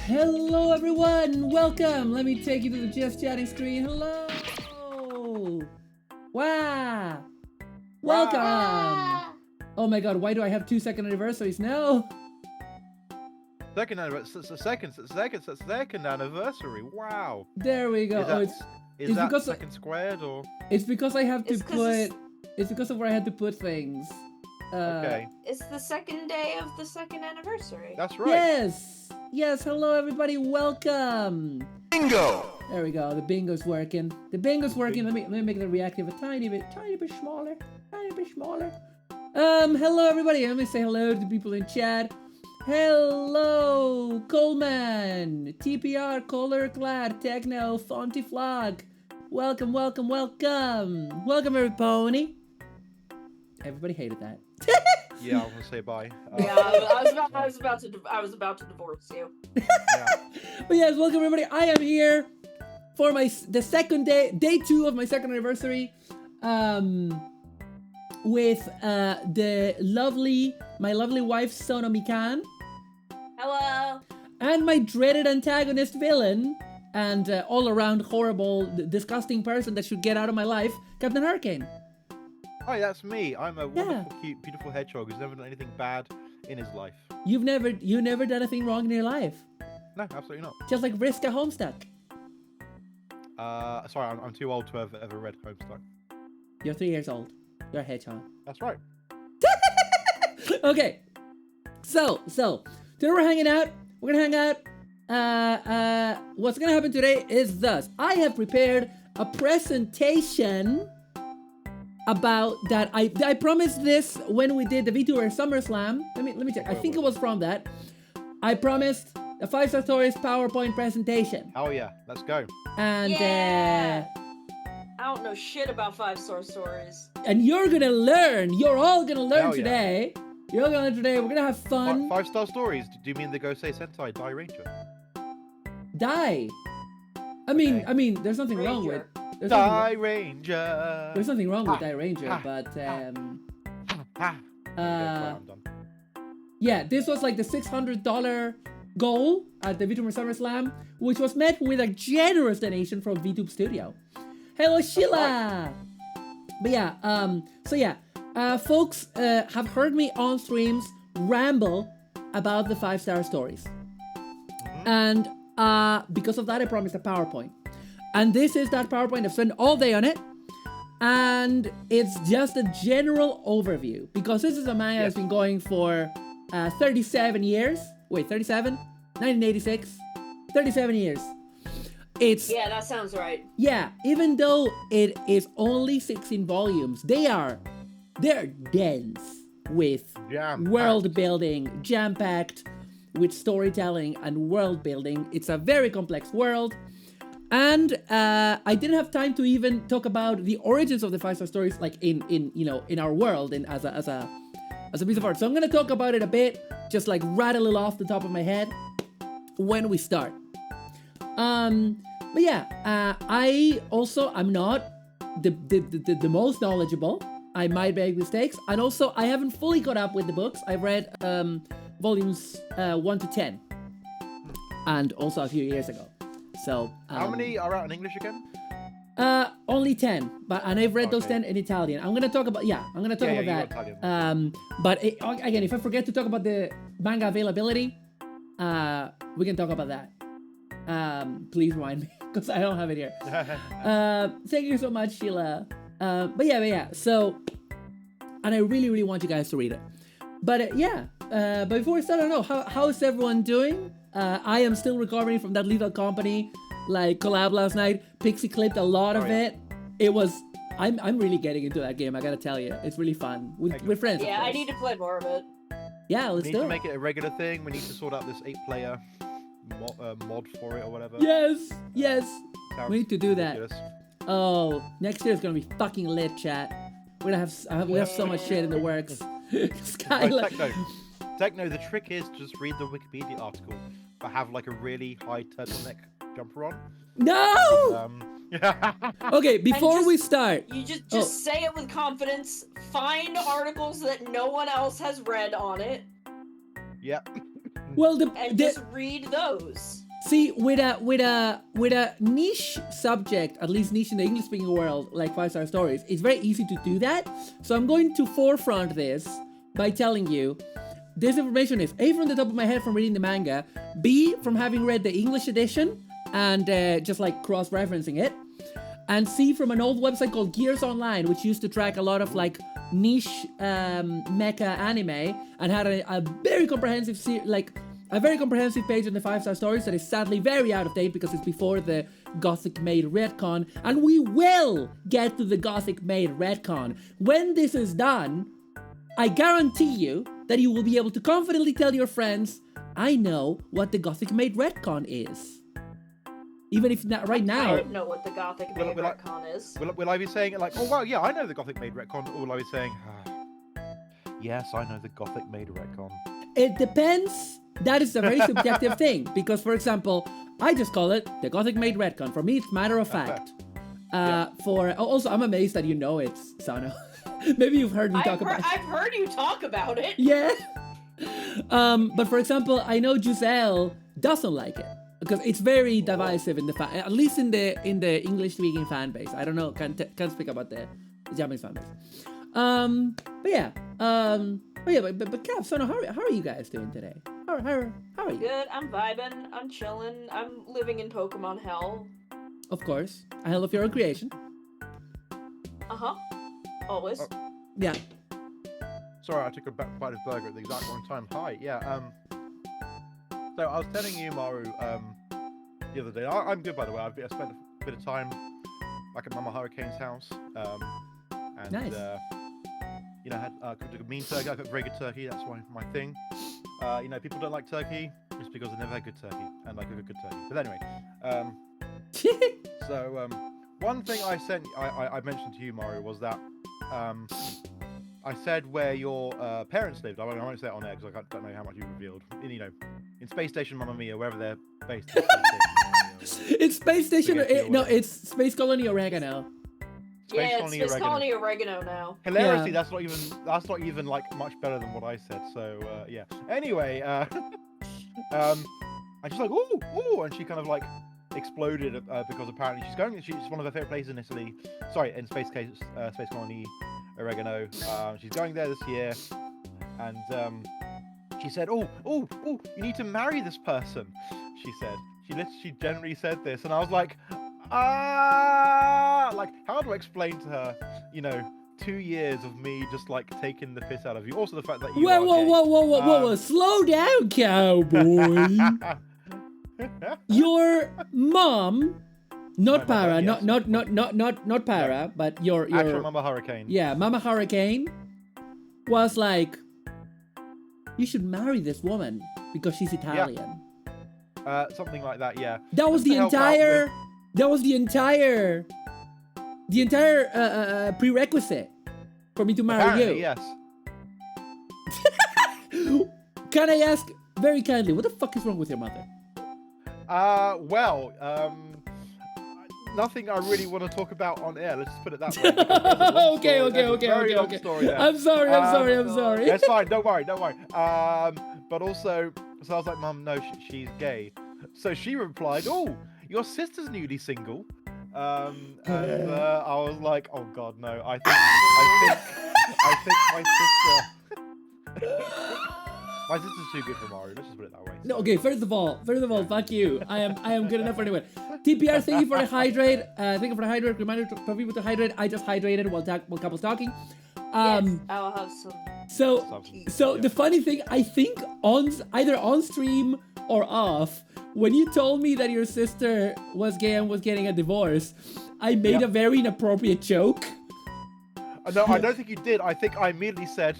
Hello everyone, welcome! Let me take you to the just chatting screen. Hello! Wow! Welcome! Wow. Oh my god, why do I have 2-second anniversaries now? Second anniversary. Second anniversary. Wow. There we go. Is that because second squared or? it's because I have to It's 'cause put. It's because of where I had to put things. Okay. It's the second day of the second anniversary. That's right. Yes! Yes, hello everybody, welcome! Bingo! There we go, the bingo's working. The bingo's working. Let me make the reactive a tiny bit smaller. Hello everybody. Let me say hello to the people in chat. Hello, Coleman, TPR, Color Clad, Techno, Fonty Flog. Welcome. Welcome, every pony. Everybody hated that. Yeah, I was gonna say bye. Yeah, I was about to divorce you. Yeah. But yes, welcome everybody. I am here for the second day 2 of my second anniversary. With my lovely wife Sonomi Khan. Hello. And my dreaded antagonist villain and all around horrible, disgusting person that should get out of my life, Captain Hurricane. Hi, that's me. I'm a wonderful, cute, beautiful hedgehog who's never done anything bad in his life. You've never done anything wrong in your life. No, absolutely not. Just like Vriska Homestuck. Sorry, I'm too old to have ever read Homestuck. You're 3 years old. You're a hedgehog. That's right. Okay. So today we're hanging out. We're gonna hang out. What's gonna happen today is thus. I have prepared a presentation about that. I promised this when we did the VTuber SummerSlam. Let me check. I think it was from that. I promised a 5-star stories PowerPoint presentation. Oh yeah, let's go. And Yeah. I don't know shit about 5-star stories. and you're gonna learn. You're all gonna learn Hell yeah. today. You're all gonna learn today. We're gonna have fun. 5-star stories. Do you mean the Gosei Sentai Die Ranger? Die. I mean, Okay. there's nothing wrong with. Ranger. There's Die Ranger. There's nothing wrong with Ha, Die Ranger, ha, but Ha. I'm done. yeah, this was like the $600 goal at the VTuber SummerSlam, which was met with a generous donation from VTube Studio. Hello, Sheila. But yeah, so yeah, folks have heard me on streams ramble about the 5-star stories, and because of that, I promised a PowerPoint, and this is that PowerPoint. I've spent all day on it. And it's just a general overview because this is a manga that's been going for 37 years. Wait, 37? 1986? 37 years. It's Yeah, that sounds right. yeah, even though it is only 16 volumes, they're dense with Jam-packed. world building, jam-packed with storytelling and world building. It's a very complex world. And I didn't have time to even talk about the origins of the 5-star stories, like in our world and as a piece of art. So I'm gonna talk about it a bit, just like rattle it off the top of my head when we start. But yeah, I'm not the most knowledgeable. I might make mistakes, and also I haven't fully caught up with the books. I've read volumes 1 to 10, and also a few years ago. So How many are out in English again? only 10, and I've read those Okay. 10 in Italian. I'm gonna talk about about you got that. Italian. But again, if I forget to talk about the manga availability, we can talk about that. Please remind me because I don't have it here. Thank you so much, Sheila. But yeah. So, and I really want you guys to read it. But but before we start, I don't know how's everyone doing. I am still recovering from that Lethal Company collab last night. Pixie clipped a lot of it. It was I'm really getting into that game. I gotta tell you, it's really fun with friends. of Yeah, I course. need to play more of it. Yeah, We let's need do to it. make it a regular thing. We need to sort out this 8-player mod for it or whatever. Yes. Sounds We need to do that. ridiculous. Oh, next year is gonna be fucking lit, chat. We're gonna we have so much shit in the works. Right, Skylar. Techno, the trick is just read the Wikipedia article, but have like a really high turtleneck jumper on. No. Okay, before just- we start. You just say it with confidence. Find articles that no one else has read on it, Yeah. Well, and just read those. see with a niche subject, at least niche in the English speaking world, like 5-star stories, it's very easy to do that. So I'm going to forefront this by telling you this information is A, from the top of my head from reading the manga, B, from having read the English edition and just like cross-referencing it, and C, from an old website called Gears Online, which used to track a lot of like niche mecha anime and had a very comprehensive a very comprehensive page on the 5-star stories that is sadly very out of date because it's before the Gothic Maid retcon, and we will get to the Gothic Maid retcon. When this is done, I guarantee you that you will be able to confidently tell your friends, I know what the Gothic Maid retcon is. Even if not right I now. don't know what the Gothic Will- Maid will I- retcon is. Will I be saying it like, oh well, yeah, I know the Gothic Maid retcon, or will I be saying, yes, I know the Gothic Maid retcon? It depends. That is a very subjective thing because, for example, I just call it the Gothic Maid retcon. For me, it's matter of fact. Also, I'm amazed that you know it, Sano. Maybe you've heard me talk about it. I've heard you talk about it. Yeah. But for example, I know Giselle doesn't like it because it's very divisive in the at least in the English-speaking fan base. I don't know. Can't speak about the Japanese fan base. But Cap, Sono, how are you guys doing today? How are you? Good. I'm vibing. I'm chilling. I'm living in Pokemon hell. Of course, a hell of your own creation. Always. Oh. Yeah. Sorry, I took a bite of burger at the exact wrong time. Hi, yeah. So I was telling you, Maru, the other day. I'm good, by the way. I spent a bit of time back at Mama Hurricane's house, and Nice. you know, had cooked a mean turkey. I cooked very good turkey. That's my thing. You know, people don't like turkey just because they never had good turkey, and I cook a good turkey. But anyway, so one thing I mentioned to you, Mario, was that I said where your parents lived. I won't say it on air because I don't know how much you revealed. You know, in Space Station Mamma Mia, wherever they're based. It's Space Station. Spaghetti or No, whatever. it's Space Colony Oregano. Yeah, it's Space Colony Oregano now. Hilariously, Yeah. that's not even like much better than what I said. So yeah. Anyway, and she's like, ooh, and she kind of like exploded because apparently she's one of her favorite places in Italy. Sorry, in Space Colony Oregano. She's going there this year, and she said, oh, you need to marry this person. She said. She generally said this, and I was like, like, how do I explain to her, you know, 2 years of me just like taking the piss out of you? Also the fact that you Whoa, slow down, cowboy. Your mom, not My mother, Para, yes. not Para, but your actual Mama Hurricane. Yeah, Mama Hurricane was like, you should marry this woman because she's Italian. Something like that, yeah. That was the entire prerequisite for me to marry Apparently, you. yes. Can I ask very kindly, what the fuck is wrong with your mother? Well, nothing I really want to talk about on air. Let's just put it that way. There's a long Okay. story- there's a very long story there. I'm sorry. It's fine. Don't worry. But also, so I was like, Mum, no, she's gay. So she replied, oh, your sister's newly single. And I was like, oh God, no. I think my sister's too good for Mario. Let's just put it that way. No, okay, first of all, fuck you. I am good enough for anyone. TPR, thank you for the hydrate. Thank you for the hydrate. Reminder for people to hydrate. I just hydrated while couple's talking. Yes, I'll have some. So the funny thing, I think either on stream or off, when you told me that your sister was gay and was getting a divorce, I made a very inappropriate joke. No, I don't think you did. I think I immediately said.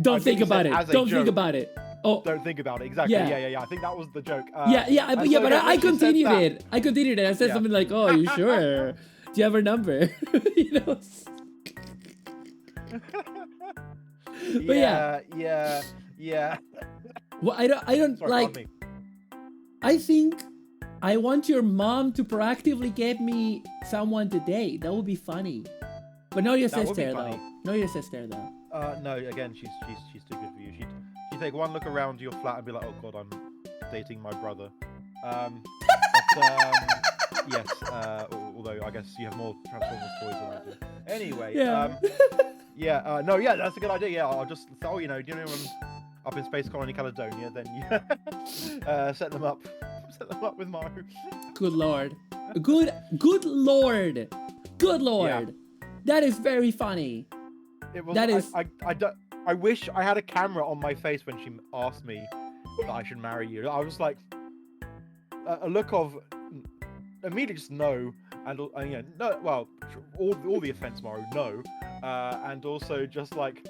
Don't think about it. Don't think about it. Oh, don't think about it. Exactly. Yeah. I think that was the joke. But I continued it. I said something like, "Oh, you sure? Do you have her number?" You know. But yeah. Well, I don't Sorry, like. pardon me. I think I want your mom to proactively get me someone to date. That would be funny. But not your That would be sister funny. though. Not your sister though. No, again, she's too good for you. She'd take one look around your flat and be like, oh God, I'm dating my brother. Yes. Although I guess you have more Transformers toys than I do. Anyway. Yeah. No. Yeah, that's a good idea. Yeah, I'll just. Oh, you know, do you know anyone up in Space Colony Caledonia? Then you set them up. Set them up with Maru. Good lord. Good lord. Yeah. That is very funny. It was. That is. I wish I had a camera on my face when she asked me that I should marry you. I was like, a look of immediate just no, and you know, no. Well, all the offense, Maru, no, and also just like,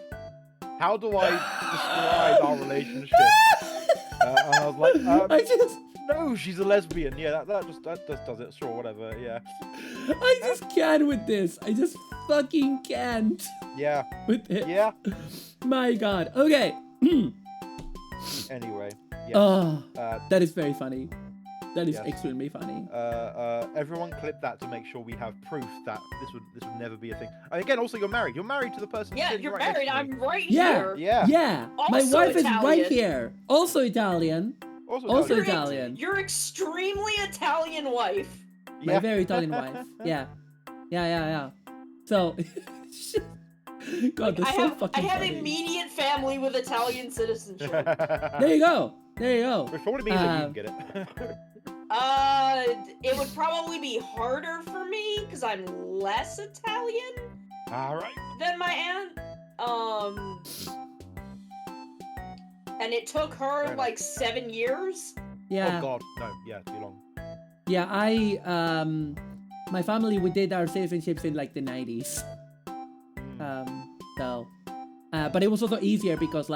how do I describe our relationship? And I was like, no, she's a lesbian. Yeah, that just does it. Sure, whatever. Yeah. I just can't with this. I just fucking can't. Yeah. With it. Yeah. My God. Okay. Anyway. Yes. Oh, that is very funny. That is Yes. extremely funny. Everyone clip that to make sure we have proof that this would never be a thing. And again, also you're married. You're married to the person. Yeah, sitting you're right next married. to me. I'm right Yeah. here. Yeah. Yeah. My Also wife is right Italian. here. Also Italian. Also Your Italian. Your extremely Italian wife. My very Italian wife. Yeah. So, God, that's so I fucking have funny. immediate family with Italian citizenship. There you go. Which probably means that you can get it. It would probably be harder for me because I'm less Italian All right. than my aunt. And it took her Fair like 7 years. Yeah. Oh God, no. Yeah, too long. Yeah, my family, we did our citizenships in like the 90s. So, but it was also easier because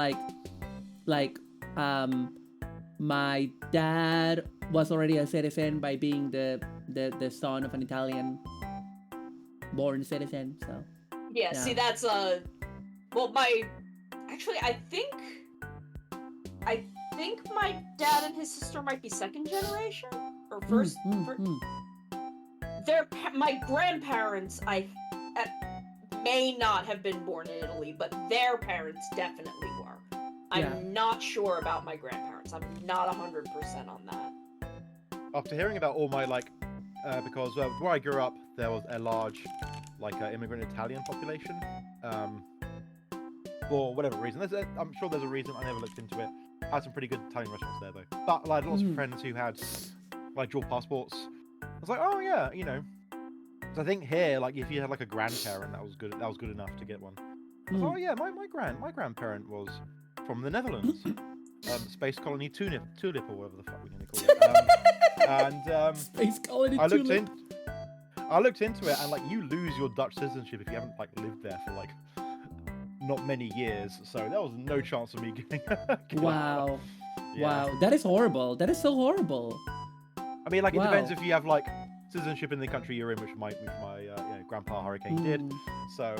my dad was already a citizen by being the son of an Italian born citizen. So Yeah, see, that's well, actually, I think my dad and his sister might be second generation or first. My grandparents, may not have been born in Italy, but their parents definitely were. I'm not sure about my grandparents. I'm not 100% on that. After hearing about all my because where I grew up, there was a large immigrant Italian population. For whatever reason, I'm sure there's a reason. I never looked into it. I had some pretty good Italian restaurants there though. But lots of friends who had dual passports. I was like, oh yeah, you know. So I think here, if you had a grandparent, that was good. That was good enough to get one. I thought, oh yeah, my grandparent was from the Netherlands, Space Colony Tulip or whatever the fuck we're gonna call it. Space Colony I looked into it, and you lose your Dutch citizenship if you haven't lived there for not many years. So there was no chance of me getting. Wow. Wow, that is horrible. That is so horrible. I mean, it depends if you have citizenship in the country you're in, which my grandpa Hurricane did. So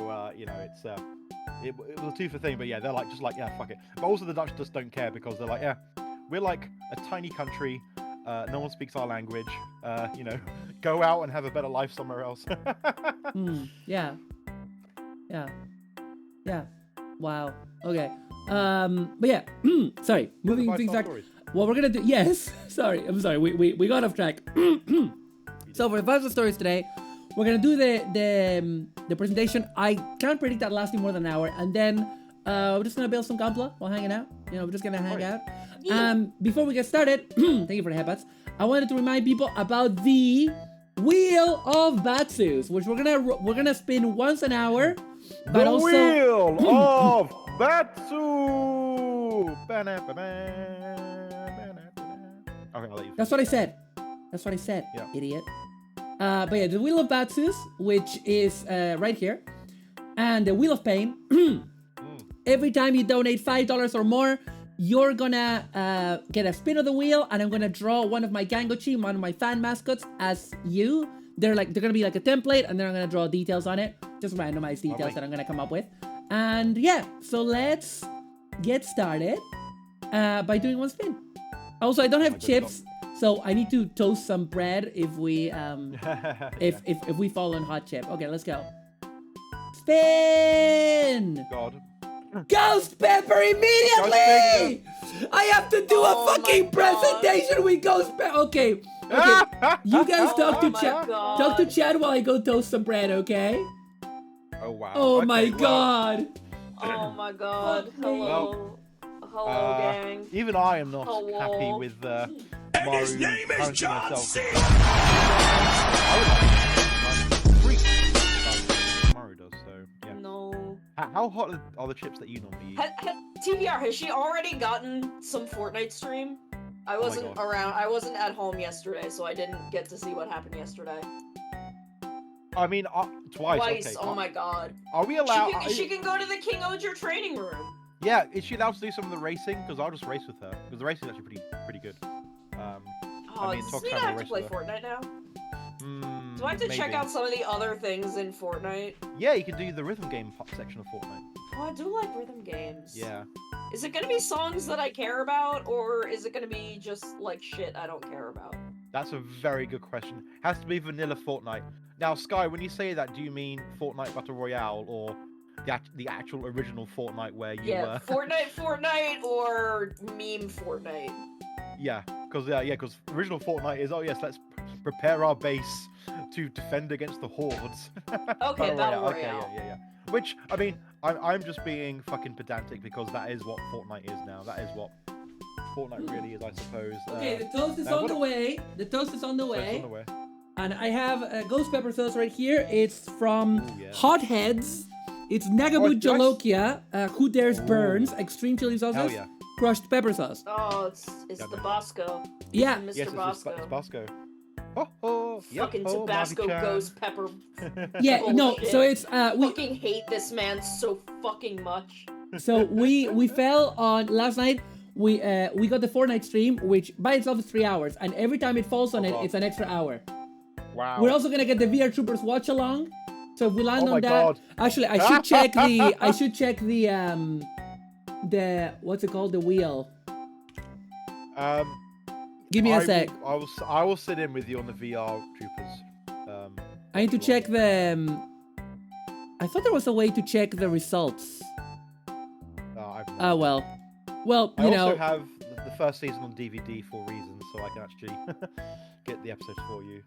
it was a two for thing. But yeah, they're yeah, fuck it. But also the Dutch just don't care because they're yeah, we're a tiny country. No one speaks our language. Go out and have a better life somewhere else. Yeah. Wow. Okay. But yeah. Sorry. Moving things back. What we're gonna do? Yes. Sorry. I'm sorry. We got off track. So for the 5 stories today, we're gonna do the presentation. I can't predict that lasting more than an hour, and then we're just gonna build some gameplay while hanging out. We're just gonna hang out. Before we get started, thank you for the headbutts. I wanted to remind people about the Wheel of Batsus, which we're gonna spin once an hour. But the also Wheel of Batsu. Okay, I'll let you. That's what I said. Yeah. Idiot. But yeah, the Wheel of Batsus, which is right here, and the Wheel of Pain. Every time you donate $5 or more, you're gonna get a spin of the wheel, and I'm gonna draw one of my Gangochi, one of my fan mascots, as you. They're gonna be like a template, and then I'm gonna draw details on it, just randomized details that I'm gonna come up with. And yeah, so let's get started by doing one spin. Also, I don't have chips, so I need to toast some bread if we if we fall on hot chip. Okay, let's go. Spin. God. Ghost Pepper immediately! I have to do a fucking presentation with Ghost Pepper. Okay. You guys talk to Chad. Talk to Chad while I go toast some bread, okay? Oh wow. Oh my god. Oh my god. Hello. Hello, gang. Even I am not happy with Maru. His name is John C. Maru does, so yeah. No. How hot are the chips that you normally eat? TVR, has she already gotten some Fortnite stream? I wasn't around. I wasn't at home yesterday, so I didn't get to see what happened yesterday. I mean, twice. Okay. Oh my god. Are we allowed? She can go to the King Oger training room. Yeah, is she allowed to do some of the racing? Because I'll just race with her. Because the racing is actually pretty good. Does Nina have to play Fortnite now? Do I have to check out some of the other things in Fortnite? Yeah, you can do the rhythm game section of Fortnite. Oh, I do like rhythm games. Yeah. Is it gonna be songs that I care about, or is it gonna be just shit I don't care about? That's a very good question. Has to be vanilla Fortnite. Now, Sky, when you say that, do you mean Fortnite Battle Royale or the actual original Fortnite where you Fortnite or meme Fortnite? Yeah, because original Fortnite is let's prepare our base to defend against the hordes. Okay, Battle Royale. Okay, yeah. Which, I mean, I'm just being fucking pedantic because that is what Fortnite is now. That is what Fortnite really is, I suppose. Okay, the toast is on the way. The toast is on the way. And I have Ghost Pepper sauce right here. It's from Hotheads. It's Nagabu Jolokia, Who Dares Burns, Extreme Chili Sauces, crushed pepper sauce. Oh, it's the Bosco. Yeah. Mr. Yes, Bosco. it's Bosco. Fucking Tabasco ghost pepper. Yeah, no. Bullshit. So it's we Fucking hate this man so fucking much. so we fell on last night. We got the Fortnite stream, which by itself is 3 hours, and every time it falls on Oh, it's an extra hour. Wow. We're also gonna get the VR Troopers watch along. So if we land Oh on my that, God. actually, I should check the what's it called, the wheel. Give me a sec. I will sit in with you on the VR troopers. I need to check the. I thought there was a way to check the results. I Well, you also know. have the first season on DVD for reasons, so I can actually get the episodes for you.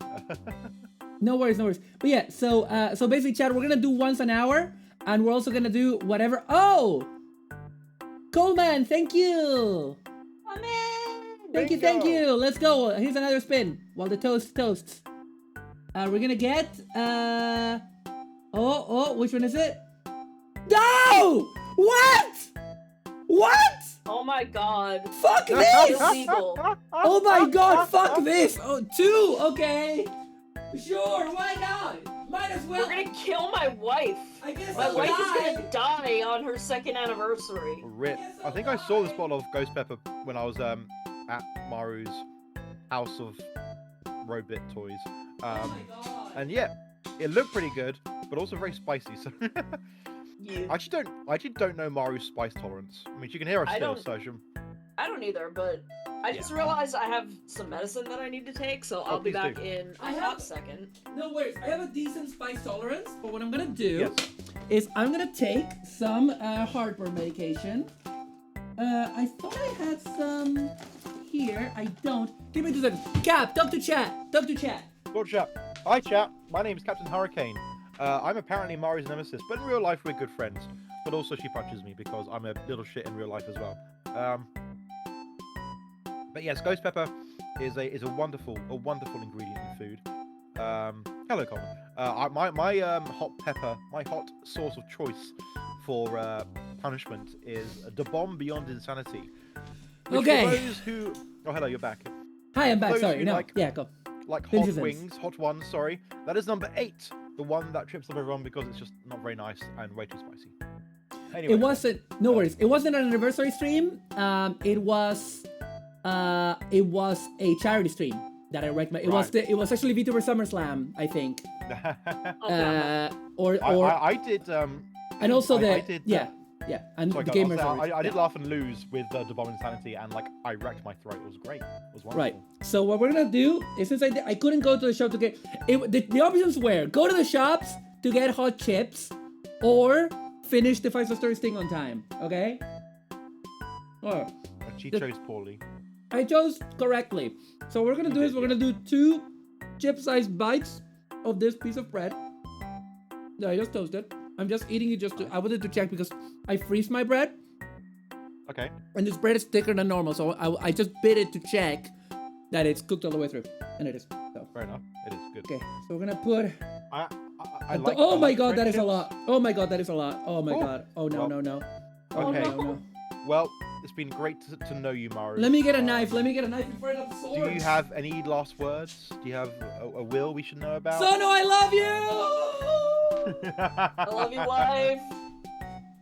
No worries, no worries. But yeah, so basically, Chad, we're gonna do once an hour, and we're also gonna do whatever. Oh, Coleman, thank you. I'm in. Thank you. Let's go. Here's another spin while the toasts. We're gonna get which one is it? No! What? Oh my god. Fuck this! Illegal. Oh my god, fuck this! Oh, 2, okay. Sure, why not? Might as well. We're gonna kill my wife. I guess My I'll wife die. is gonna die on her 2nd anniversary. Rip. I think I saw this bottle of ghost pepper when I was at Maru's House of Robit Toys. Oh my god. And yeah, it looked pretty good, but also very spicy. So You. I actually don't know Maru's spice tolerance. I mean, she can hear us I still, don't- so I don't either, but I just realized I have some medicine that I need to take, so I'll be please back do. in a I have- hot second. No worries, I have a decent spice tolerance, but what I'm gonna do Yes. is I'm gonna take some heartburn medication. I thought I had some here. I don't. Give me 2 seconds. Cap, talk to chat. Good chat. Hi, chat. My name is Captain Hurricane. I'm apparently Maru's nemesis, but in real life we're good friends. But also she punches me because I'm a little shit in real life as well. But yes, ghost pepper is a wonderful ingredient in food. Hello, Colin. My hot pepper, my hot sauce of choice for punishment is the bomb beyond insanity. Which Okay. For those who, oh hello, you're back. Hi, I'm back. Those Sorry, who no. like- Yeah, go. Like hot Citizens. wings, hot ones. Sorry, that is number 8. The one that trips up everyone because it's just not very nice and way too spicy. Anyway, It wasn't. No worries. It wasn't an anniversary stream. It was a charity stream that I recommend. It was actually VTuber SummerSlam, I think. Okay. I did. And also I did, and sorry, the guys, gamers. I did laugh and lose with the bomb insanity, and like I wrecked my throat. It was great. It was wonderful. Right. So what we're gonna do is, since I couldn't go to the shop to get the options were go to the shops to get hot chips, or finish the 5 stories thing on time. Okay. Oh, But she chose poorly. I chose correctly. So what we're gonna do is we're gonna do 2 chip-sized bites of this piece of bread that I just toasted. I'm just eating it I wanted to check because I freeze my bread Okay. and this bread is thicker than normal, so I just bit it to check that it's cooked all the way through, and it is. So Fair enough. It is good. okay, so we're gonna put. I like. Oh I my like god, bread that is a chips. lot. Oh my god, that is a lot. Oh my Oh, god. Oh no, well, no, no. Oh, okay. no, no. Well, it's been great to know you, Maru. Let me get a knife. Let me get a knife before I got the sword. Do you have any last words? Do you have a will we should know about? Sono, I love you. I love you, wife.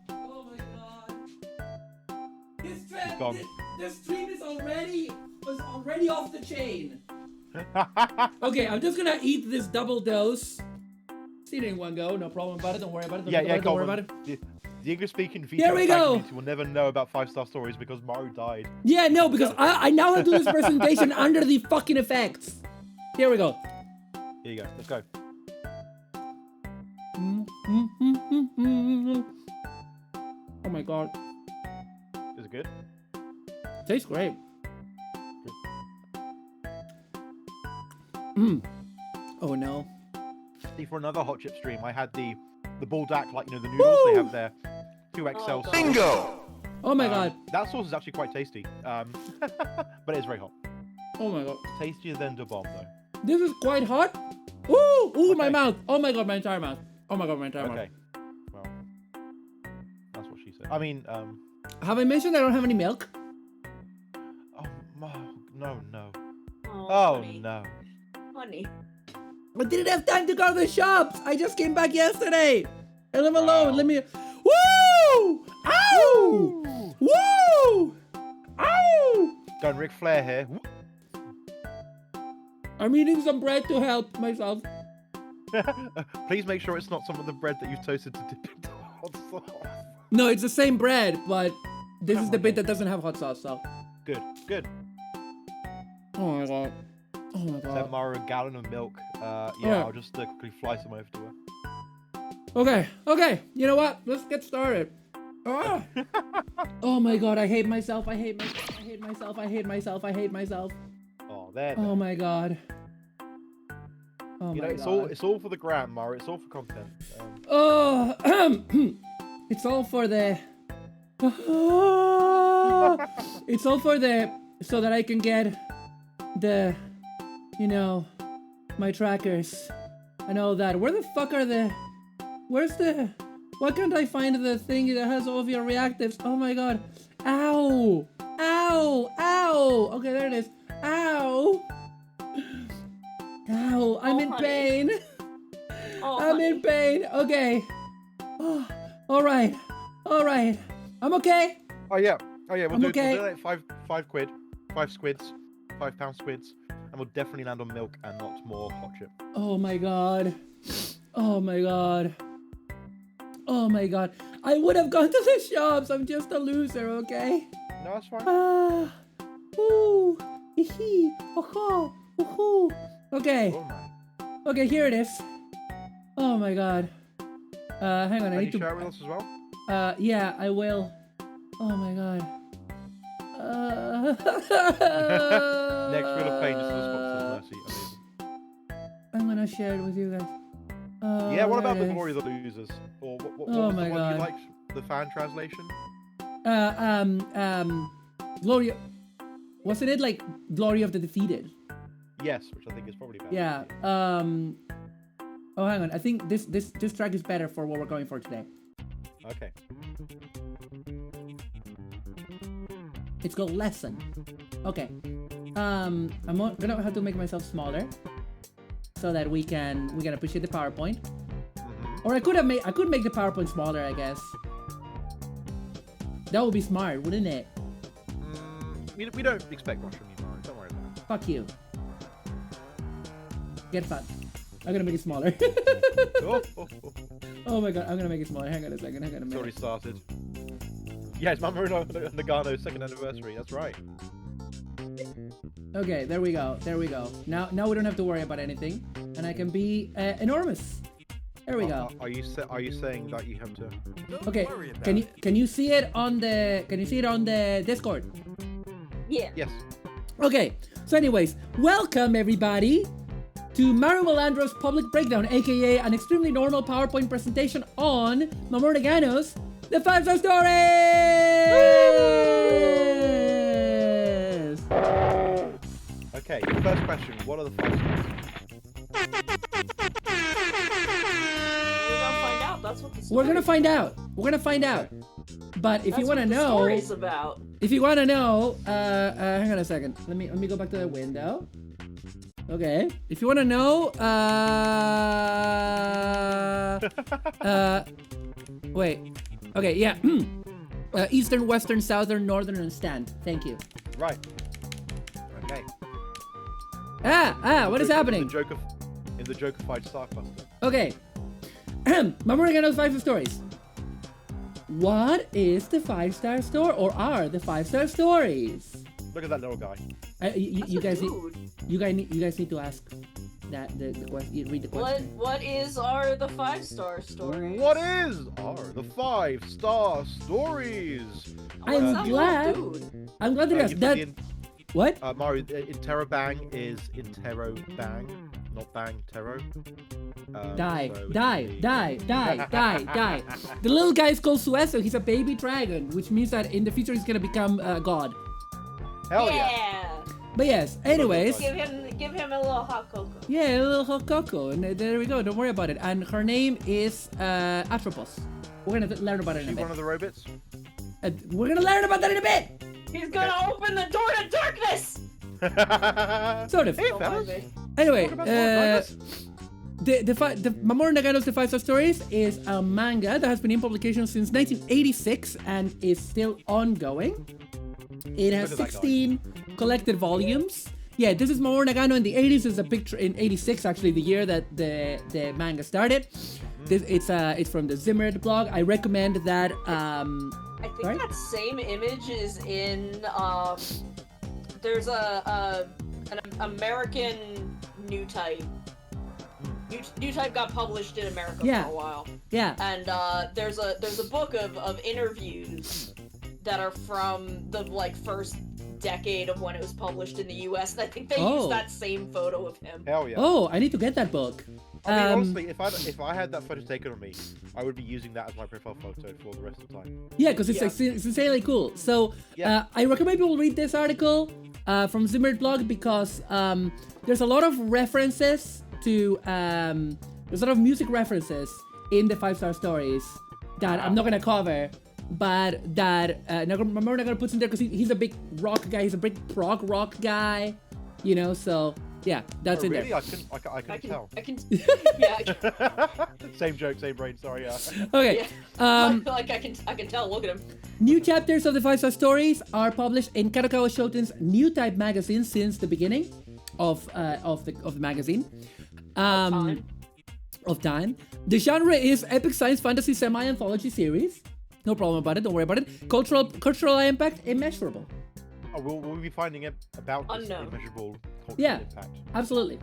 Oh my god. Gone. This stream is already off the chain. Okay, I'm just gonna eat this double dose. See it in one go, no problem about it. Don't worry about it. Don't worry about it. The English-speaking Here we video go. community will never know about 5-star stories because Maru died. Yeah, no, because I now have to do this presentation under the fucking effects. Here we go. Here you go. Let's go. Oh my god, Is it good? tastes great. Oh no. See, for another hot chip stream, I had the buldak, like the noodles they have there, 2XL. Oh, God. Bingo! Oh my god. That sauce is actually quite tasty, but it's very hot. Oh my god. Tastier than the bomb, though. This is quite hot. Ooh, my Okay. mouth. Oh my god, my entire mouth. Oh my god, my entire mouth. Okay. Well, that's what she said. I mean, Have I mentioned I don't have any milk? oh no. Oh, Oh honey. no. honey. I didn't have time to go to the shops. I just came back yesterday. I live Wow. alone. Let me. Woo! Ow! Woo! Ow! Going Ric Flair here. I'm eating some bread to help myself. Please make sure it's not some of the bread that you've toasted to dip into hot sauce. No, it's the same bread, but this is the okay. bit that doesn't have hot sauce. So. Good, good. Oh my god. Oh my Send god. Mara a gallon of milk. Yeah, Alright. I'll just quickly fly some over to her. Okay. You know what? Let's get started. Ah. Oh my god, I hate myself. I hate myself. Oh, there. Oh my god. Oh You my know, god. it's all for the gram, Mara. It's all for content. Oh, it's all for the. It's all for the so that I can get the, my trackers and all that. Where the fuck are the? Where's the? Why can't I find the thing that has all of your reactives? Oh my god! Ow! Ow! Ow! Okay, there it is. Ow! Ow! I'm in honey. pain. Oh, I'm honey. in pain. Okay. Oh, all right. I'm okay. Oh yeah. We'll I'm do okay. like five quid, 5 squids, £5 squids, and we'll definitely land on milk and not more hot chip. Oh my god. Oh my god. Oh my god. I would have gone to the shops. I'm just a loser, okay? No, that's fine. Ah. Ooh. Hee. Ho. Woohoo. Okay. Oh, man. Okay, here it is. Oh my god. Hang on, I Can need you to. share it with us as well? Yeah, I will. Oh my god. Next reel of pain just for the sponsors, Mercy. Amazing. I'm gonna share it with you guys. Yeah, what there about it the is. glory of the losers? Or what Oh was my the one God. you liked? The fan translation? Glory. Wasn't it like Glory of the Defeated? Yes, which I think is probably better. Yeah. Oh, hang on. I think this track is better for what we're going for today. Okay. It's called Lesson. Okay. I'm gonna have to make myself smaller so that we can appreciate the PowerPoint. Or I could make the PowerPoint smaller, I guess. That would be smart, wouldn't it? We don't expect much from you, Mara. Don't worry about it. Fuck you. Get fucked. I'm gonna make it smaller. Oh. Oh my god, I'm gonna make it smaller. Hang on a second. Hang on a It's already minute. started. Yeah, it's Mama Nagano's 2nd anniversary. That's right. Okay, there we go. Now we don't have to worry about anything, and I can be enormous. There we go. Are you saying that you have to? Okay, can you see it on the Discord? Yeah. Yes. Okay, so anyways, welcome everybody to Mario Melandro's Public Breakdown, aka an extremely normal PowerPoint presentation on Mamoru Nagano's The 5-Star Stories! Okay. First question. What are the 5 stars? We're gonna find out. That's what the We're gonna find out. But if you want to know, story's about. if you want to know, hang on a second. Let me go back to the window. Okay. If you want to know, wait. Okay, yeah. Eastern, Western, Southern, Northern, and stand. Thank you. Right. Okay. What is happening? In the Joker-fied Star Cluster. Okay. Mamoru Nagano's 5 stories. What is the 5-star story, or are the 5-star stories? Look at that little guy. You guys need, Dude, you guys need to ask that the question. Read the question. what are the 5-star stories? What are the 5-star stories? I'm What's that glad. little dude? I'm glad that that. What? Mario, Interrobang is Interrobang, not Bang Tero. Die. so Die. it's Die. Die. Die. Die. The little guy is called Sueso. He's a baby dragon, which means that in the future he's gonna become god. Hell yeah. Yeah. But yes, anyways. Give him a little hot cocoa. Yeah, a little hot cocoa, and there we go. Don't worry about it. And her name is Atropos. We're gonna learn about it in a She bit. one of the robots? We're gonna learn about that in a bit. He's gonna open the door to darkness. Sort of. Hey, Don't mind fellas. me. Anyway, Talk about Mamoru the Mamoru Nagano's The 5-Star Stories is a manga that has been in publication since 1986 and is still ongoing. It has Look at that 16 collected volumes. Yeah, this is Mamoru Nagano in the 80s. There's a picture in 86, actually, the year that the manga started. It's from the Zimmered blog. I recommend that. I think sorry? that same image is in there's an American new type. New type got published in America Yeah. for a while. Yeah. And there's a book of interviews that are from the first decade of when it was published in the US, and I think they used that same photo of him. Hell yeah. Oh, I need to get that book. I mean, honestly, if I had that photo taken of me, I would be using that as my profile photo for the rest of the time. Yeah, because it's insanely cool. So I recommend people read this article from Zimmered blog because there's a lot of references to there's a lot of music references in the 5-Star Stories that I'm not gonna cover, but that Mamoru Nagano puts in there because he's a big rock guy. He's a big prog rock guy, you know. So yeah, that's in really? there. I can tell. I can. Yeah. Same joke, same brain. Sorry. Okay. Yeah. I can tell. Look at him. New chapters of the 5-Star Stories are published in Kadokawa Shoten's New Type magazine since the beginning of the magazine. Of time. The genre is epic science fantasy semi-anthology series. No problem about it. Don't worry about it. Cultural impact immeasurable. Oh, we'll be finding it about this Unknown. immeasurable cultural Yeah. impact. Absolutely.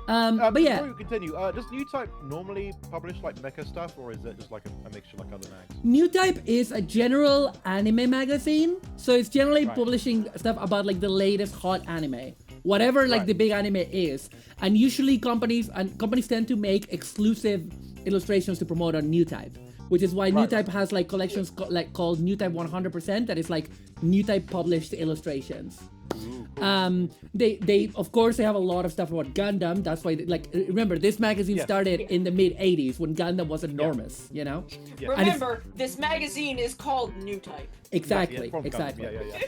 But yeah. Before we continue, does New Type normally publish like mecha stuff, or is it just like a mixture like other mags? New Type is a general anime magazine, so it's generally publishing stuff about like the latest hot anime, whatever like the big anime is. And usually companies tend to make exclusive illustrations to promote on New Type, which is why New Type has like collections called New Type 100%. That is like New Type published illustrations. They of course they have a lot of stuff about Gundam. That's why remember this magazine started in the mid 80s when Gundam was enormous, you know. Yeah. Remember, this magazine is called New Type. Exactly. From Gundam. Exactly.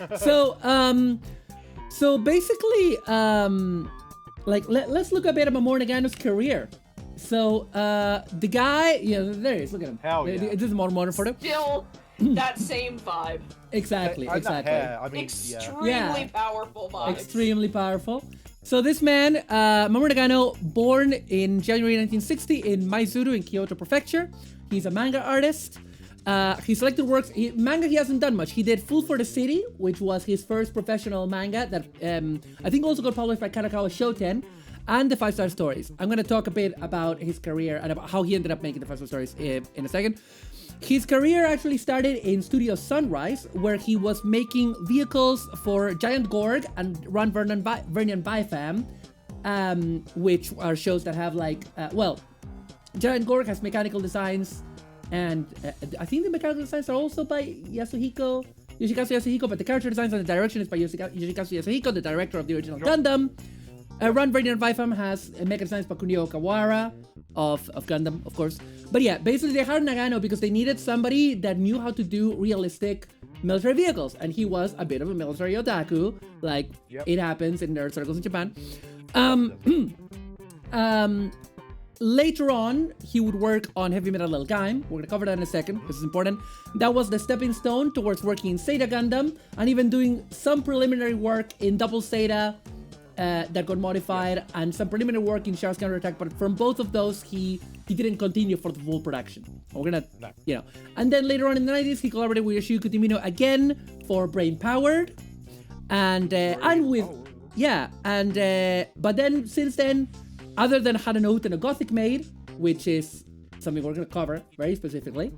Yeah. So basically let's look a bit at Mamoru Nagano's career. So the guy, there he is. Look at him. Hell yeah. This is a modern photo. Still that same vibe. Exactly. And that Exactly. hair, I mean, Extremely powerful vibe. Extremely powerful. So this man, Mamoru Nagano, born in January 1960 in Maizuru in Kyoto Prefecture. He's a manga artist. He selected works. Manga he hasn't done much. He did Fool for the City, which was his first professional manga that I think also got published by Kadokawa Shoten, and the 5-Star Stories. I'm going to talk a bit about his career and about how he ended up making the 5-Star Stories in a second. His career actually started in Studio Sunrise, where he was making vehicles for Giant Gorg and Run Vernon Bifam, which are shows that have Giant Gorg has mechanical designs, and I think the mechanical designs are also by Yoshikazu Yasuhiko, but the character designs and the direction is by Yoshikazu Yasuhiko, the director of the original Gundam. Run Vernon Bifam has mecha designs by Kunio Okawara of Gundam, of course. But yeah, basically they hired Nagano because they needed somebody that knew how to do realistic military vehicles, and he was a bit of a military otaku, it happens in nerd circles in Japan. Later on, he would work on Heavy Metal Gaim. We're gonna cover that in a second. This is important. That was the stepping stone towards working in Zeta Gundam, and even doing some preliminary work in Double Zeta that got modified, and some preliminary work in Char's Counterattack. But from both of those, he didn't continue for the full production. We're gonna, And then later on in the 90s, he collaborated with Yoshiyuki Timino again for Brain Powered, but then since then, other than Hananote and a Gothic Maid, which is something we're going to cover very specifically,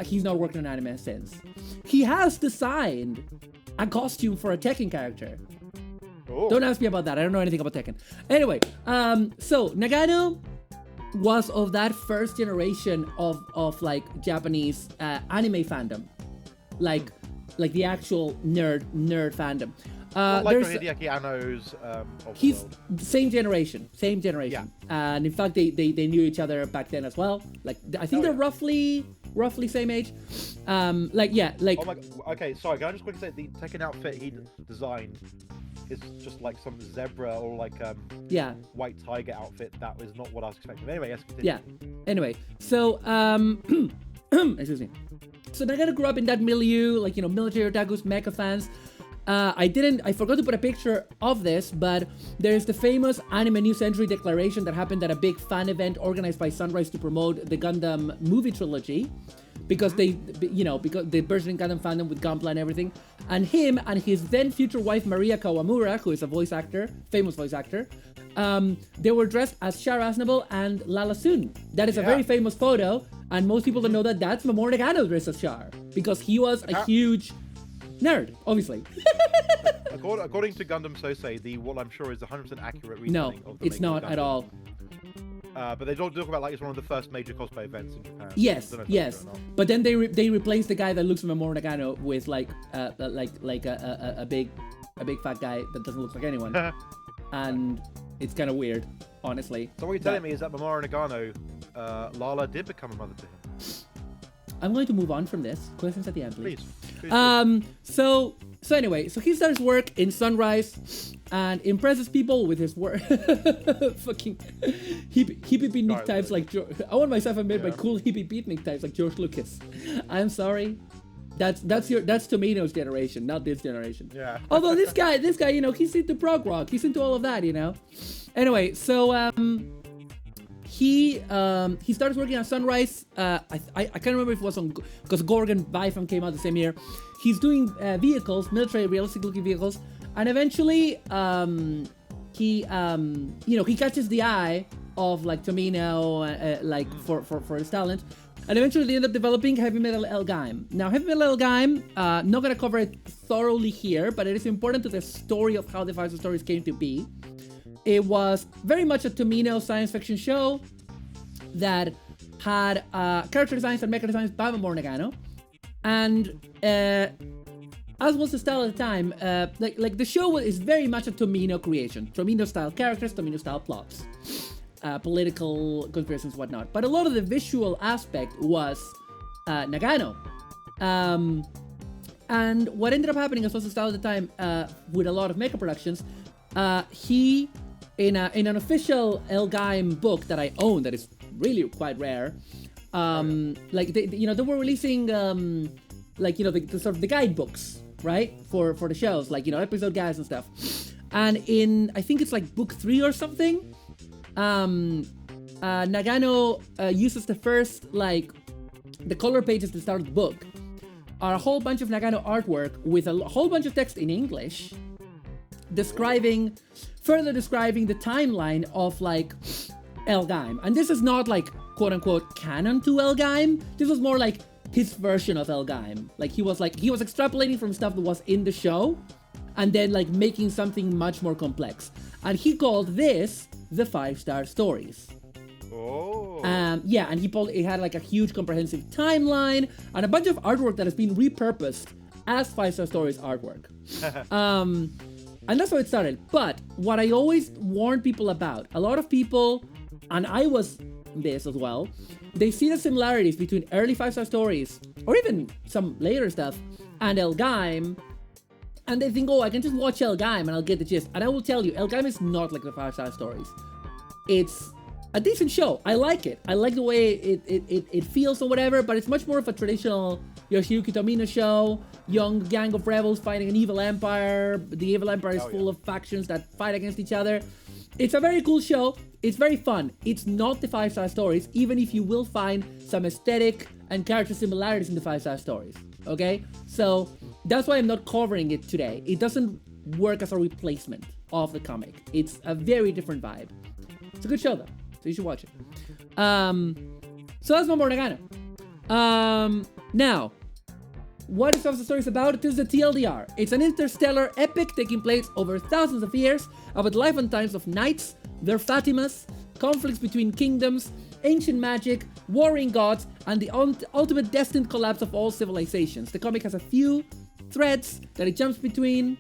he's not working on anime since. He has designed a costume for a Tekken character. Oh. Don't ask me about that. I don't know anything about Tekken. Anyway, so Nagano was of that first generation of Japanese anime fandom, like the actual nerd fandom. Hideaki Anno's he's same generation, yeah. And in fact they knew each other back then as well. I think they're roughly same age. Oh my God. Okay, sorry, can I just quickly say the Tekken outfit he designed it's just like some zebra or like Yeah. white tiger outfit. That was not what I was expecting. But anyway, yes, continue. Yeah. Anyway, so excuse me. So Nagano grew up in that milieu, like, you know, military otakus, mecha fans. I forgot to put a picture of this, but there's the famous Anime New Century declaration that happened at a big fan event organized by Sunrise to promote the Gundam movie trilogy. Because because the version in Gundam fandom with Gunpla and everything. And him and his then future wife Maria Kawamura, who is a voice actor, famous voice actor, they were dressed as Char Aznable and Lala Soon. That is a very famous photo, and most people don't know that that's Mamoru Nagano dressed as Char, because he was a huge nerd, obviously. According to Gundam Sosei, what I'm sure is 100% accurate retelling No, of the it's making of not Gundam. at all. But they don't talk about like it's one of the first major cosplay events in Japan. Yes, I don't know if yes. that's true or not. But then they replaced the guy that looks like Mamoru Nagano with like a big fat guy that doesn't look like anyone, and it's kind of weird, honestly. So what you're telling me is that Mamoru Nagano, Lala did become a mother to him. I'm going to move on from this. Questions at the end, please. Please. So anyway, so he starts work in Sunrise and impresses people with his work. Fucking hippie beatnik types like George. I want myself made by cool hippie beatnik types like George Lucas. I'm sorry. That's Tomino's generation, not this generation. Yeah. Although this guy, you know, he's into prog rock. He's into all of that, you know. Anyway, so he starts working on Sunrise. I can't remember if it was on, because Gorgon Bifam came out the same year. He's doing vehicles, military realistic looking vehicles, and eventually he catches the eye of like Tomino like for his talent. And eventually they end up developing Heavy Metal L-Gaim. Now, Heavy Metal L-Gaim, not gonna cover it thoroughly here, but it is important to the story of how the 5-star stories came to be. It was very much a Tomino science fiction show that had character designs and mecha designs by Mamoru Nagano. And as was the style at the time, like the show is very much a Tomino creation. Tomino-style characters, Tomino-style plots. Political conspiracies, whatnot. But a lot of the visual aspect was Nagano. And what ended up happening, as was the style at the time, with a lot of mecha productions, he, in an official L-Gaim book that I own, that is really quite rare, like they were releasing the sort of the guidebooks, right, for the shows, like, you know, episode guides and stuff. And in, I think it's like book 3 or something, Nagano uses the first, like, the color pages that start the book are a whole bunch of Nagano artwork with a whole bunch of text in English further describing the timeline of, like, L-Gaim. And this is not, like, quote-unquote canon to L-Gaim. This was more like his version of L-Gaim. Like, he was extrapolating from stuff that was in the show and then, like, making something much more complex. And he called this the 5-star stories. Oh. And it had like a huge comprehensive timeline and a bunch of artwork that has been repurposed as 5-star stories artwork. And that's how it started. But what I always warn people about, a lot of people, and I was this as well, they see the similarities between early 5-star stories, or even some later stuff, and L-Gaim, and they think, oh, I can just watch L-Gaim and I'll get the gist. And I will tell you, L-Gaim is not like the 5-star stories. It's a decent show. I like it. I like the way it feels or whatever, but it's much more of a traditional Yoshiyuki Tomino show. Young gang of rebels fighting an evil empire. The evil empire is full of factions that fight against each other. It's a very cool show. It's very fun. It's not the 5-star stories, even if you will find some aesthetic and character similarities in the 5-star stories. Okay? So that's why I'm not covering it today. It doesn't work as a replacement of the comic. It's a very different vibe. It's a good show though, so you should watch it. So that's Mamoru Nagano. Now, what is the story about? It is the TLDR. It's an interstellar epic taking place over thousands of years about the life and times of knights, their Fatimas, conflicts between kingdoms, ancient magic, warring gods, and the ultimate destined collapse of all civilizations. The comic has a few threads that it jumps between,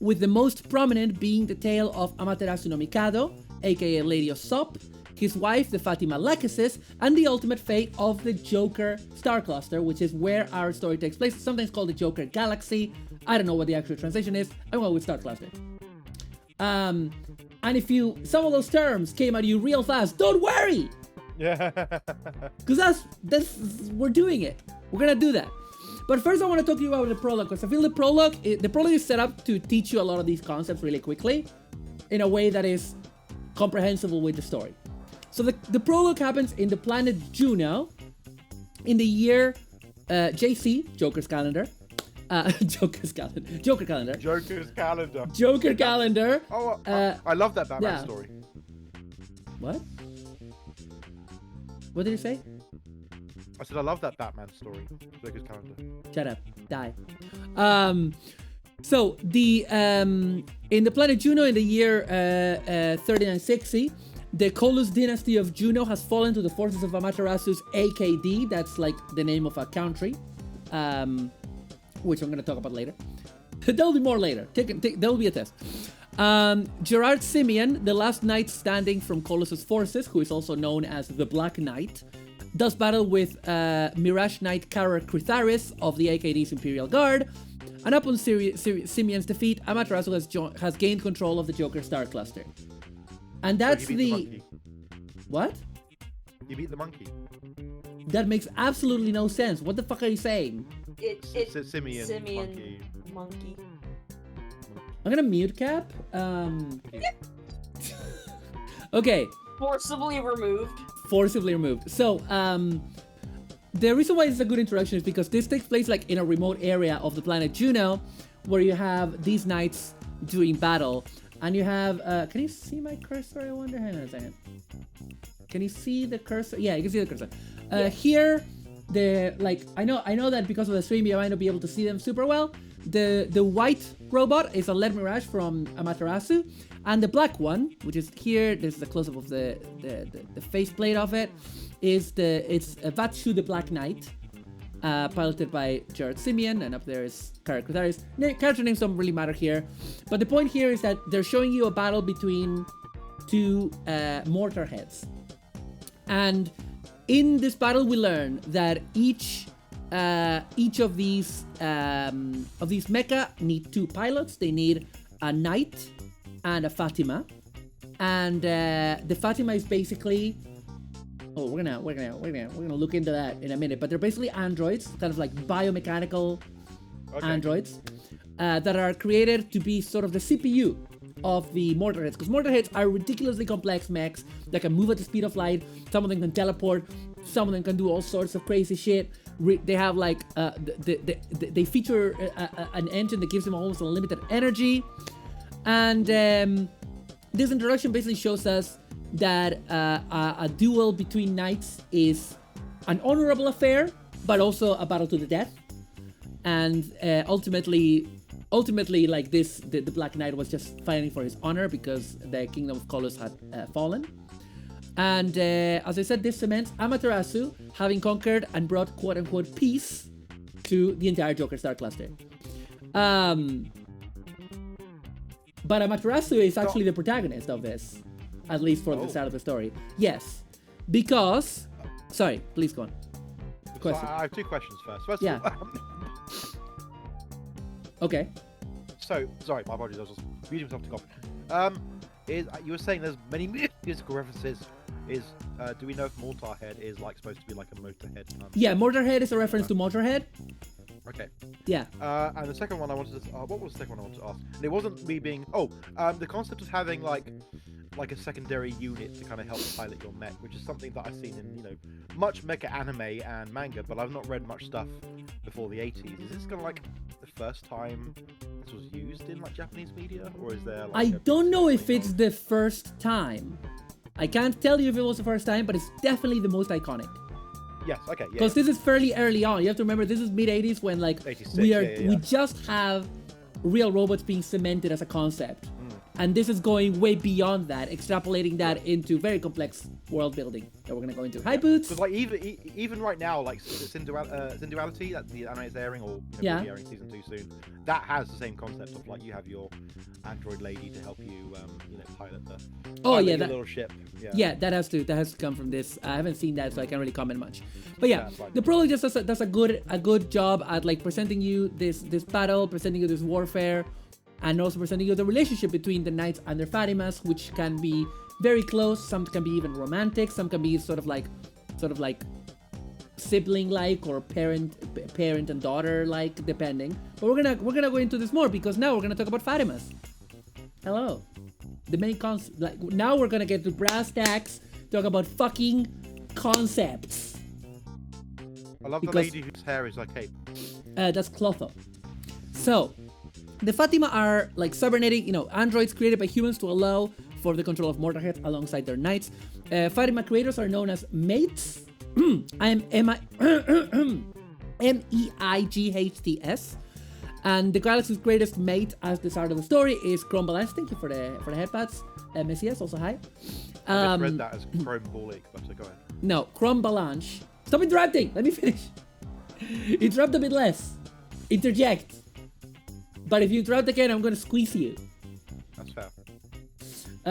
with the most prominent being the tale of Amaterasu no Mikado, aka Lady of Sop, his wife, the Fatima Lachesis, and the ultimate fate of the Joker star cluster, which is where our story takes place. It's sometimes called the Joker Galaxy. I don't know what the actual translation is. I'm going with Star Cluster. And if some of those terms came at you real fast, don't worry. Yeah. Because we're doing it. We're gonna do that. But first I want to talk to you about the prologue, because I feel the prologue is set up to teach you a lot of these concepts really quickly in a way that is comprehensible with the story. So the prologue happens in the planet Juno in the year JC, Joker's calendar. Joker calendar. Oh, I love that Batman story. What? What did you say? I said I love that Batman story. Joker's calendar. Shut up. Die. So the in the planet Juno in the year 3960, the Colus dynasty of Juno has fallen to the forces of Amaterasu's AKD. That's like the name of a country, which I'm going to talk about later. There'll be more later. There'll be a test. Gerard Simeon, the last knight standing from Colus's forces, who is also known as the Black Knight, does battle with Mirage Knight Kara Critharis of the AKD's Imperial Guard, and upon Simeon's defeat, Amaterasu has gained control of the Joker Star Cluster. And that's the What? You beat the monkey. That makes absolutely no sense. What the fuck are you saying? Simeon monkey. I'm gonna mute Cap. Okay. Forcibly removed. So, the reason why it's a good introduction is because this takes place like in a remote area of the planet Juno, where you have these knights doing battle, and you have. Can you see my cursor? I wonder. Hang on a second. Can you see the cursor? Yeah, you can see the cursor. Yeah. Here, I know that because of the stream you might not be able to see them super well. The white robot is a LED Mirage from Amaterasu, and the black one, which is here, this is a close-up of the faceplate of it, it's Vatshu the Black Knight, piloted by Gerard Simeon, and up there is Kara Critharis. Character names don't really matter here, but the point here is that they're showing you a battle between two mortar heads, and in this battle we learn that each of these mecha need two pilots. They need a knight and a Fatima, and the Fatima is basically. Oh, we're gonna look into that in a minute. But they're basically androids, kind of like biomechanical androids that are created to be sort of the CPU of the mortar heads, because mortar heads are ridiculously complex mechs that can move at the speed of light. Some of them can teleport. Some of them can do all sorts of crazy shit. They have like they feature an engine that gives them almost unlimited energy, and this introduction basically shows us that a duel between knights is an honorable affair, but also a battle to the death, and ultimately, like this, the Black Knight was just fighting for his honor because the kingdom of Colus had fallen. And as I said, this cements Amaterasu having conquered and brought quote-unquote peace to the entire Joker Star Cluster. But Amaterasu is actually the protagonist of this, at least for the start of the story. Yes, because... Sorry, please go on. Question. So I have two questions first. First of all... Okay. So, sorry, my apologies, I was just reading myself to copy. You were saying there's many musical references. Do we know if Mortarhead is like supposed to be like a Motorhead? Yeah, Motorhead is a reference to Motorhead. Okay. Yeah. And the second one I wanted to what was the second one I wanted to ask? And it wasn't me being the concept of having like a secondary unit to kind of help pilot your mech, which is something that I've seen in much mecha anime and manga, but I've not read much stuff before the 80s. Is this kind of like the first time this was used in like Japanese media, or is there? Like, I don't know if it's the first time. I can't tell you if it was the first time, but it's definitely the most iconic. Yes. Okay. Yeah. Because this is fairly early on. You have to remember this is mid 80s when like we just have real robots being cemented as a concept. And this is going way beyond that, extrapolating that into very complex world building that we're gonna go into. Hi, Boots. Because like even right now, like Sinduality, that the anime is airing, or will be airing season 2 soon. That has the same concept of like you have your android lady to help you, pilot your little ship. Yeah, that has to come from this. I haven't seen that, so I can't really comment much. But yeah, the prologue just does a good job at like presenting you this battle, presenting you this warfare, and also presenting you the relationship between the knights and their Fatimas, which can be very close. Some can be even romantic. Some can be sort of like sibling-like or parent and daughter-like, depending. But we're gonna go into this more because now we're gonna talk about Fatimas. Hello, the main concept. Like now we're gonna get to brass tacks, talk about fucking concepts. I love the lady whose hair is like cape. That's Clotho. So, the Fatima are like cybernetic, androids created by humans to allow for the control of mortal heads alongside their knights. Fatima creators are known as mates. MEIGHTS. And the galaxy's greatest mate, as the start of the story, is Chrome Balance. Thank you for the headpads. Messias, also hi. I read that as Chrome Ball-Ache, but so go ahead. No, Chrome Balanche. Stop interrupting! Let me finish. Interrupt a bit less. Interject. But if you interrupt again, I'm gonna squeeze you. That's fair.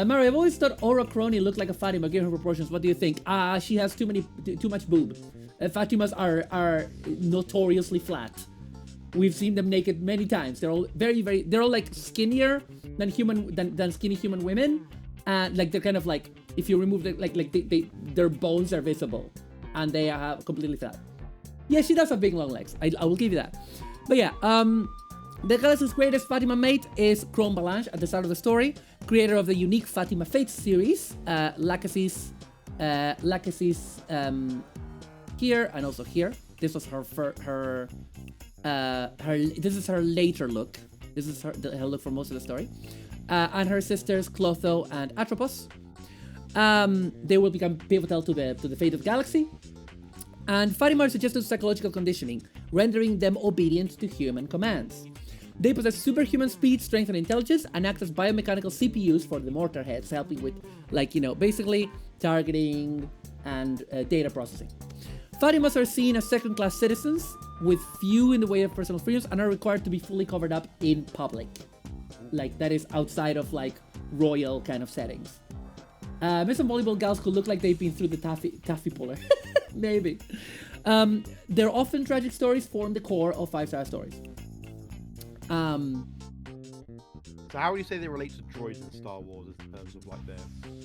Mario, I've always thought Aura Crony looked like a Fatima, given her proportions. What do you think? She has too much boob. Fatimas are notoriously flat. We've seen them naked many times. They're all they're all like skinnier than skinny human women. And like they're kind of like, if you remove their bones are visible. And they are completely flat. Yeah, she does have big long legs. I will give you that. But yeah, the galaxy's greatest Fatima mate is Chrome Balanche at the start of the story, creator of the unique Fatima Fates series, Lacasis here and also here. This was her this is her later look. This is her look for most of the story. And her sisters Clotho and Atropos. They will become pivotal to the fate of the galaxy. And Fatima are suggested psychological conditioning, rendering them obedient to human commands. They possess superhuman speed, strength, and intelligence, and act as biomechanical CPUs for the mortar heads, helping with, basically targeting and data processing. Fatimas are seen as second-class citizens, with few in the way of personal freedoms, and are required to be fully covered up in public. Like, that is outside of, royal kind of settings. Some volleyball gals could look like they've been through the taffy puller. Maybe. Their often tragic stories form the core of 5-star stories. So how would you say they relate to droids in Star Wars in terms of their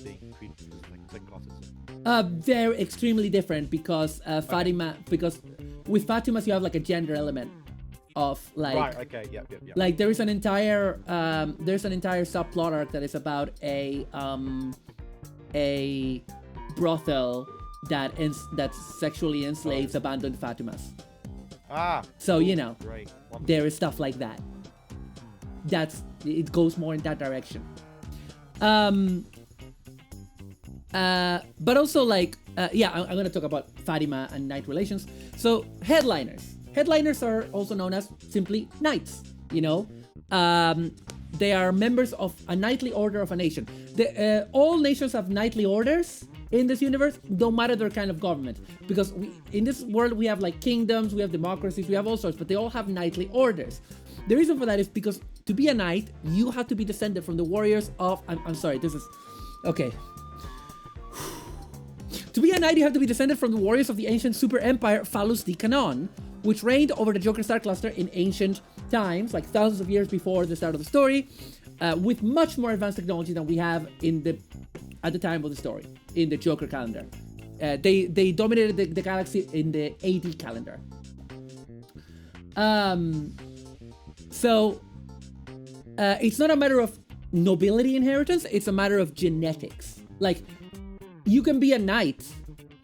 being treated as second class citizens? They're extremely different because Fatima, because with Fatimas you have a gender element of right, okay, yeah. There's an entire subplot arc that is about a brothel that sexually enslaves abandoned Fatimas. So great. There is stuff like that. It goes more in that direction. But also I'm gonna talk about Fatima and knight relations. So headliners are also known as simply knights. They are members of a knightly order of a nation. All nations have knightly orders in this universe, no matter their kind of government. Because in this world, we have kingdoms, we have democracies, we have all sorts, but they all have knightly orders. The reason for that is because to be a knight, you have to be descended from the warriors of... I'm sorry, this is... Okay. To be a knight, you have to be descended from the warriors of the ancient super empire Phallus the Canon, which reigned over the Joker Star Cluster in ancient times, thousands of years before the start of the story, with much more advanced technology than we have at the time of the story, in the Joker calendar. They dominated the galaxy in the AD calendar. So it's not a matter of nobility inheritance, it's a matter of genetics. You can be a knight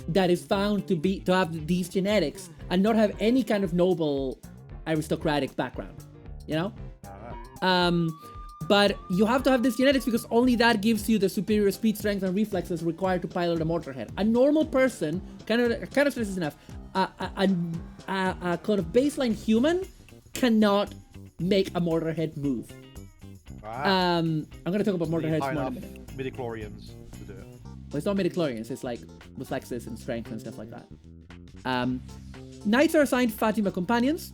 that is found to have these genetics and not have any kind of noble aristocratic background, but you have to have this genetics because only that gives you the superior speed, strength, and reflexes required to pilot a mortar head. A normal person, kind of stress is enough, a kind of baseline human cannot make a mortar head move. Ah. I'm gonna talk about mortar heads High more in a enough minute. midichlorians to do it. Well, it's not midichlorians, it's like reflexes and strength and stuff like that. Knights are assigned Fatima companions,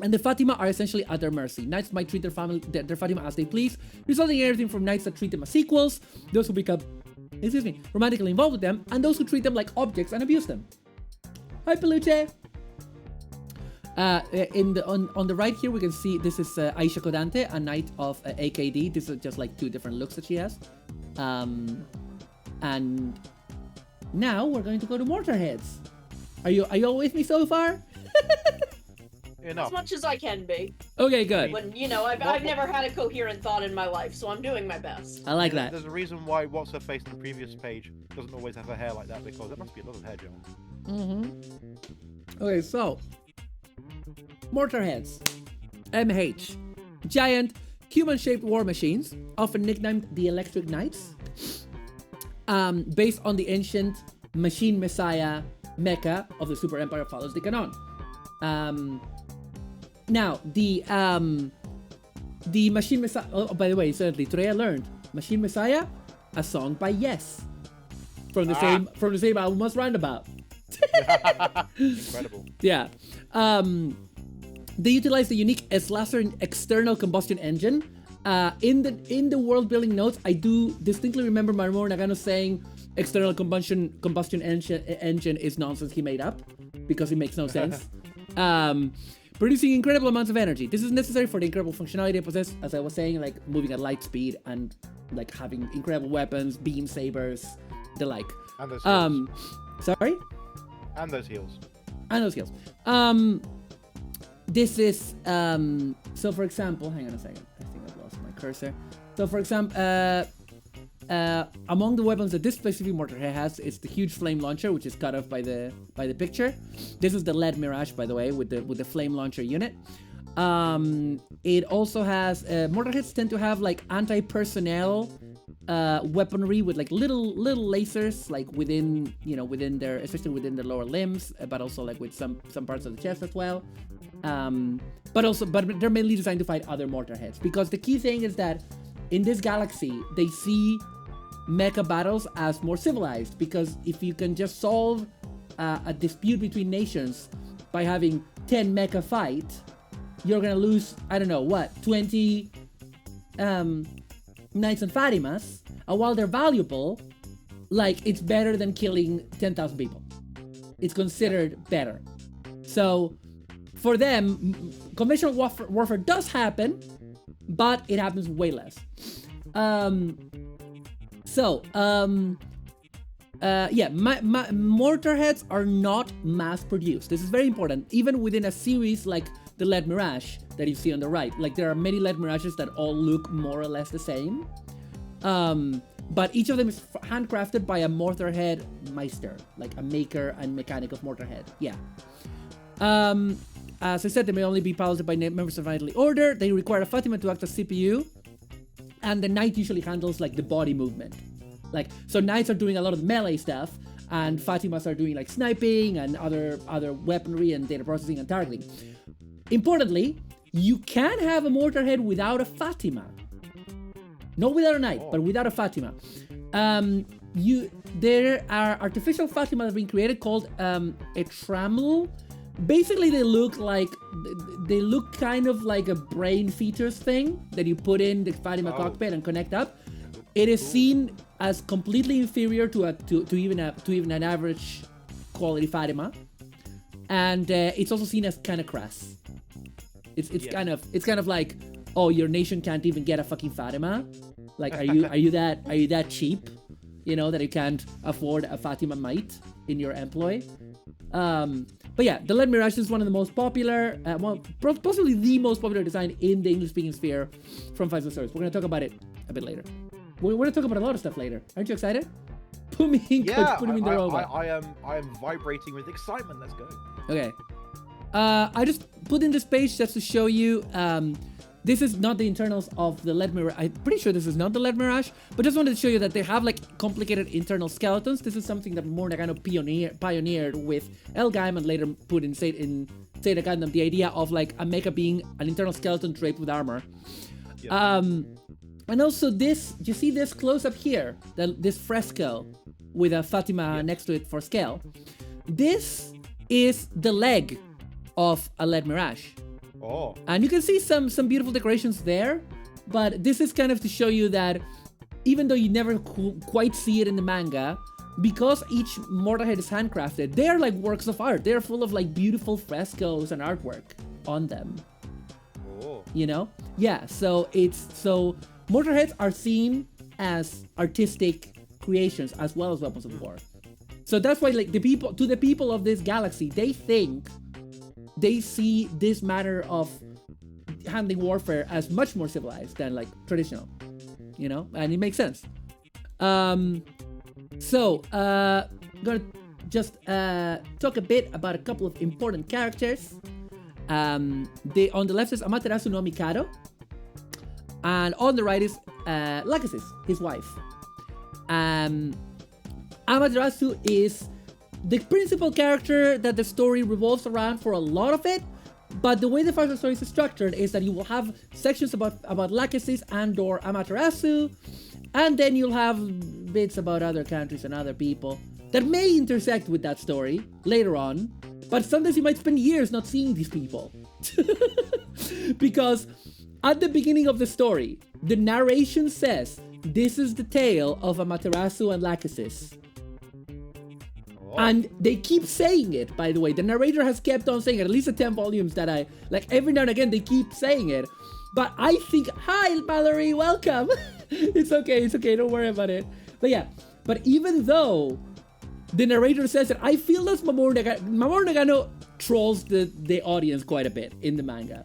and the Fatima are essentially at their mercy. Knights might treat their Fatima as they please, resulting in everything from knights that treat them as equals, those who become, romantically involved with them, and those who treat them like objects and abuse them. Hi, Peluche! On the right here, we can see this is Aisha Kodante, a knight of AKD. This is just like 2 different looks that she has. And now we're going to go to mortar heads. Are you all with me so far? Enough. As much as I can be. Okay, good. When, I've never had a coherent thought in my life, so I'm doing my best. I like that. There's a reason why What's Her Face on the previous page doesn't always have her hair like that, because there must be a lot of hair gel. Okay, so mortar heads, MH, giant human-shaped war machines, often nicknamed the Electric Knights, based on the ancient machine messiah Mecha of the Super Empire follows the canon. Now the machine messiah. Oh, by the way, incidentally, today I learned Machine Messiah, a song by Yes, from the same album as Roundabout. Incredible. Yeah. They utilize the unique S-Laser external combustion engine. In the world building notes, I do distinctly remember Mamoru Nagano saying external combustion engine is nonsense he made up because it makes no sense. Producing incredible amounts of energy. This is necessary for the incredible functionality they possess, as I was saying, like moving at light speed and like having incredible weapons, beam sabers, the like. And those heels. Sorry? And those heels. And those heels. This is so for example, hang on a second. I think I've lost my cursor. So for example, among the weapons that this specific mortar head has is the huge flame launcher, which is cut off by the picture. This is the lead Mirage, by the way, with the flame launcher unit. It also has mortar heads tend to have like anti-personnel weaponry with like little lasers, like within their, especially within the lower limbs, but also like with some parts of the chest as well. But they're mainly designed to fight other mortar heads, because the key thing is that in this galaxy they see mecha battles as more civilized, because if you can just solve a dispute between nations by having 10 mecha fight, you're gonna lose, I don't know what, 20 Knights and Fatimas, and while they're valuable, like, it's better than killing 10,000 people. It's considered better. So for them, conventional warfare does happen, but it happens way less. Mortar heads are not mass produced. This is very important. Even within a series like the LED Mirage that you see on the right, like there are many LED Mirages that all look more or less the same. But each of them is handcrafted by a mortar head meister, like a maker and mechanic of mortar head. Yeah. As I said, they may only be piloted by members of Knightly Order. They require a Fatima to act as CPU, and the Knight usually handles like the body movement. Like, so Knights are doing a lot of melee stuff, and Fatimas are doing like sniping and other weaponry and data processing and targeting. Importantly, you can have a mortar head without a Fatima. Not without a Knight, but without a Fatima. There are artificial Fatimas that have been created called a Tramel. Basically, they look kind of like a brain features thing that you put in the Fatima cockpit and connect up. It is seen as completely inferior to even an average quality Fatima, and it's also seen as kind of crass. It's kind of like, oh, your nation can't even get a fucking Fatima. Like, are you that cheap? You know, that you can't afford a Fatima Might in your employ. But yeah, the LED Mirage is one of the most popular, possibly the most popular design in the English-speaking sphere from Five Star Stories. We're gonna talk about it a bit later. We're gonna talk about a lot of stuff later. Aren't you excited? Put me in, put me in the robot. I am vibrating with excitement. Let's go. Okay. I just put in this page just to show you. This is not the internals of the LED Mirage. I'm pretty sure this is not the LED Mirage, but just wanted to show you that they have like complicated internal skeletons. This is something that Mamoru Nagano pioneered with El Gaim and later put in Zeta Gundam, the idea of like a mecha being an internal skeleton draped with armor. Yep. And also this, you see this close up here, this fresco with a Fatima next to it for scale. This is the leg of a LED Mirage. Oh. And you can see some beautiful decorations there, but this is kind of to show you that even though you never quite see it in the manga, because each mortar head is handcrafted, they're like works of art. They're full of like beautiful frescoes and artwork on them. Oh. You know? Yeah, so mortar heads are seen as artistic creations as well as weapons of war. So that's why like the people of this galaxy, they see this matter of handling warfare as much more civilized than like traditional, you know, and it makes sense. I'm gonna just talk a bit about a couple of important characters. On the left is Amaterasu no Mikado, and on the right is Lachesis, his wife. Amaterasu is the principal character that the story revolves around for a lot of it, but the way the first story is structured is that you will have sections about Lachesis and/or Amaterasu, and then you'll have bits about other countries and other people that may intersect with that story later on, but sometimes you might spend years not seeing these people. Because at the beginning of the story, the narration says, this is the tale of Amaterasu and Lachesis. And they keep saying it, by the way. The narrator has kept on saying it, at least the 10 volumes that I, like every now and again, they keep saying it. But I think, hi, Mallory, welcome. It's okay, don't worry about it. But yeah, but even though the narrator says it, I feel that Mamoru Nagano trolls the audience quite a bit in the manga.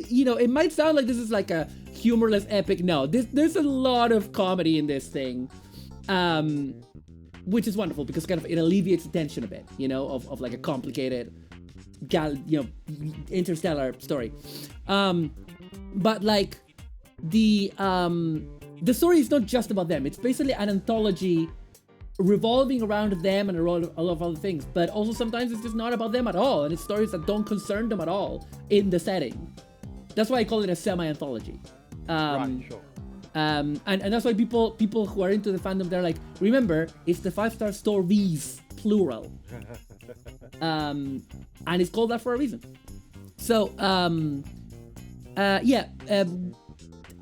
You know, it might sound like this is like a humorless epic. No, there's a lot of comedy in this thing. Which is wonderful because kind of it alleviates the tension a bit, you know, of like a complicated, interstellar story. But like the story is not just about them. It's basically an anthology revolving around them and a lot of other things. But also sometimes it's just not about them at all, and it's stories that don't concern them at all in the setting. That's why I call it a semi-anthology. Right, sure. And that's why people who are into the fandom, they're like, remember, it's the 5-star stories, plural. And it's called that for a reason. So,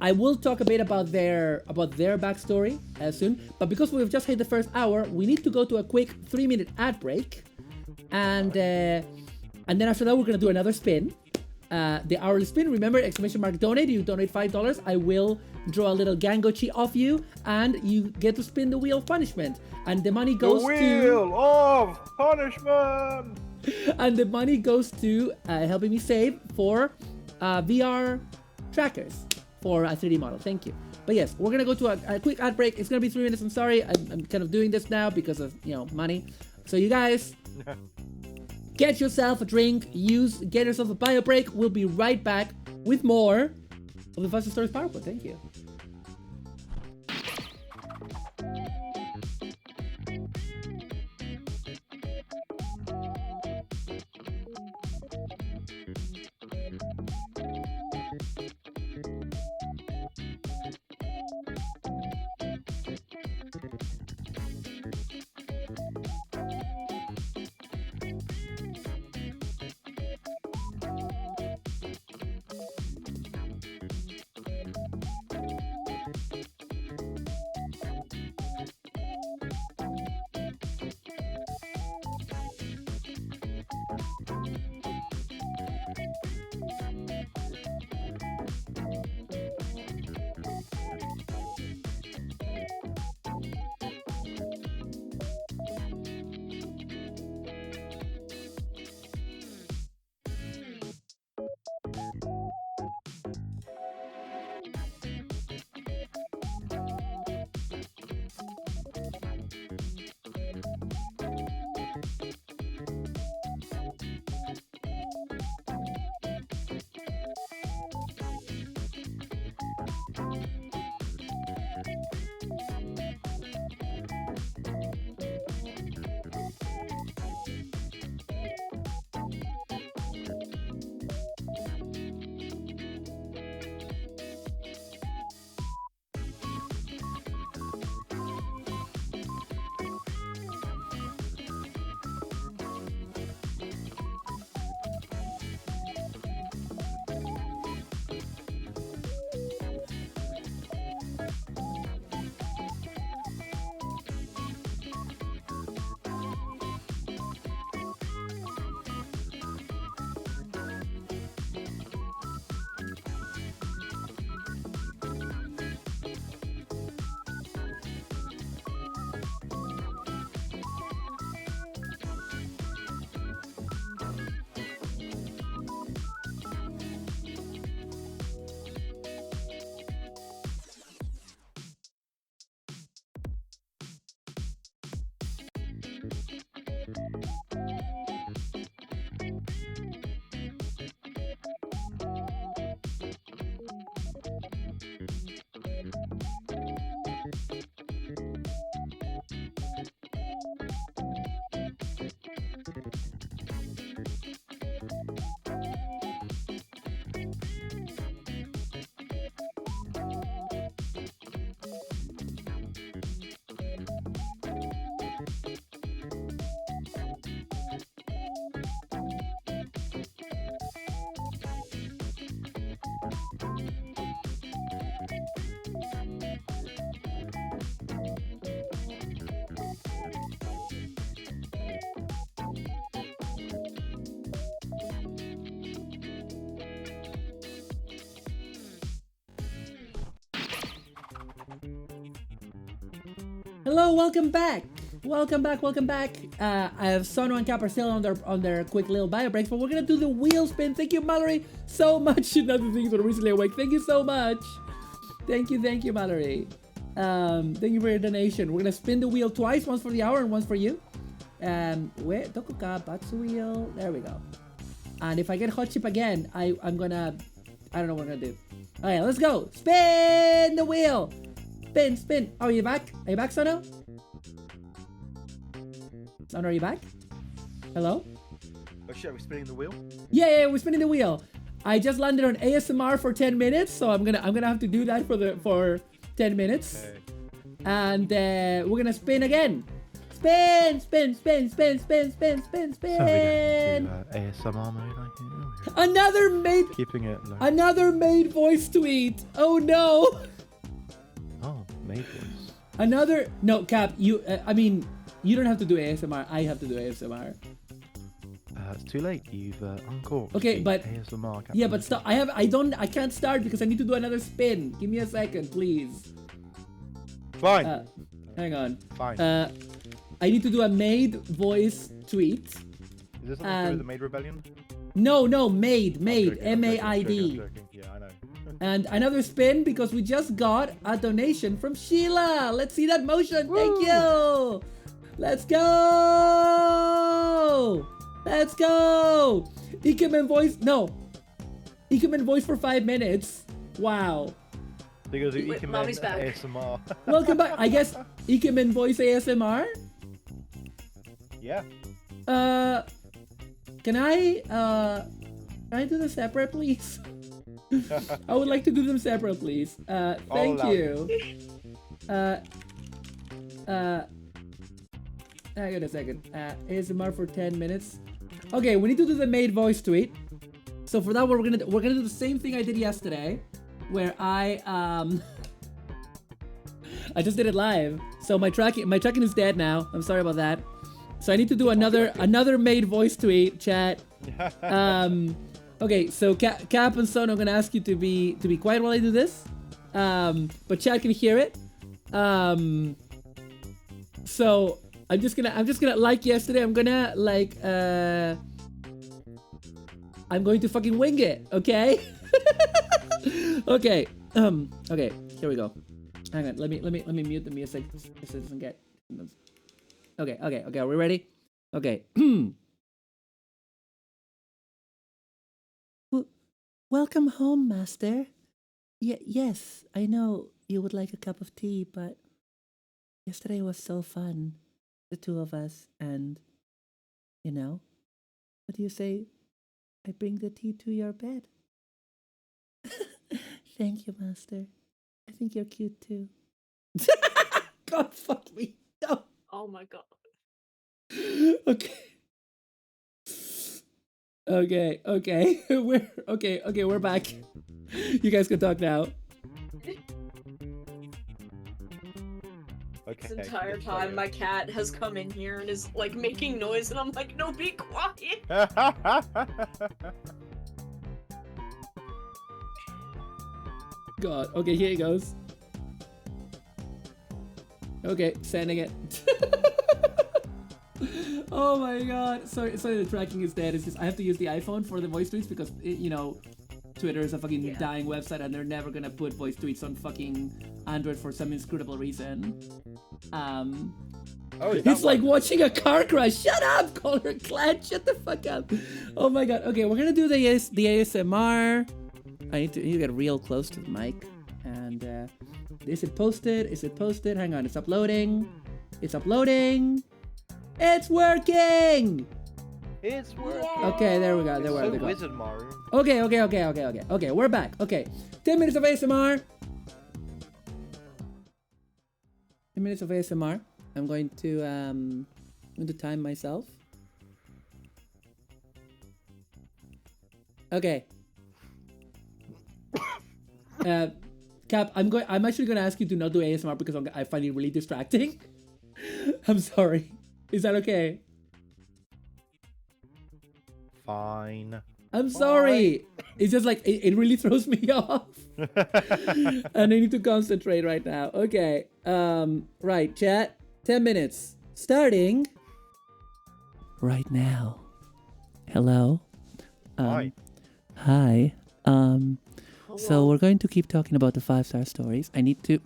I will talk a bit about their backstory soon. But because we've just hit the first hour, we need to go to a quick 3-minute ad break. And then after that, we're going to do another spin. The hourly spin, remember, ! Donate. You donate $5, I will draw a little Gangochi off you, and you get to spin the wheel of punishment, and the money goes the wheel of punishment. And the money goes to helping me save for VR trackers for a 3D model. Thank you. But yes, we're gonna go to a quick ad break. It's gonna be 3 minutes. I'm sorry, I'm kind of doing this now because of money. So you guys. Get yourself a drink, get yourself a bio break. We'll be right back with more of the Fast Stories PowerPoint. Thank you. Hello, welcome back. Welcome back. I have Sono and Cap are still on their quick little bio breaks, but we're gonna do the wheel spin. Thank you, Mallory, so much. Another things were recently awake. Thank you so much. Thank you, Mallory. Thank you for your donation. We're gonna spin the wheel twice, once for the hour and once for you. Where Dokuka, Batsu wheel. There we go. And if I get hot chip again, I'm gonna, I don't know what I'm gonna do. Okay, let's go. Spin the wheel. Spin. Oh, are you back? Are you back, Sono? Sono, are you back? Hello? Oh shit, are we spinning the wheel? Yeah, we're spinning the wheel. I just landed on ASMR for 10 minutes, so I'm gonna have to do that for 10 minutes. Okay. And we're gonna spin again. Spin. So we don't do ASMR mode, I think. Another made voice tweet. Oh no. Oh, made voice. No, Cap, you I mean, you don't have to do ASMR. I have to do ASMR. It's too late. You've uncorked. Okay, but ASMR. Captain. yeah, but stop. I can't start because I need to do another spin. Give me a second, please. Fine. Hang on. Fine. I need to do a made voice tweet. Is this something to do with the Maid Rebellion? No, made, I'm joking, M-A-I-D. I'm joking. Yeah, I know. And another spin because we just got a donation from Sheila. Let's see that motion. Woo! Thank you. Let's go. Ikemen voice for 5 minutes. Wow. Because you Wait, can Mommy's back. ASMR. Welcome back. I guess Ikemen voice ASMR. Yeah. Can I do them separate, please? I would like to do them separate, please. Thank you. Hang on a second. ASMR for 10 minutes. Okay, we need to do the made voice tweet. So for that, we're gonna do the same thing I did yesterday, where I just did it live. So my tracking is dead now. I'm sorry about that. So I need to do another made voice tweet, chat. Okay, so Cap and Son, I'm gonna ask you to be quiet while I do this. But chat can hear it. So I'm just gonna like yesterday. I'm gonna I'm going to fucking wing it. Okay. Okay. Okay. Here we go. Hang on. Let me mute the music so it doesn't get. Okay. Are we ready? Okay. Welcome home, Master. Yes, I know you would like a cup of tea, but yesterday was so fun, the two of us, and what do you say? I bring the tea to your bed. Thank you, Master. I think you're cute too. God, fuck me. No. Oh my god. Okay. We're back. You guys can talk now. Okay. This entire time, my cat has come in here and is like making noise, and I'm like, no, be quiet. God. Okay, here he goes. Okay, sending it. Oh my god. Sorry, the tracking is dead. It's just I have to use the iPhone for the voice tweets because Twitter is a fucking dying website and they're never gonna put voice tweets on fucking Android for some inscrutable reason. It's like watching a car crash. Shut up, Color Clan. Shut the fuck up. Oh my god. Okay, we're gonna do the ASMR. I need to get real close to the mic. And is it posted? Hang on, it's uploading. It's working! It's working. Okay, there we go. There we go. Wizard Mario. Okay, we're back. Okay, 10 minutes of ASMR. 10 minutes of ASMR. I'm going to time myself. Okay. Cap, I'm actually gonna ask you to not do ASMR because I find it really distracting. I'm sorry. Is that okay? Fine. I'm sorry. It's just like it really throws me off. And I need to concentrate right now. Okay. Right, chat. 10 minutes. Starting right now. Hello. Hi. Hi. So Hello. we're going to keep talking about the 5-star stories. I need to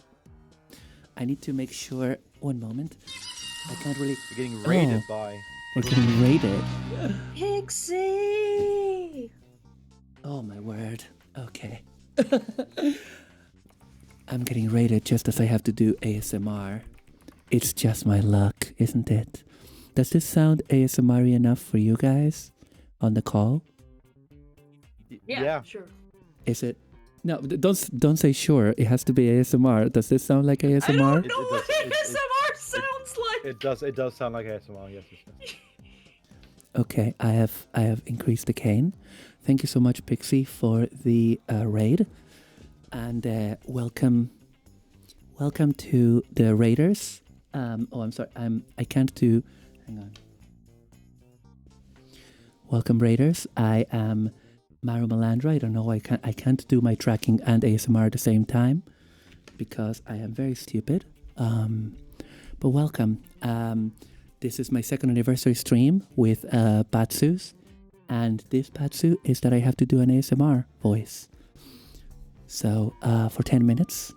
make sure. One moment. I can't really. You're getting raided Oh. by. We're getting raided. Pixie! Oh my word. Okay. I'm getting raided just as I have to do ASMR. It's just my luck, isn't it? Does this sound ASMR enough for you guys on the call? Yeah, sure. Is it? No, don't say sure. It has to be ASMR. Does this sound like I ASMR? don't It know what does- ASMR sounds like! It does sound like ASMR. Yes. Okay, I have increased the cane. Thank you so much, Pixie, for the raid, and welcome to the raiders. Oh, I'm sorry. I can't do. Hang on. Welcome, raiders. I am Maru Malandra. I don't know why I can't do my tracking and ASMR at the same time because I am very stupid. But welcome. This is my second anniversary stream with Patsus. And this Patsu is that I have to do an ASMR voice. So, for 10 minutes.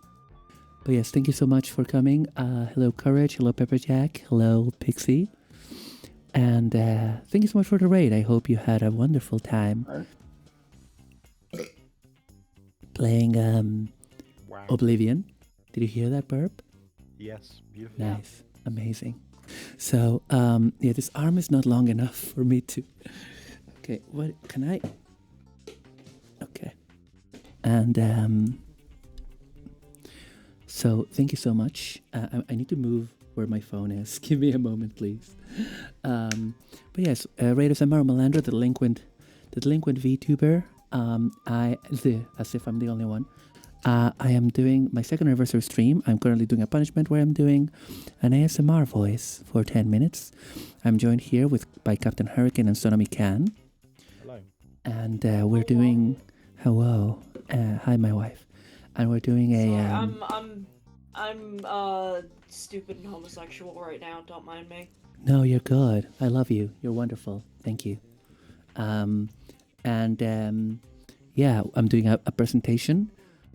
But yes, thank you so much for coming. Hello, Courage. Hello, Pepperjack. Hello, Pixie. And thank you so much for the raid. I hope you had a wonderful time playing Wow. Oblivion. Did you hear that burp? Yes. Beautiful. Nice. Amazing. So, yeah, this arm is not long enough for me to... Okay, what can I... Okay. And, so, thank you so much. I need to move where my phone is. Give me a moment, please. But yes, Raiders and Malandra, the delinquent VTuber. As if I'm the only one. I am doing my second anniversary stream. I'm currently doing a punishment where I'm doing an ASMR voice for 10 minutes. I'm joined here by Captain Hurricane and Sonami Khan. Hello. And we're doing... Hello. Hi, my wife. And we're doing a... I'm stupid and homosexual right now, don't mind me. No, you're good. I love you. You're wonderful. Thank you. Yeah, I'm doing a presentation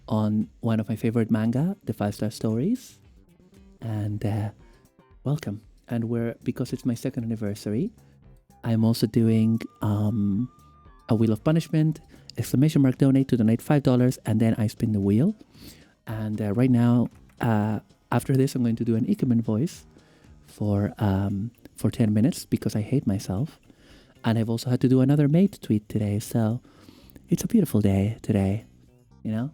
on one of my favorite manga, the 5-star stories. And welcome. And because it's my second anniversary, I'm also doing a Wheel of Punishment, ! Donate to donate $5, and then I spin the wheel. And right now, after this, I'm going to do an Ikemen voice for 10 minutes because I hate myself. And I've also had to do another mate tweet today, so it's a beautiful day today, you know?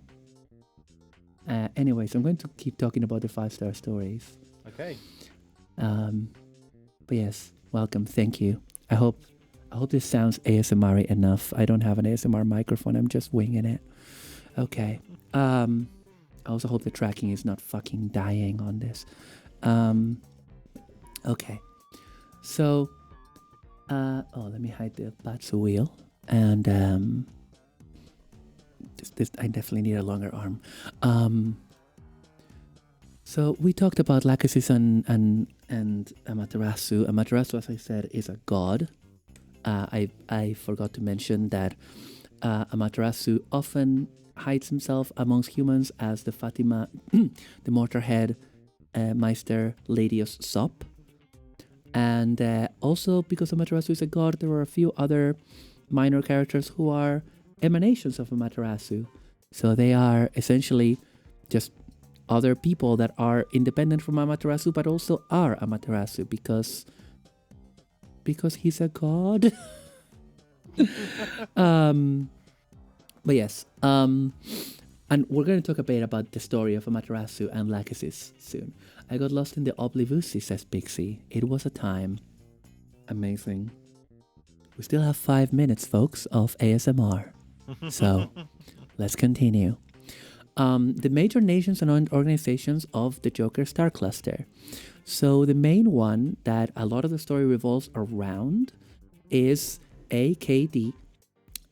Anyways, I'm going to keep talking about the 5-star stories. Okay. But yes, welcome. Thank you. I hope this sounds ASMR enough. I don't have an ASMR microphone. I'm just winging it. Okay. I also hope the tracking is not fucking dying on this. Okay. So, let me hide the Batsu wheel. And, I definitely need a longer arm. So we talked about Lachesis and Amaterasu. Amaterasu, as I said, is a god. I forgot to mention that Amaterasu often hides himself amongst humans as the Fatima, the Mortarhead Meister Lady of Sop. And also, because Amaterasu is a god, there are a few other minor characters who are emanations of Amaterasu. So they are essentially just other people that are independent from Amaterasu, but also are Amaterasu because he's a god. But yes, and we're going to talk a bit about the story of Amaterasu and Lachesis soon. I got lost in the Oblivusi, says Pixie. It was a time. Amazing. We still have 5 minutes, folks, of ASMR. So, let's continue. The major nations and organizations of the Joker Star Cluster. So the main one that a lot of the story revolves around is AKD,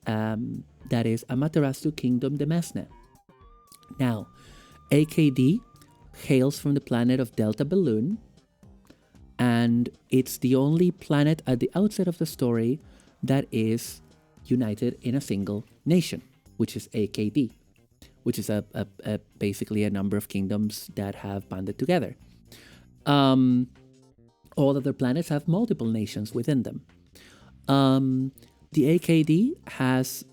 that is Amaterasu Kingdom de Mesne. Now, AKD hails from the planet of Delta Balloon, and it's the only planet at the outset of the story that is united in a single nation, which is AKD, which is basically a number of kingdoms that have banded together. All other planets have multiple nations within them. The AKD has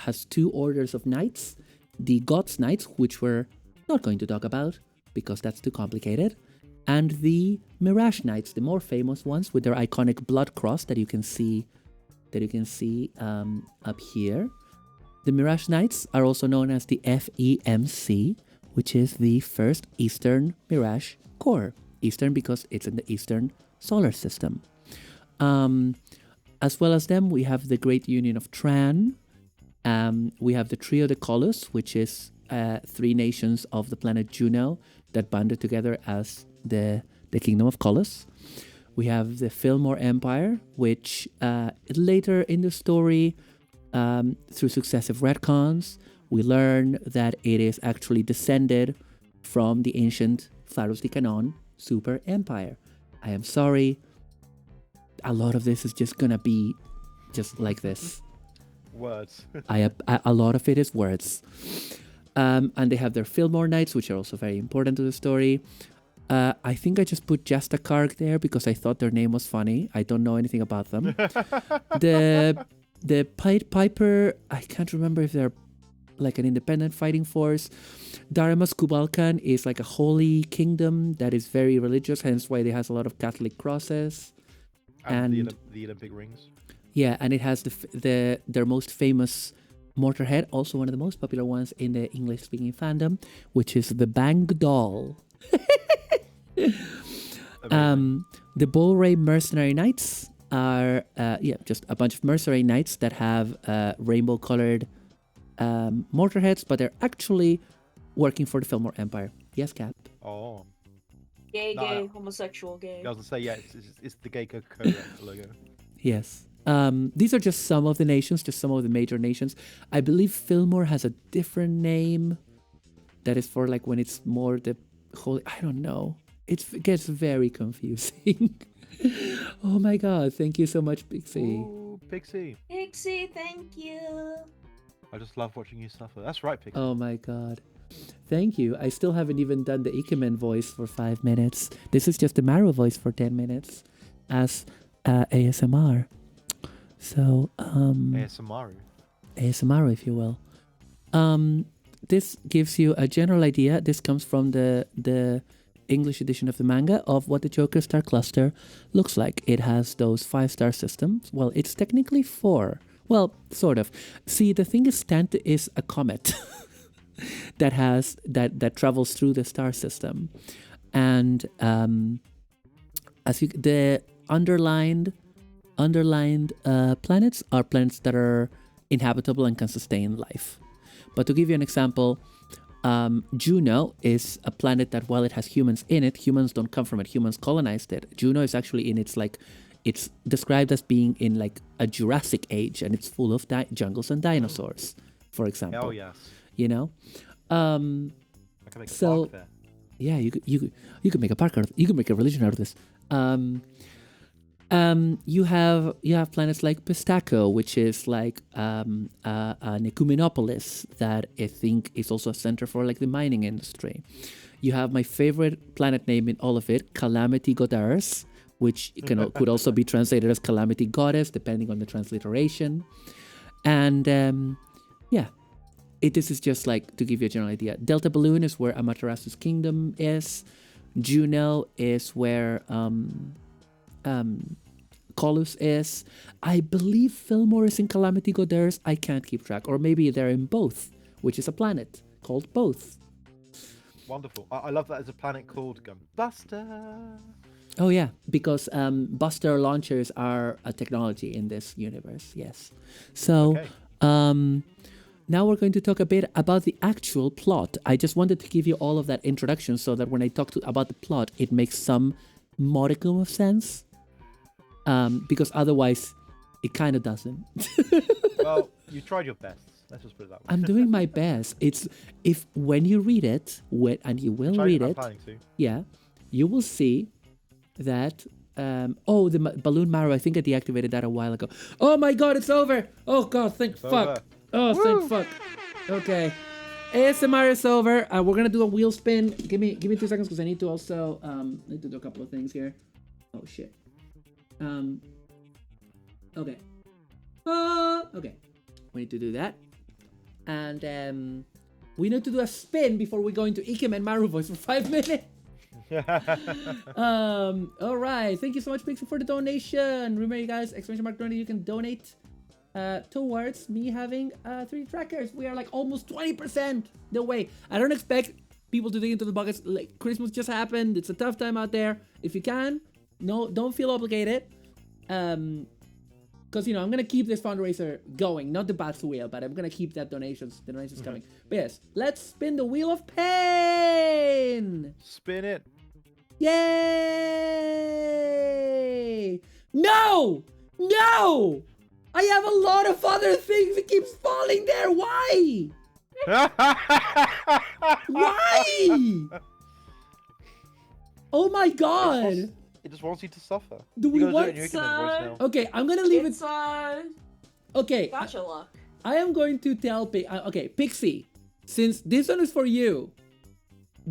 has two orders of knights: the Gods Knights, which we're not going to talk about because that's too complicated, and the Mirage Knights, the more famous ones with their iconic blood cross that you can see up here. The Mirage Knights are also known as the FEMC, which is the first Eastern Mirage Corps. Eastern because it's in the Eastern Solar System. As well as them, we have the Great Union of Tran. We have the Trio de Colus, which is three nations of the planet Juno that banded together as the Kingdom of Colus. We have the Fillmore Empire, which later in the story, through successive retcons, we learn that it is actually descended from the ancient Tharus de Canon Super Empire. I am sorry, a lot of this is just gonna be just like this. Words. A lot of it is words. And they have their Fillmore Knights, which are also very important to the story. I think I just put Justacarg there because I thought their name was funny. I don't know anything about them. The Pied Piper, I can't remember if they're like an independent fighting force. Dharmas Kubalkan is like a holy kingdom that is very religious, hence why it has a lot of Catholic crosses. And the Olympic rings. Yeah, and it has their most famous mortar head, also one of the most popular ones in the English-speaking fandom, which is the Bang Doll. The Bullray Mercenary Knights are just a bunch of mercenary knights that have rainbow-colored mortar heads, but they're actually working for the Fillmore Empire. Yes, Cap. Oh. Gay, homosexual, gay. I was gonna say, yeah, it's the gay Coca-Cola logo. Yes. These are just some of the nations, just some of the major nations. I believe Fillmore has a different name that is for like when it's more the whole. I don't know. It gets very confusing. Oh my god! Thank you so much, Pixie. Ooh, Pixie. Pixie, thank you. I just love watching you suffer. That's right, Pixie. Oh my god. Thank you. I still haven't even done the Ikemen voice for 5 minutes. This is just the Maru voice for 10 minutes as ASMR. So, ASMR, if you will. This gives you a general idea. This comes from the English edition of the manga of what the Joker Star Cluster looks like. It has those 5-star systems. Well, it's technically 4. Well, sort of. See, the thing is, Stant is a comet that travels through the star system, and the underlined planets are planets that are inhabitable and can sustain life. But to give you an example, Juno is a planet that, while it has humans in it, humans don't come from it. Humans colonized it. Juno is actually it's described as being in like a Jurassic age, and it's full of jungles and dinosaurs, for example. Hell yes. You know, I can make a park there. Yeah, you could make a park out of, you could make a religion out of this. You have planets like Pistaco, which is like an ecumenopolis that I think is also a center for like the mining industry. You have my favorite planet name in all of it, Calamity Goddess, which could also be translated as Calamity Goddess, depending on the transliteration. And this is just like to give you a general idea. Delta Balloon is where Amaterasu's kingdom is. Juno is where Colus is. I believe Fillmore is in Calamity Goddess. I can't keep track. Or maybe they're in both, which is a planet called Both. Wonderful. I love that as a planet called Buster. Oh yeah, because Buster launchers are a technology in this universe. Yes. So, Okay. now we're going to talk a bit about the actual plot. I just wanted to give you all of that introduction so that when I talk about the plot, it makes some modicum of sense. Because otherwise, it kind of doesn't. Well, you tried your best. Let's just put it that way. I'm doing my best. When you read it, and you will read it, planning to. yeah, you will see that. Oh, the balloon Maru. I think I deactivated that a while ago. Oh my god, it's over. Oh god, thank fuck. over. Oh, thank fuck. Okay. ASMR is over. We're gonna do a wheel spin. Give me 2 seconds because I need to also need to do a couple of things here. Oh shit. Okay. Okay. We need to do that. And we need to do a spin before we go into Ikem and Maru voice for 5 minutes. All right. Thank you so much, Pixie, for the donation. Remember, you guys, !donate. You can donate towards me having 3 trackers. We are like almost 20% the way. I don't expect people to dig into the buckets. Like, Christmas just happened. It's a tough time out there. If you can, no, don't feel obligated. Because, I'm going to keep this fundraiser going. Not the Bats Wheel, but I'm going to keep the donations coming. But yes, let's spin the Wheel of Pain. Spin it. Yay! No! No! I have a lot of other things. It keeps falling there. Why? Why? Oh my god. It just wants you to suffer. Do we want... Okay, I'm gonna leave it... Okay. Gotcha luck. I am going to tell... Okay, Pixie, since this one is for you,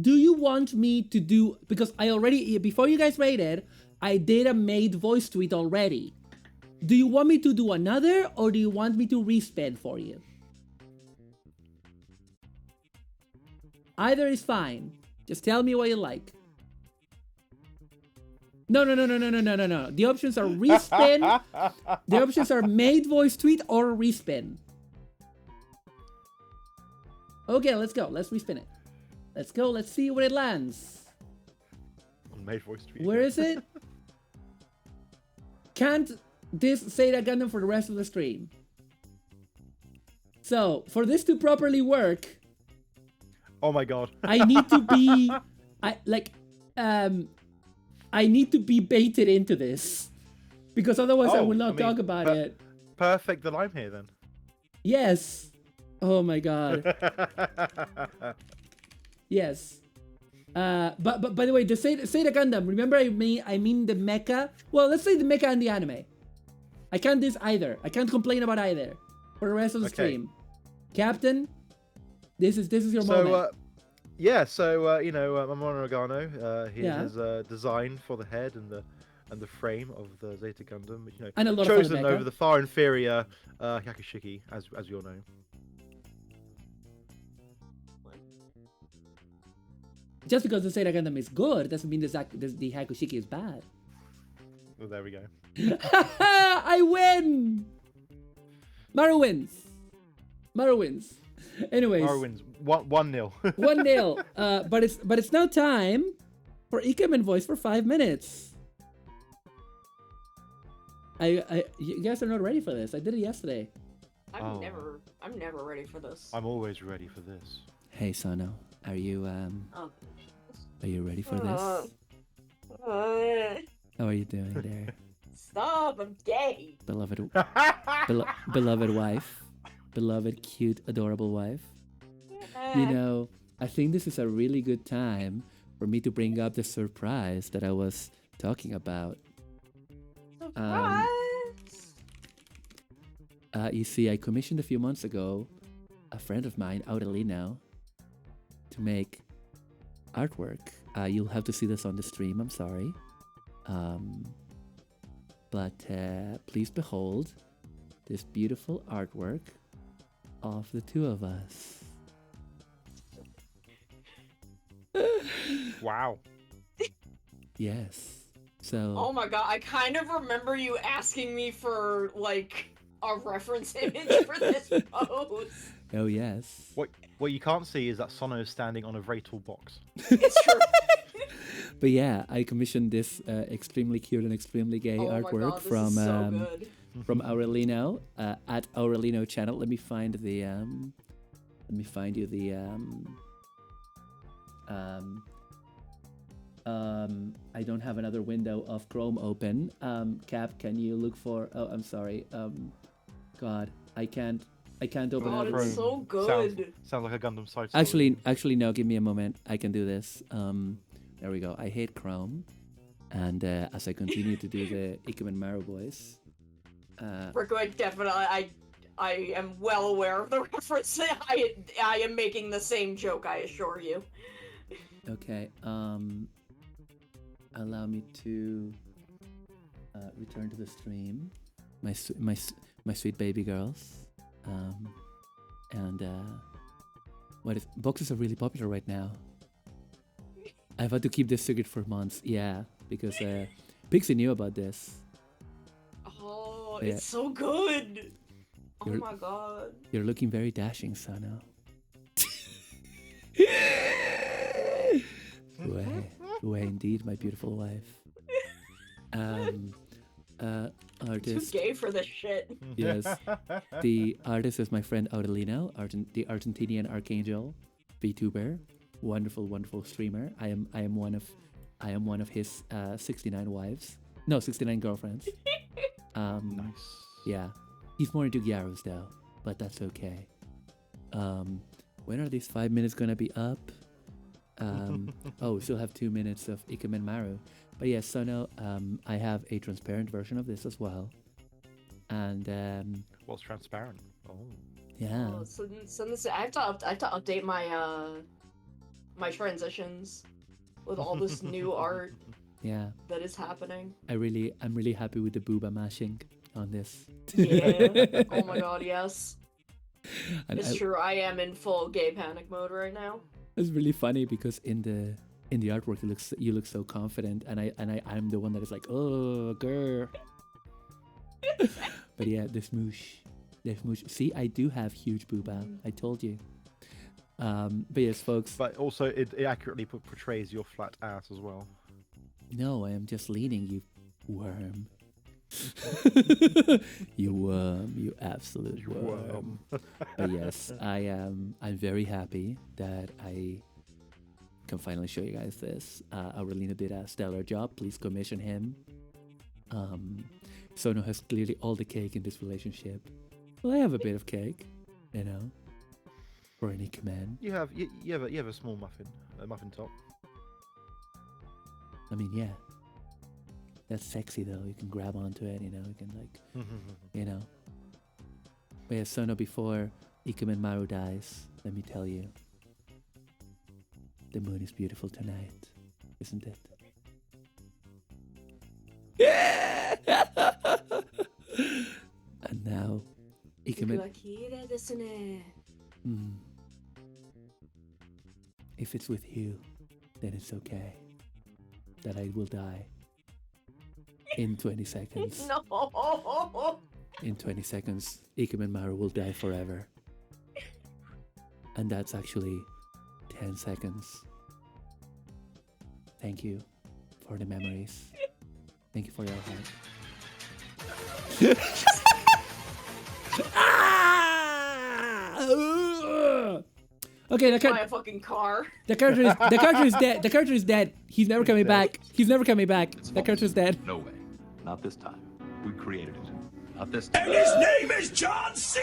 do you want me to do... Because I already... Before you guys rated, I did a made voice tweet already. Do you want me to do another, or do you want me to respin for you? Either is fine. Just tell me what you like. No. The options are respin. The options are made voice tweet or respin. Okay, let's go. Let's respin it. Let's go. Let's see where it lands. Made voice tweet. Where is it? Can't this say that Gundam for the rest of the stream? So, for this to properly work... Oh my god. I need to be... I need to be baited into this. Because otherwise I will not talk about it. Perfect that I'm here then. Yes. Oh my god. Yes. But by the way, to say the Gundam, remember I mean the mecha? Well, let's say the mecha and the anime. I can't do this either. I can't complain about either. For the rest of the stream. Captain, this is your moment. Mamoru Nagano, he has design for the head and the frame of the Zeta Gundam, and a lot chosen of over the far inferior Yakushiki, as you all know. Just because the Zeta Gundam is good doesn't mean the Hakushiki is bad. Well, there we go. I win! Maru wins. Anyways. Maru wins 1-0. 1-0. But it's now time for Ikemen voice for 5 minutes. You guys are not ready for this. I did it yesterday. I'm never ready for this. I'm always ready for this. Hey Sano, are you ready for this? How are you doing there? Stop, I'm gay. Beloved wife. Beloved, cute, adorable wife. I think this is a really good time for me to bring up the surprise that I was talking about. Surprise! You see, I commissioned a few months ago a friend of mine, Aurelino, to make artwork. You'll have to see this on the stream, I'm sorry. But please behold this beautiful artwork of the two of us. Wow. Yes. So. Oh my god, I kind of remember you asking me for, like, a reference image for this pose. Oh, yes. What you can't see is that Sono is standing on a very tall box. It's true. But yeah, I commissioned this extremely cute and extremely gay artwork from Aurelino at Aurelino channel. Let me find the I don't have another window of Chrome open. Cap, can you look for? Oh, I'm sorry. God, I can't open God, it. it's so good. Sounds like a Gundam side story. Actually, no. Give me a moment. I can do this. There we go. I hate Chrome. And as I continue to do the Ikemen Maru voice, We're good, definitely. I am well aware of the reference. I am making the same joke, I assure you. okay, allow me to return to the stream, my sweet baby girls, and boxes are really popular right now. I've had to keep this secret for months, yeah, because Pixie knew about this. Oh, Yeah. it's so good! Oh You're- my god. You're looking very dashing, Sano. Way indeed, my beautiful wife. Too Artist. gay for this shit. Yes. The artist is my friend Aurelino, the Argentinian Archangel, VTuber, wonderful streamer. I am one of his 69 wives. No, 69 girlfriends. Nice. Yeah. He's more into gyarus though, but that's okay. When are these 5 minutes gonna be up? Oh, we still have 2 minutes of Ikemen Maru. But yes, Sono, I have a transparent version of this as well. And What's transparent? Oh. yeah. Oh, so this, I have to update my my transitions with all this new art Yeah. that is happening. I'm really happy with the booba mashing on this. Yeah. Oh my god, yes. And It's true. I am in full gay panic mode right now. it's really funny because in the artwork you look so confident, and I'm the one that is like, oh girl. But yeah, the smoosh. See, I do have huge booba. I told you. But yes, folks. But also, it accurately portrays your flat ass as well. No, I am just leaning, you worm. You worm, you absolute worm. But yes, I'm very happy that I can finally show you guys this. Aurelino did a stellar job. Please commission him. Sono has clearly all the cake in this relationship. Well, I have a bit of cake, you know, for any command. You have a small muffin top. I mean, yeah. That's sexy though. You can grab onto it, you know. You can like, you know. But yeah, Sono, before Ikemen Maru dies, let me tell you, the moon is beautiful tonight, isn't it? And now, Ikemen. If it's with you, then it's okay. That I will die. In 20 seconds. No. In 20 seconds, Ikemen Maru will die forever. And that's actually 10 seconds. Thank you for the memories. Thank you for your help. Okay, Buy a fucking car. the character is dead. The character is dead. He's never coming back. He's never coming back. The character is dead. No way. Not this time. We created it. Not this time. And his name is John C.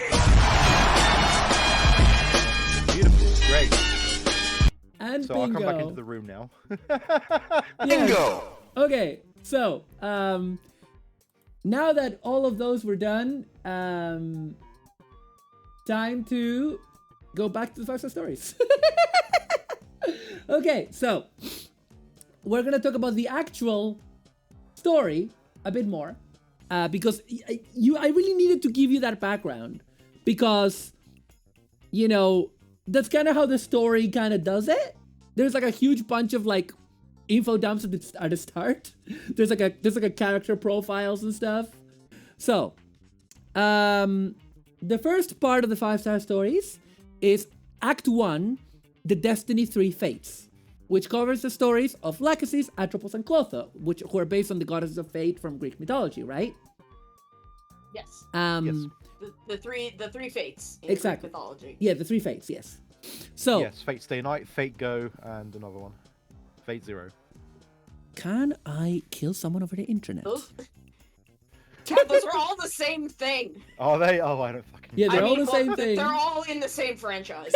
Beautiful, great. And So bingo. I'll come back into the room now. Yes. Okay, so now that all of those were done, time to go back to the 5-star stories. Okay, so we're gonna talk about the actual story a bit more, because I really needed to give you that background, because you know that's kind of how the story kind of does it. There's like a huge bunch of like info dumps at the start. There's like a character profiles and stuff. So, the first part of the 5-star stories is Act 1, The Destiny 3 Fates, which covers the stories of Lachesis, Atropos, and Clotho, who are based on the goddesses of fate from Greek mythology, right? Yes. Yes. The three fates in Exactly. Greek mythology. Yeah, the 3 fates, yes. So, Yes, Fate Stay Night, Fate Go, and another one. Fate Zero. can I kill someone over the internet? Those, yeah, those are all the same thing. Are they? Oh, I don't fucking. Yeah, they're all the well, same thing. They're all in the same franchise.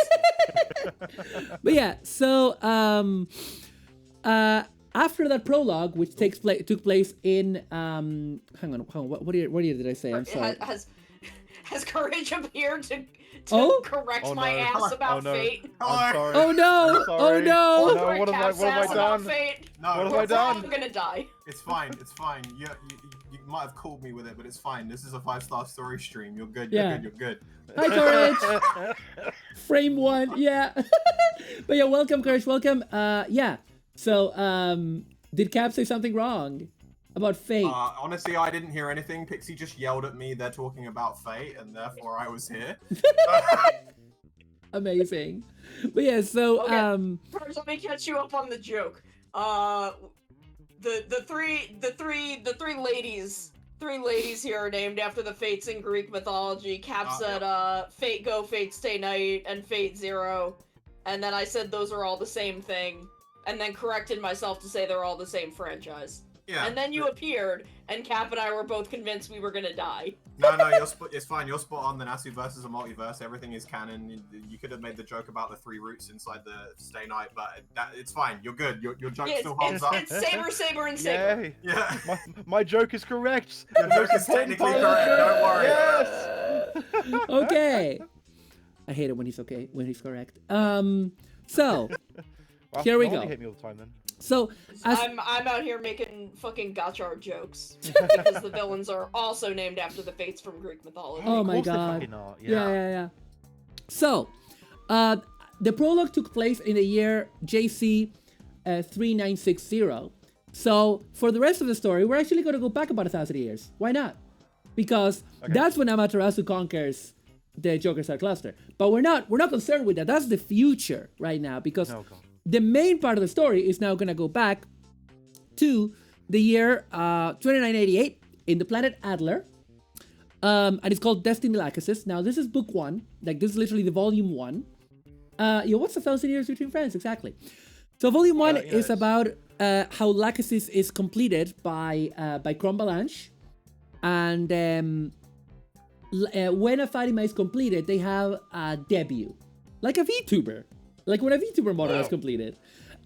But yeah, so after that prologue, which took place in hang on, what year did I say? I'm sorry. Has Courage appeared to Oh? correct Oh, my no. ass about Oh, no. fate? I'm sorry. Oh no! I'm Oh sorry. no! No, what have I About done? fate? No, What have I We're all done? gonna die. it's fine. It's fine. You might have called me with it, but it's fine. This is a 5-star story stream. You're good. You're Yeah. good. You're good. Hi, Courage. Frame 1, yeah. But yeah, welcome, Courage. Welcome. Yeah. So, did Cap say something wrong about fate? Honestly, I didn't hear anything. Pixie just yelled at me. They're talking about fate, and therefore I was here. Amazing. But yeah, so Okay. First, let me catch you up on the joke. The three ladies here are named after the fates in Greek mythology. Cap said, Fate Go, Fate Stay Night, and Fate Zero. And then I said those are all the same thing. And then corrected myself to say they're all the same franchise. Yeah. And then you appeared, and Cap and I were both convinced we were gonna die. No, it's fine. You're spot on. The Nasuverse is a multiverse. Everything is canon. You could have made the joke about the 3 roots inside the Stay Night, but it's fine. You're good. Your joke Yeah, still holds up. it's Saber, and Saber. Yay. Yeah. My joke is correct. Your joke is technically correct. Don't worry. Yes. okay. I hate it when he's okay, when he's correct. So Well, here we no go. one hit me all the time then. So as I'm out here making fucking gachar jokes because the villains are also named after the fates from Greek mythology. Oh Of my course they God. fucking are, yeah. So, the prologue took place in the year JC 3960. So, for the rest of the story, we're actually going to go back about 1,000 years. Why not? Because that's when Amaterasu conquers the Joker Star Cluster. But we're not concerned with that. That's the future right now, because Oh, God. the main part of the story is now going to go back to the year 2988 in the planet Adler. And it's called Destiny Lachesis. Now, this is book 1. Like, this is literally the volume 1. What's 1,000 years between friends? Exactly. So, volume 1 is about how Lachesis is completed by Crombalanche. And when a Fatima is completed, they have a debut. Like a VTuber. Like when a VTuber model is completed.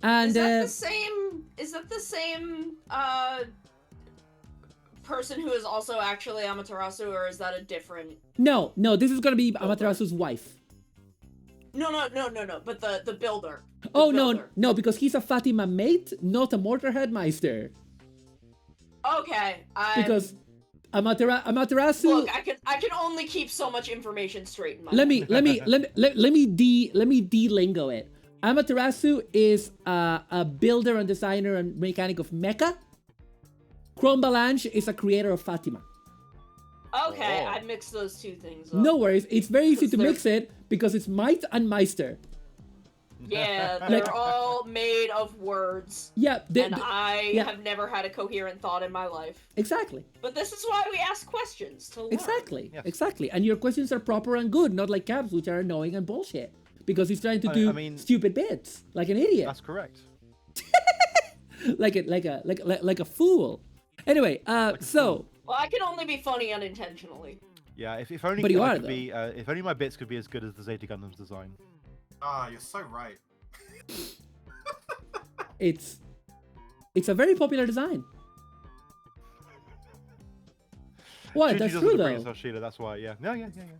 And Is that the same person who is also actually Amaterasu, or is that a different? No, this is gonna be Amaterasu's wife. No. But the builder. The Oh builder. no, because he's a Fatima mate, not a Mortarhead Meister. Okay. Because Amaterasu. Look, I can only keep so much information straight in my Let head. me de-lingo it. Amaterasu is a builder and designer and mechanic of Mecha. Crombalanche is a creator of Fatima. Okay, Oh. I mixed those two things up. No worries, it's very easy to They're- mix it because it's Might and Meister. Yeah, Like- they're all made of words. Yeah, And I yeah. have never had a coherent thought in my life. exactly. But this is why we ask questions, to learn. Exactly, Yes. exactly. And your questions are proper and good, not like Cap's, which are annoying and bullshit. Because he's trying to do I mean- stupid bits, like an idiot, That's correct. like a fool. Anyway, so Well, I can only be funny unintentionally. Yeah, if only But you I are, could though. be, if only my bits could be as good as the Zeta Gundam's design. You're so right. it's a very popular design. What? Chuchi That's doesn't true bring though. herself Sheila, that's why. Yeah.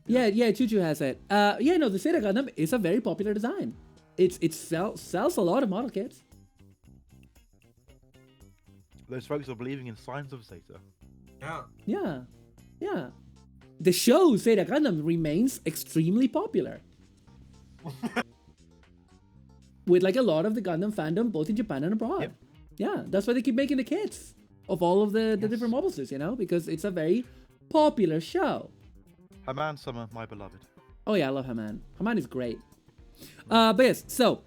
Yeah. Yeah, Chuchu has it. No, the Zeta Gundam is a very popular design. It sells a lot of model kits. Those folks are believing in signs of Zeta. Yeah. Yeah. The show Zeta Gundam remains extremely popular. With like a lot of the Gundam fandom, both in Japan and abroad. Yep. Yeah, that's why they keep making the kits of all of the different mobiles, because it's a very popular show. Haman Summer, my beloved. Oh yeah, I love Haman. Haman is great. But yes, so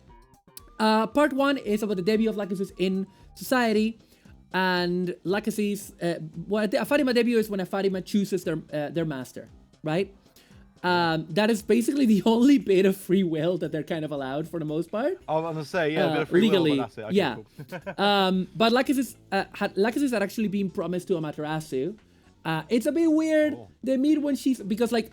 part 1 is about the debut of Lachesis in society, and Lachesis. A Fatima debut is when a Fatima chooses their master, right? That is basically the only bit of free will that they're kind of allowed for the most part. I was gonna say, yeah, a bit of free legally, will, but that's it. Okay, yeah. cool. But Lachesis had actually been promised to Amaterasu. It's a bit weird. Oh. They meet when she's because like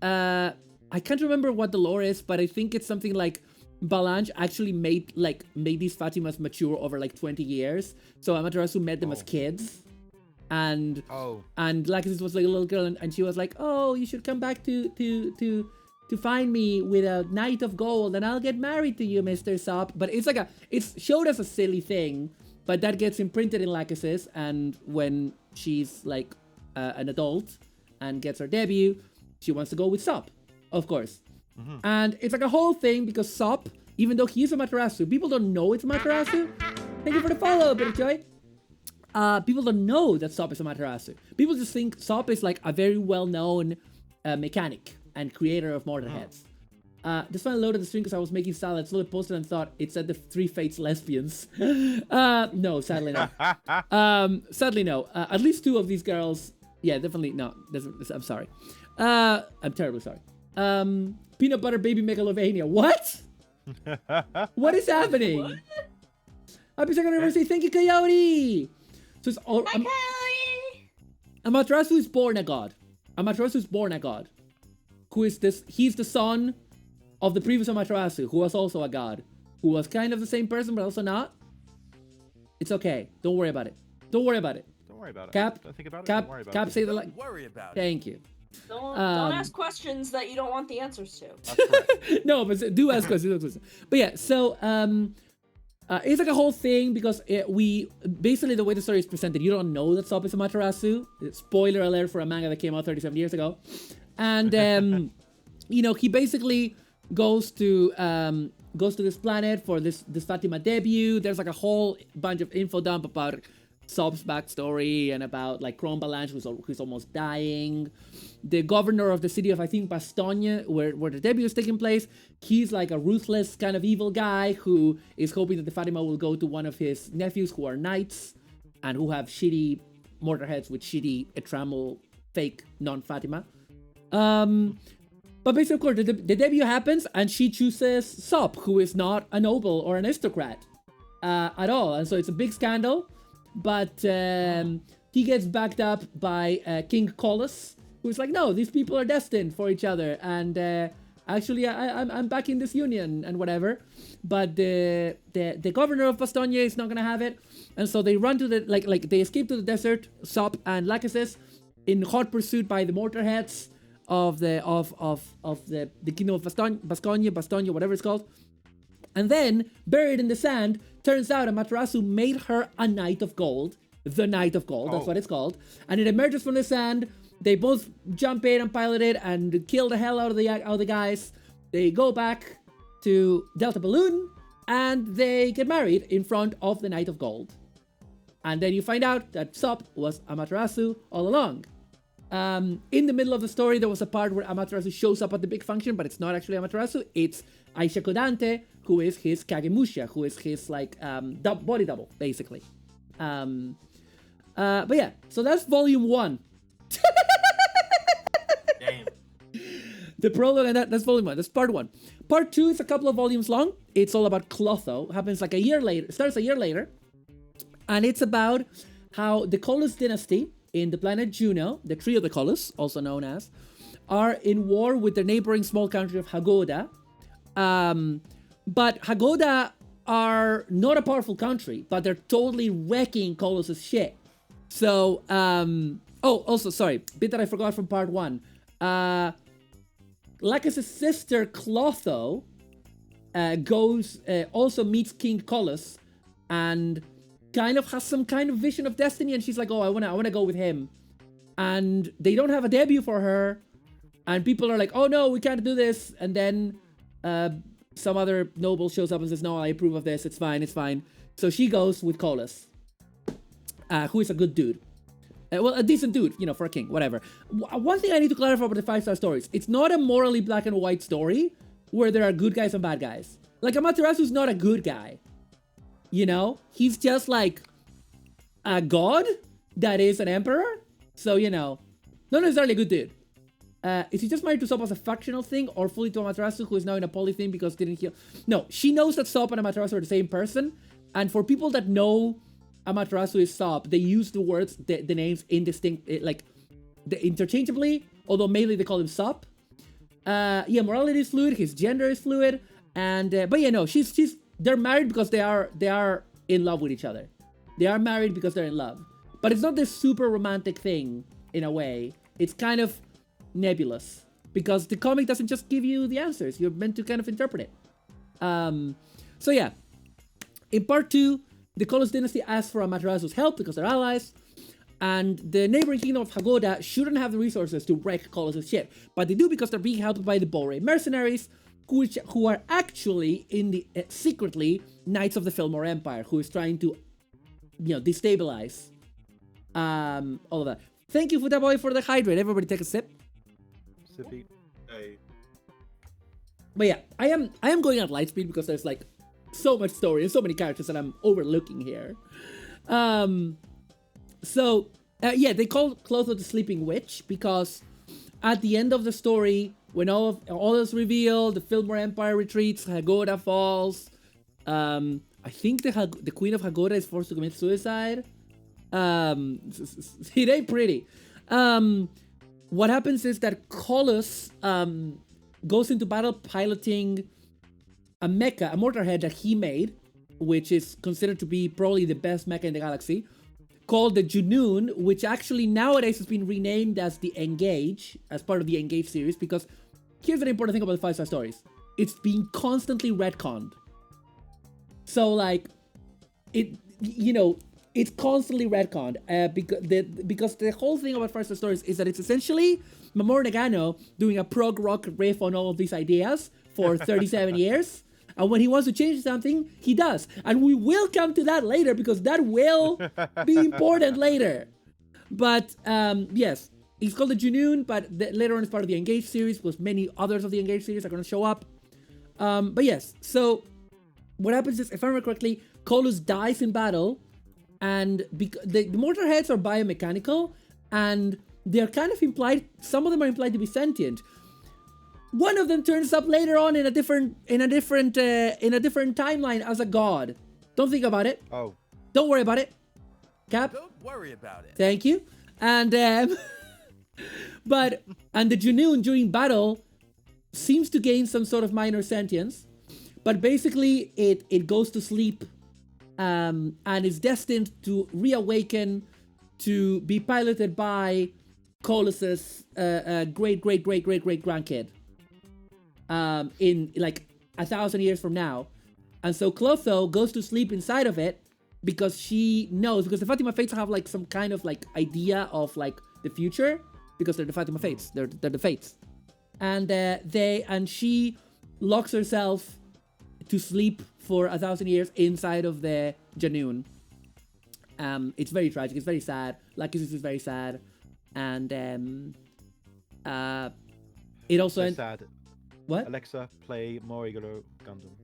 I can't remember what the lore is, but I think it's something like Balanche actually made these Fatimas mature over like 20 years. So Amaterasu met them as kids. And Lachesis was like a little girl, and she was like, "Oh, you should come back to find me with a knight of gold, and I'll get married to you, Mr. Sop." But it's showed as a silly thing, but that gets imprinted in Lachesis, and when she's like an adult and gets her debut, she wants to go with Sop, of course. And it's like a whole thing because Sop, even though he is Amaterasu, people don't know it's Amaterasu. Thank you for the follow, Bit of Joy. People don't know that Sop is Amaterasu. People just think Sop is like a very well-known mechanic and creator of mortar heads. Just when I loaded the stream because I was making salad, slowly posted and thought it said the Three Fates lesbians. No, sadly no. Sadly no. At least 2 of these girls. Yeah, definitely no. I'm sorry. I'm terribly sorry. Peanut butter baby megalovania. What? What is happening? What? Happy second anniversary. Thank you, Coyote. So it's all. Amaterasu is born a god. Amaterasu is born a god. Who is this? He's the son of the previous Amaterasu, who was also a god, who was kind of the same person, but also not. It's okay. Don't worry about it. Don't worry about it. Don't worry about it. Cap, Don't think about it. Cap, Don't worry about Cap, it. say the like. Don't worry about it. Thank you. Don't ask questions that you don't want the answers to. That's correct. No, but do ask questions. But yeah, so it's like a whole thing because we basically the way the story is presented, you don't know that Sop is Amaterasu. Spoiler alert for a manga that came out 37 years ago, and he basically goes to this planet for this Fatima debut. There's like a whole bunch of info dump about Sop's backstory and about like Chrome Balanche, who's almost dying. The governor of the city of, I think, Bastogne, where the debut is taking place, he's like a ruthless kind of evil guy who is hoping that the Fatima will go to one of his nephews who are knights and who have shitty mortar heads with shitty Etramal fake non-Fatima. But basically, of course, the debut happens and she chooses Sop, who is not a noble or an aristocrat at all. And so it's a big scandal. But he gets backed up by King Colus, who's like, no, these people are destined for each other, and actually I'm back in this union and whatever. But the governor of Bastogne is not gonna have it, and so they run to the they escape to the desert, Sop and Lachesis, in hot pursuit by the mortarheads of the kingdom of Bastogne, whatever it's called. And then, buried in the sand, turns out Amaterasu made her a Knight of Gold. The Knight of Gold, that's what it's called. And it emerges from the sand. They both jump in and pilot it and kill the hell out of the guys. They go back to Delta Balloon and they get married in front of the Knight of Gold. And then you find out that Sop was Amaterasu all along. In the middle of the story, there was a part where Amaterasu shows up at the big function, but it's not actually Amaterasu. It's Aisha Kodante, who is his Kagemusha, who is his body double, basically. But yeah, so that's volume 1. Damn. The prologue, and that's volume 1. That's part 1. Part 2 is a couple of volumes long. It's all about Clotho. Happens like a year later. Starts a year later. And it's about how the Colus dynasty in the planet Juno, the Tree of the Colus, also known as, are in war with the neighboring small country of Hagoda. But Hagoda are not a powerful country, but they're totally wrecking Colos's shit. So, also, sorry, bit that I forgot from part 1. Lachesis' sister Clotho also meets King Colus and kind of has some kind of vision of destiny, and she's like, oh, I wanna go with him. And they don't have a debut for her, and people are like, oh no, we can't do this. And then some other noble shows up and says, no, I approve of this, it's fine. So she goes with Colus, who is a good dude. Well, a decent dude, for a king, whatever. One thing I need to clarify about the 5-star stories, it's not a morally black and white story where there are good guys and bad guys. Like, Amaterasu's not a good guy. He's just like a god that is an emperor. So, not necessarily a good dude. Is he just married to Sop as a factional thing, or fully to Amaterasu, who is now in a poly thing because didn't heal? No, she knows that Sop and Amaterasu are the same person. And for people that know Amaterasu is Sop, they use the words, the names interchangeably, although mainly they call him Sop. Morality is fluid, his gender is fluid, And but yeah, no, they're married because they are in love with each other. They are married because they're in love. But it's not this super romantic thing in a way. It's kind of nebulous because the comic doesn't just give you the answers. You're meant to kind of interpret it. So yeah, in part 2, the Kolos dynasty asks for Amaterasu's help because they're allies, and the neighboring kingdom of Hagoda shouldn't have the resources to wreck Kolos' ship, but they do because they're being helped by the Bore mercenaries, who are actually in the secretly Knights of the Fillmore Empire, who is trying to, destabilize all of that. Thank you, Futaboy, for the hydrate. Everybody take a sip. Sippy. Hey. But yeah, I am going at light speed because there's like so much story and so many characters that I'm overlooking here. So they call Clotho the Sleeping Witch because at the end of the story, when all is revealed, the Fillmore Empire retreats, Hagoda falls. I think the Queen of Hagoda is forced to commit suicide. It ain't pretty. What happens is that Kolos goes into battle piloting a mecha, a mortarhead that he made, which is considered to be probably the best mecha in the galaxy, called the Junoon, which actually nowadays has been renamed as the Engage, as part of the Engage series, because here's an important thing about the 5-star stories. It's being constantly retconned. So, like, it's constantly retconned because the whole thing about 5-star stories is that it's essentially Mamoru Nagano doing a prog rock riff on all of these ideas for 37 years. And when he wants to change something, he does. And we will come to that later because that will be important later. But yes, it's called the Junoon, but later on it's part of the Engage series because many others of the Engage series are going to show up. But yes, so what happens is, if I remember correctly, Kolos dies in battle. And the mortar heads are biomechanical, and they're kind of implied. Some of them are implied to be sentient. One of them turns up later on in a different timeline as a god. Don't think about it. Oh. Don't worry about it. Cap. Don't worry about it. Thank you. And the Junoon during battle seems to gain some sort of minor sentience, but basically it goes to sleep. And is destined to reawaken to be piloted by Kolos's great grandkid in like 1,000 years from now. And so Clotho goes to sleep inside of it because she knows, because the Fatima Fates have like some kind of like idea of like the future because they're the Fatima Fates. They're the Fates. And she locks herself to sleep for 1,000 years inside of the Junoon. It's very tragic. It's very sad. Lachesis is very sad, and it also That's sad. What? Alexa, play Morigoro Gundam.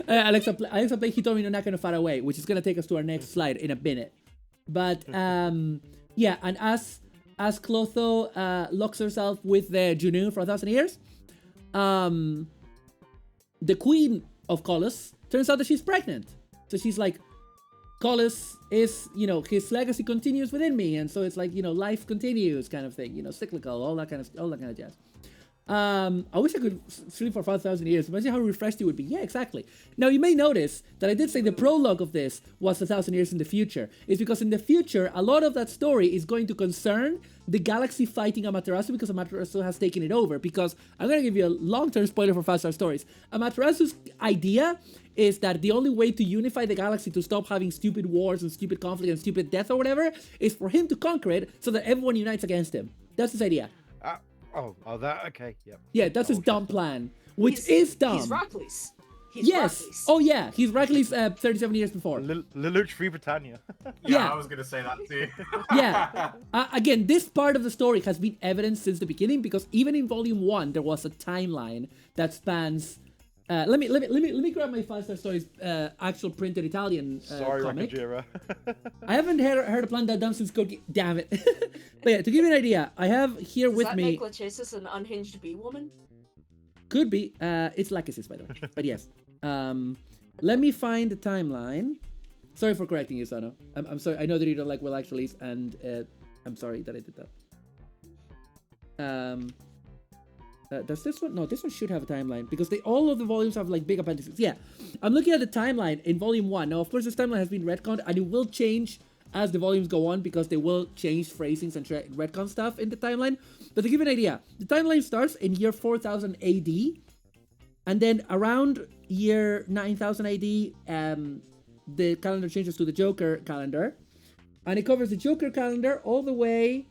Alexa, play Hitomi no Naka no Far Away, which is gonna take us to our next slide in a minute. But yeah, and as Clotho locks herself with the Junoon for 1,000 years, the queen of Kolos turns out that she's pregnant. So she's like, Kolos is, his legacy continues within me, and so it's like, life continues kind of thing, cyclical, all that kind of jazz. I wish I could sleep for 5,000 years. Imagine how refreshed you would be. Yeah, exactly. Now, you may notice that I did say the prologue of this was 1,000 years in the future. It's because in the future, a lot of that story is going to concern the galaxy fighting Amaterasu because Amaterasu has taken it over. Because I'm going to give you a long-term spoiler for 5-star stories. Amaterasu's idea is that the only way to unify the galaxy to stop having stupid wars and stupid conflict and stupid death or whatever is for him to conquer it so that everyone unites against him. That's his idea. That, okay, yep. Yeah, that's his dumb plan, which is dumb. He's Rackley's. Yes. Rackley's. Oh yeah, he's Rackley's 37 years before. Lelouch Free Britannia. Yeah. I was gonna say that too. Yeah. Again, this part of the story has been evident since the beginning because even in Volume 1 there was a timeline that spans. Let me grab my 5-star stories actual printed Italian Sorry, comic. Rakajira. I haven't heard a plan that dumb since Cookie. Damn it. But yeah, to give you an idea, I have here with me. Does that make Lachesis an unhinged bee woman? Could be. It's Lachesis, by the way. But yes. Let me find the timeline. Sorry for correcting you, Sano. I'm sorry. I know that you don't like Will Actuallys, and I'm sorry that I did that. Does this one? No, this one should have a timeline because all of the volumes have like big appendices. Yeah, I'm looking at the timeline in volume 1. Now, of course, this timeline has been retconned and it will change as the volumes go on because they will change phrasings and retcon stuff in the timeline. But to give you an idea, the timeline starts in year 4000 AD, and then around year 9000 AD, the calendar changes to the Joker calendar, and it covers the Joker calendar all the way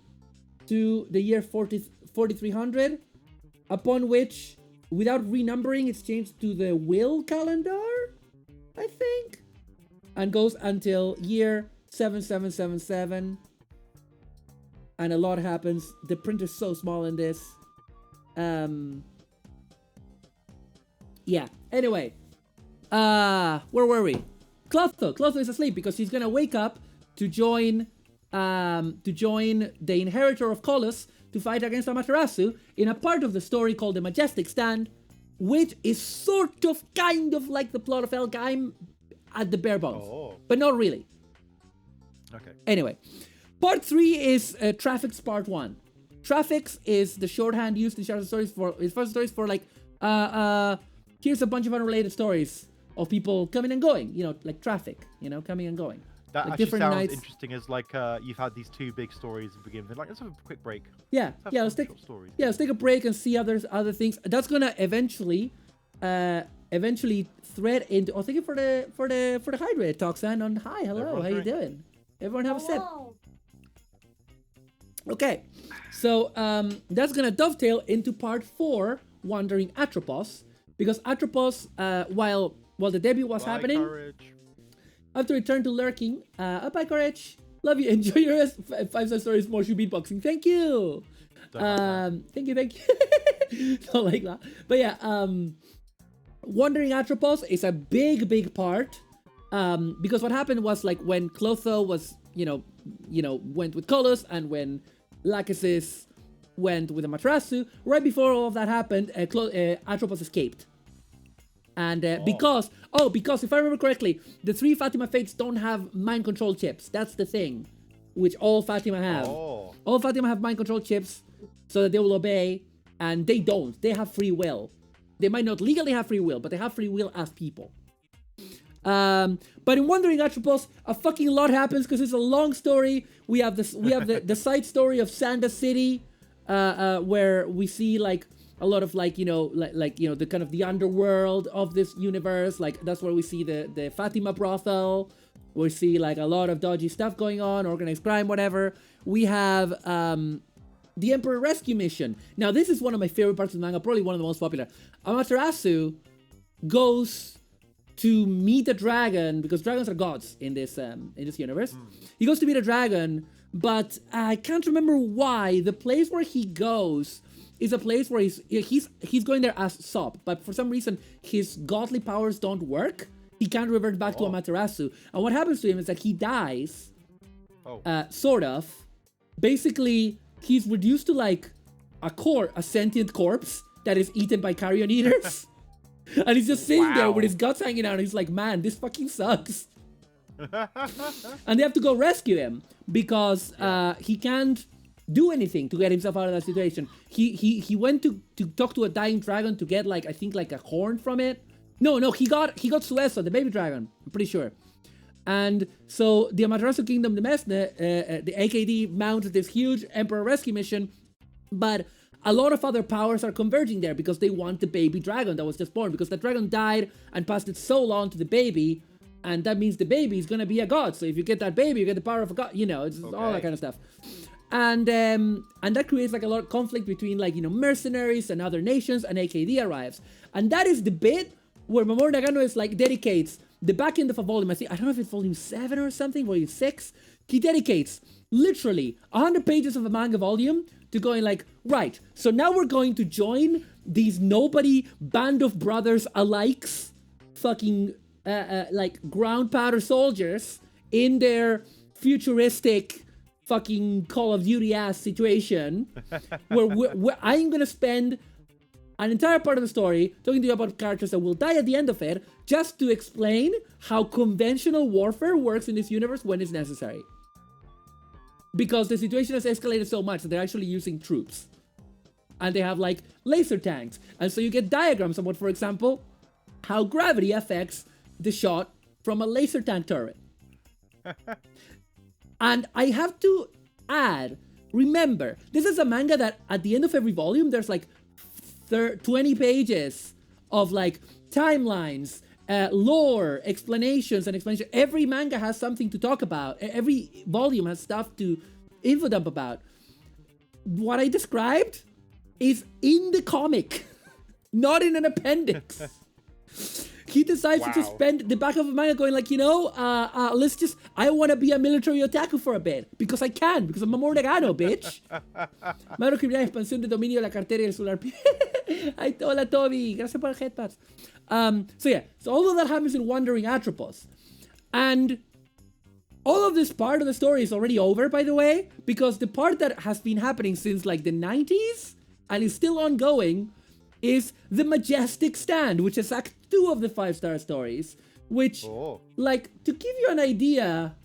to the year 4300, upon which, without renumbering, it's changed to the Will calendar, I think, and goes until year 7777, and a lot happens. The print is so small in this. Yeah. Anyway, where were we? Clotho is asleep because he's gonna wake up to join the inheritor of Colossus to fight against Amaterasu in a part of the story called the Majestic Stand, which is sort of, kind of like the plot of Elgheim at the bare bones, but not really. Okay. Anyway, part 3 is Traffics Part 1. Traffics is the shorthand used in Shadow Stories for like, here's a bunch of unrelated stories of people coming and going, you know, like traffic, you know, coming and going. That like actually different sounds nights. interesting as like you've had these 2 big stories at the beginning. Like, let's have a quick break. Yeah, yeah, let's take a break and see other things. That's gonna eventually thread into. Oh, thank you for the hydrate, Toxan. On hi, hello, how you doing? Everyone have a sip. Okay, so that's gonna dovetail into part 4, Wandering Atropos, because Atropos, while the debut was happening, Courage. after return to lurking, bye Courage, love you, enjoy your 5-star stories, more shoe beatboxing, thank you. Thank you. Not like that, but yeah, Wandering Atropos is a big part, because what happened was, like, when Clotho was, you know, went with Colossus, and when Lachesis went with Amaterasu, right before all of that happened, Atropos escaped. And because if I remember correctly, the 3 Fatima Fates don't have mind control chips. That's the thing, which all Fatima have. All Fatima have mind control chips, so that they will obey, and they don't. They have free will. They might not legally have free will, but they have free will as people. But in Wandering Atropos, a fucking lot happens because it's a long story. We have this. We have the side story of Sanda City, where we see like a lot of like the kind of the underworld of this universe. Like that's where we see the Fatima brothel. We see like a lot of dodgy stuff going on, organized crime, whatever. We have the Emperor Rescue Mission. Now this is one of my favorite parts of the manga, probably one of the most popular. Amaterasu goes to meet a dragon, because dragons are gods in this universe. He goes to meet a dragon, but I can't remember why. The place where he goes is a place where he's going there as Sop, but for some reason his godly powers don't work. He can't revert back to Amaterasu, and what happens to him is that he dies. Sort of. Basically, he's reduced to like a sentient corpse that is eaten by carrion eaters. And he's just sitting there with his guts hanging out, and he's like, man, this fucking sucks. And they have to go rescue him, because he can't do anything to get himself out of that situation. He went to talk to a dying dragon to get like, I think like a horn from it. No, he got Sueso, the baby dragon, I'm pretty sure. And so the Amaterasu Kingdom, the Mesne, the AKD mounted this huge Emperor Rescue Mission, but a lot of other powers are converging there because they want the baby dragon that was just born, because the dragon died and passed its soul on to the baby, and that means the baby is gonna be a god. So if you get that baby, you get the power of a god, it's all that kind of stuff. And that creates like a lot of conflict between like, mercenaries and other nations, and AKD arrives. And that is the bit where Mamoru Nagano is like dedicates the back end of a volume. I don't know if it's volume 7 or something, volume 6. He dedicates literally 100 pages of a manga volume to going like, right, so now we're going to join these nobody band of brothers alikes, fucking like ground powder soldiers in their futuristic fucking Call of Duty ass situation, where I'm gonna spend an entire part of the story talking to you about characters that will die at the end of it, just to explain how conventional warfare works in this universe when it's necessary. Because the situation has escalated so much that they're actually using troops. and they have like laser tanks, and so you get diagrams about, for example, how gravity affects the shot from a laser tank turret. And I have to add, remember, this is a manga that at the end of every volume, there's like 20 pages of like timelines, lore, explanations, and explanation. Every manga has something to talk about. Every volume has stuff to info dump about. What I described is in the comic, not in an appendix. He decides to just spend the back of a manga going like, I want to be a military otaku for a bit. Because I can, because I'm Mamoru Nagano, bitch. Mario Criminal, expansión de dominio de la cartera y el celular. Ay, hola, Toby. Gracias por el headpads. So all of that happens in Wandering Atropos. And all of this part of the story is already over, by the way, because the part that has been happening since like the 90s and is still ongoing is the Majestic Stand, which is Act 2 of the 5-star stories, which, like, to give you an idea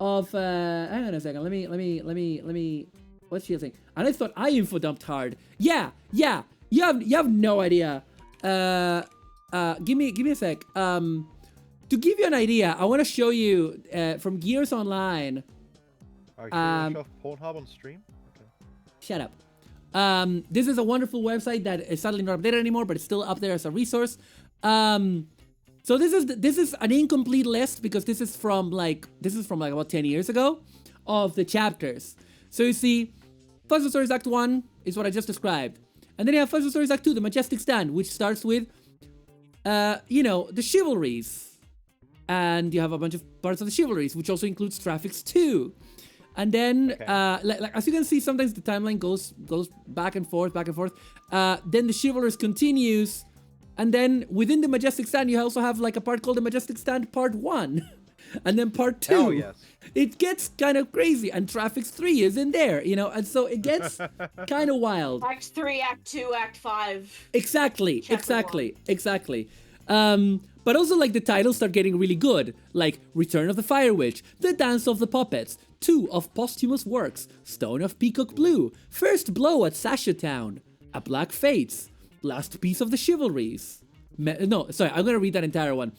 of, hang on a second, let me, what's she saying? And I thought I info dumped hard. Yeah, you have no idea. Give me a sec. To give you an idea, I want to show you, from Gears Online. Are you Pornhub on stream? Okay. Shut up. This is a wonderful website that is sadly not updated anymore, but it's still up there as a resource. So this is an incomplete list because this is from like about 10 years ago of the chapters. So you see, Fuzzy Stories Act 1 is what I just described. And then you have Fuzzy Stories Act 2, The Majestic Stand, which starts with, the chivalries. And you have a bunch of parts of the chivalries, which also includes Traffics 2. And then, like as you can see, sometimes the timeline goes back and forth. Then the chivalrous continues. And then within the Majestic Stand, you also have like a part called the Majestic Stand Part 1. And then Part 2. Oh, yes. It gets kind of crazy. And Traffics 3 is in there, and so it gets kind of wild. Act 3, Act 2, Act 5. Exactly. But also, like, the titles start getting really good, like Return of the Fire Witch, The Dance of the Puppets, 2 of Posthumous Works, Stone of Peacock Blue, First Blow at Sasha Town, A Black Fates, Last Piece of the Chivalries. I'm gonna read that entire one.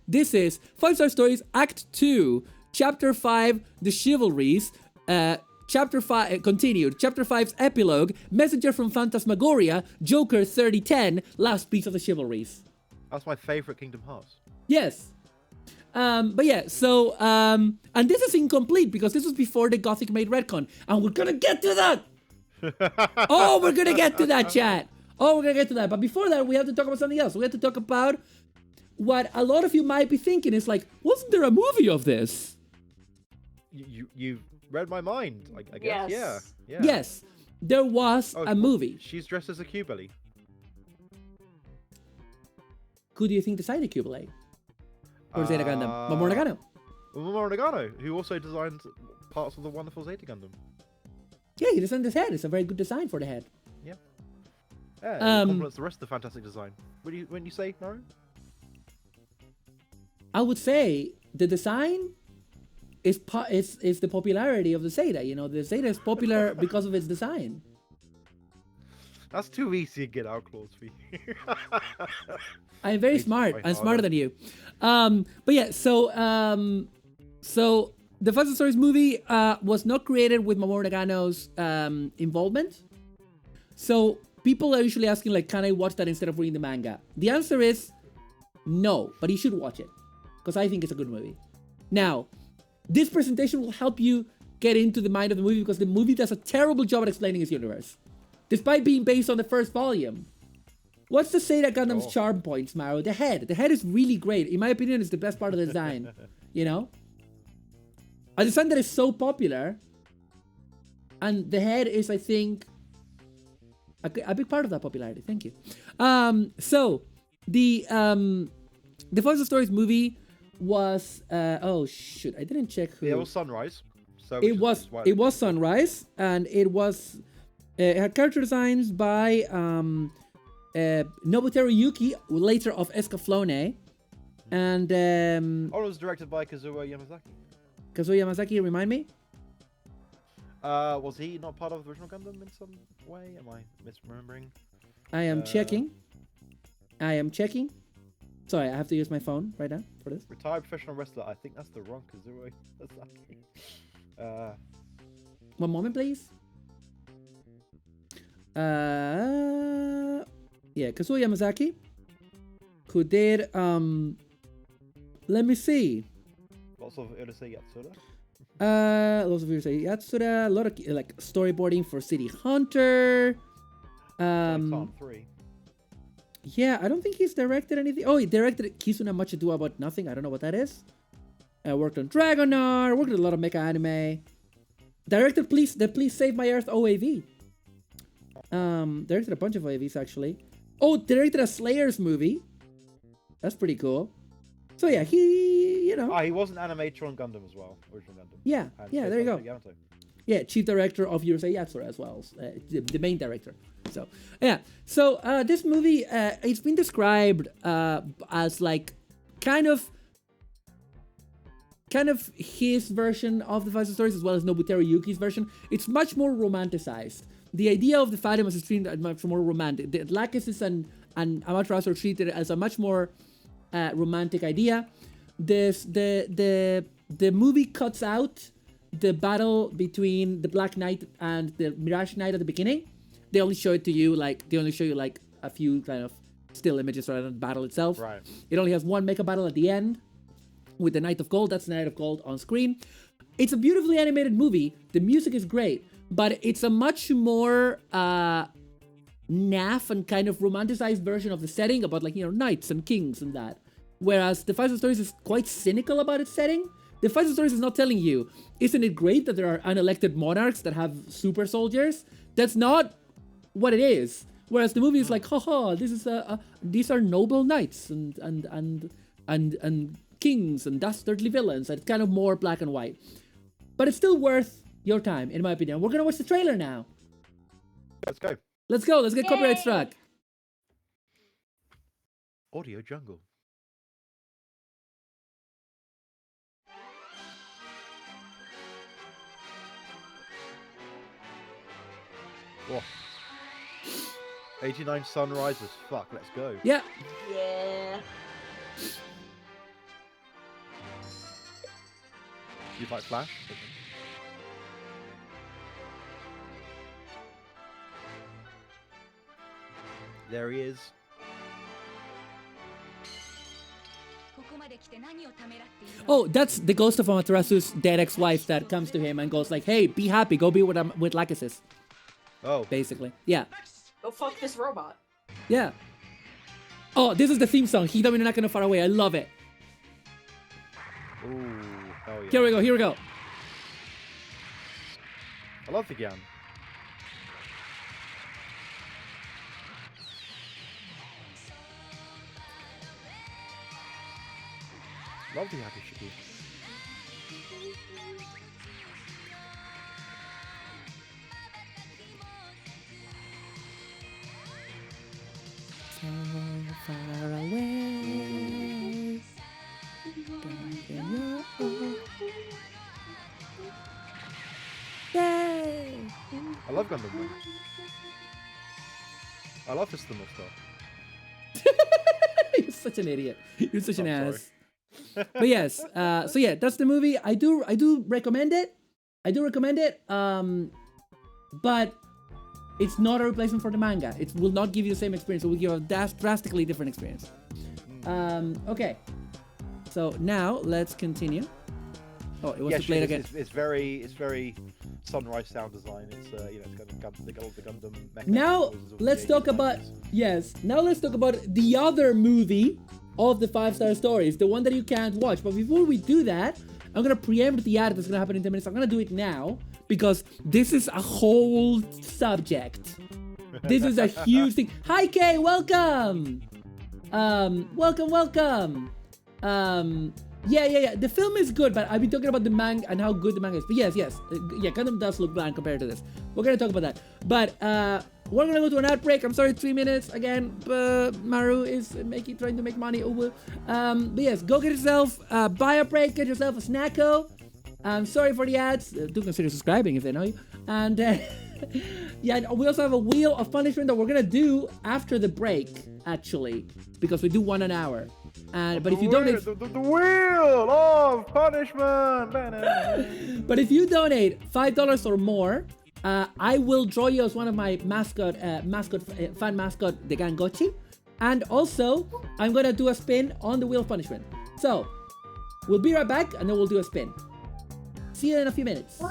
This is 5-star stories, Act 2, Chapter 5, The Chivalries, Chapter 5 continued. Chapter 5's epilogue, Messenger from Phantasmagoria, Joker 3010, Last Piece of the Chivalries. That's my favorite Kingdom Hearts. Yes. But yeah, so, and this is incomplete because this was before the Gothic made retcon. And we're gonna get to that! We're gonna get to that, chat! We're gonna get to that. But before that, we have to talk about something else. We have to talk about what a lot of you might be thinking is like, wasn't there a movie of this? You read my mind, I guess. Yes. Yeah. Yes, there was a movie. She's dressed as a Cubelly. Who do you think designed Cubelay? Or Zeta Gundam? Mamoru Nagano. Mamoru Nagano, who also designed parts of the wonderful Zeta Gundam. Yeah, he designed this head. It's a very good design for the head. Yeah. Yeah, it complements the rest of the fantastic design. When you say, Naru? I would say the design is the popularity of the Zeta. The Zeta is popular because of its design. That's too easy to get out, Claws, for you. I'm very smart. I'm smarter than you. But yeah, so the Fast and Stories movie was not created with Mamoru Nagano's involvement. So people are usually asking, like, can I watch that instead of reading the manga? The answer is no, but you should watch it because I think it's a good movie. Now, this presentation will help you get into the mind of the movie because the movie does a terrible job at explaining its universe, despite being based on the first volume. What's the Zeta Gundam's charm points, Maru? The head. The head is really great. In my opinion, it's the best part of the design. A design that is so popular. And the head is, I think, a big part of that popularity. Thank you. So, the Fast Stories movie was... I didn't check who... Yeah, it was Sunrise. So it was Sunrise. And it was... it had character designs by... Nobuteru Yuki, later of Escaflowne, and it was directed by Kazuo Yamazaki. Kazuo Yamazaki, remind me? Was he not part of the original Gundam in some way? Am I misremembering? I am checking. I am checking. Sorry, I have to use my phone right now for this. Retired professional wrestler. I think that's the wrong Kazooie. One moment, please. Yeah, Kazuo Yamazaki, who did let me see. Lots of Urusei Yatsura. Lots of Urusei Yatsura, a lot of like storyboarding for City Hunter. Titan 3. Yeah, I don't think he's directed anything. Oh, he directed Kisuna Much Ado About Nothing. I don't know what that is. Worked on Dragonar. Worked on a lot of mecha anime. Directed Please Save My Earth OAV. Directed a bunch of OAVs actually. Oh, directed a Slayers movie. That's pretty cool. So yeah, he He was an animator on Gundam as well. Original Gundam. Yeah, there you go. Yeah, chief director of Urusei Yatsura as well, the main director. So yeah, so this movie it's been described as like kind of his version of the 5 stories as well as Nobuteru Yuki's version. It's much more romanticized. The idea of the Fatima is treated much more romantic. The Lachesis and Amaterasu are treated as a much more romantic idea. The movie cuts out the battle between the Black Knight and the Mirage Knight at the beginning. They only show it to you like a few kind of still images rather than the battle itself. Right. It only has one mecha battle at the end with the Knight of Gold. That's the Knight of Gold on screen. It's a beautifully animated movie. The music is great, but it's a much more naff and kind of romanticized version of the setting about like knights and kings and that. Whereas the 5 Stories is quite cynical about its setting. The 5 Stories is not telling you, isn't it great that there are unelected monarchs that have super soldiers? That's not what it is. Whereas the movie is like, haha, this is these are noble knights and kings and dastardly villains. And it's kind of more black and white. But it's still worth your time, in my opinion. We're gonna watch the trailer now. Let's go. Let's go. Let's get copyright struck. Audio Jungle. Oh. 89 sunrises. Fuck, let's go. Yeah. Yeah. You like Flash? There he is. Oh, that's the ghost of Amaterasu's dead ex-wife that comes to him and goes like, hey, be happy, go be with Lachesis. Oh. Basically. Yeah. Go fuck this robot. Yeah. Oh, this is the theme song. Hidami no Naka no Far Away. I love it. Ooh, hell yeah. Here we go, here we go. I love the Gyan. Love the Akishiki. So far away. Yay! I love Gundam Wing. I love System of Stuff. You're such an idiot. You're such an I'm ass. But yes, so yeah, that's the movie. I do recommend it. But it's not a replacement for the manga. It will not give you the same experience. It will give you a drastically different experience. Okay. So now let's continue. Oh, it was to play it again. It's very Sunrise sound design. It's it's got the Gundam. Now let's talk about Now let's talk about the other movie of the 5-star stories, the one that you can't watch. But before we do that, I'm gonna preempt the ad that's gonna happen in 10 minutes. I'm gonna do it now because this is a whole subject. This is a huge thing. Hi Kay, welcome. Welcome. Yeah. The film is good, but I've been talking about the manga and how good the manga is. But yes. Gundam does look bland compared to this. We're gonna talk about that. But we're gonna go to an ad break. I'm sorry, 3 minutes again. Maru is trying to make money. But yes, go get yourself buy a break. Get yourself a snacko. I'm sorry for the ads. Do consider subscribing if they know you. And yeah, we also have a wheel of punishment that we're gonna do after the break, actually, because we do one an hour. But if you donate, the wheel of punishment. but if you donate $5 or more, I will draw you as one of my fan mascot, the Gangochi. And also, I'm gonna do a spin on the wheel of punishment. So, we'll be right back, and then we'll do a spin. See you in a few minutes.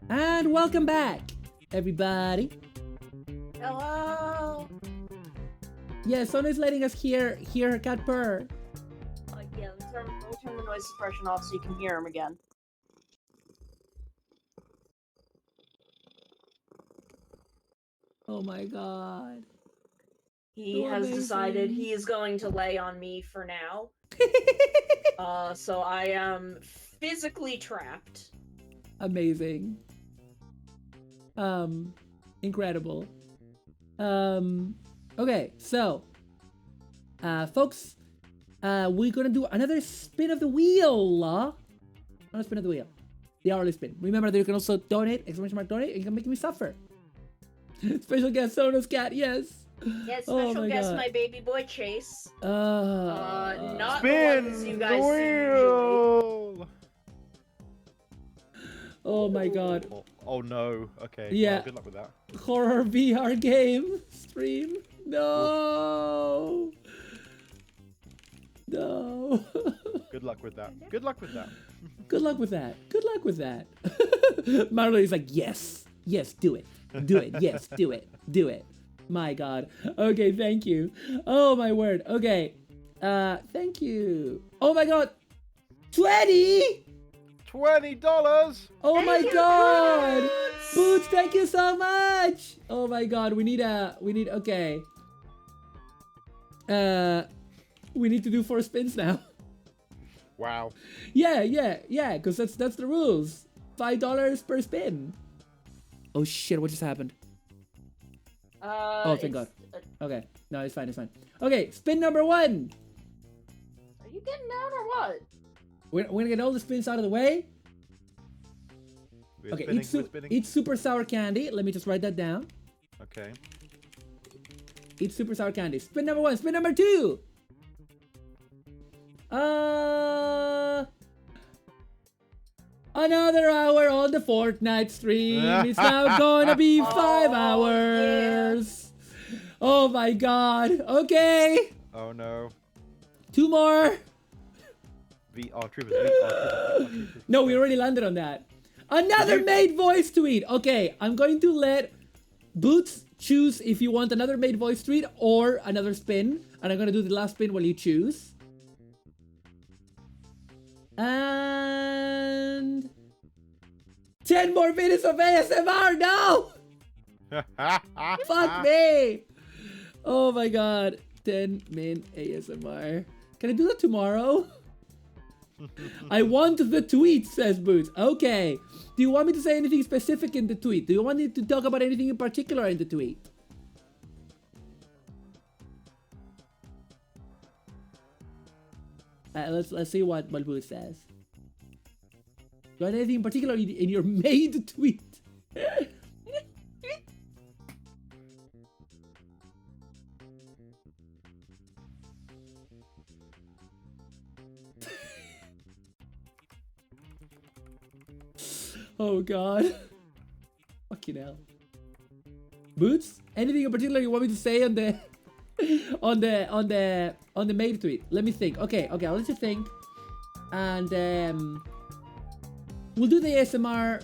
And welcome back, everybody. Hello. Yeah, Sona's letting us hear her cat purr. Yeah, we'll turn the noise suppression off so you can hear him again. Oh my god. He So has amazing. decided he is going to lay on me for now. So I am physically trapped. Amazing. Incredible. Okay, so folks, we're gonna do another spin of the wheel. Another spin of the wheel. The hourly spin. Remember that you can also donate, !donate, and you can make me suffer. Special guest Sona's cat, yes. Yes, Oh special my guest, God. my baby boy Chase. Not Spin the ones you the guys see usually. wheel. Oh my god. Oh no. Okay. Yeah. Well, good luck with that. Horror VR game stream. No. No. Good luck with that. Good luck with that. Good luck with that. Good luck with that. Marley is like, yes. Yes, do it. Do it. Yes, do it. Do it. My God. Okay, thank you. Oh, my word. Okay. Thank you. Oh, my God. 20? $20. Oh, my God. Boots, thank you so much. Oh, my God. We need, okay. We need to do 4 spins now. Wow. Yeah, because that's the rules. $5 per spin. Oh shit, what just happened? Oh, thank God. Okay, no, it's fine, it's fine. Okay, spin number 1. Are you getting down or what? We're gonna get all the spins out of the way. We're Okay, spinning. eat super sour candy. Let me just write that down. Okay. Eat super sour candy. Spin number 1. Spin number 2. Another hour on the Fortnite stream. It's now gonna be 5 hours. Yeah. Oh my God. Okay. Oh no. 2 more. VR troopers. No, we already landed on that. Another made voice tweet. Okay, I'm going to let Boots choose if you want another made voice tweet or another spin. And I'm gonna do the last spin while you choose. And 10 more minutes of ASMR. No. Fuck me. Oh my God. 10 min ASMR. Can I do that tomorrow? I want the tweet, says Boots. Okay. Do you want me to say anything specific in the tweet? Do you want me to talk about anything in particular in the tweet? Let's see what Boots says. Do you want anything in particular in your made tweet? Oh God. Fucking hell. Boots? Anything in particular you want me to say on the on the made tweet? Let me think. Okay, I'll let you think. And we'll do the ASMR.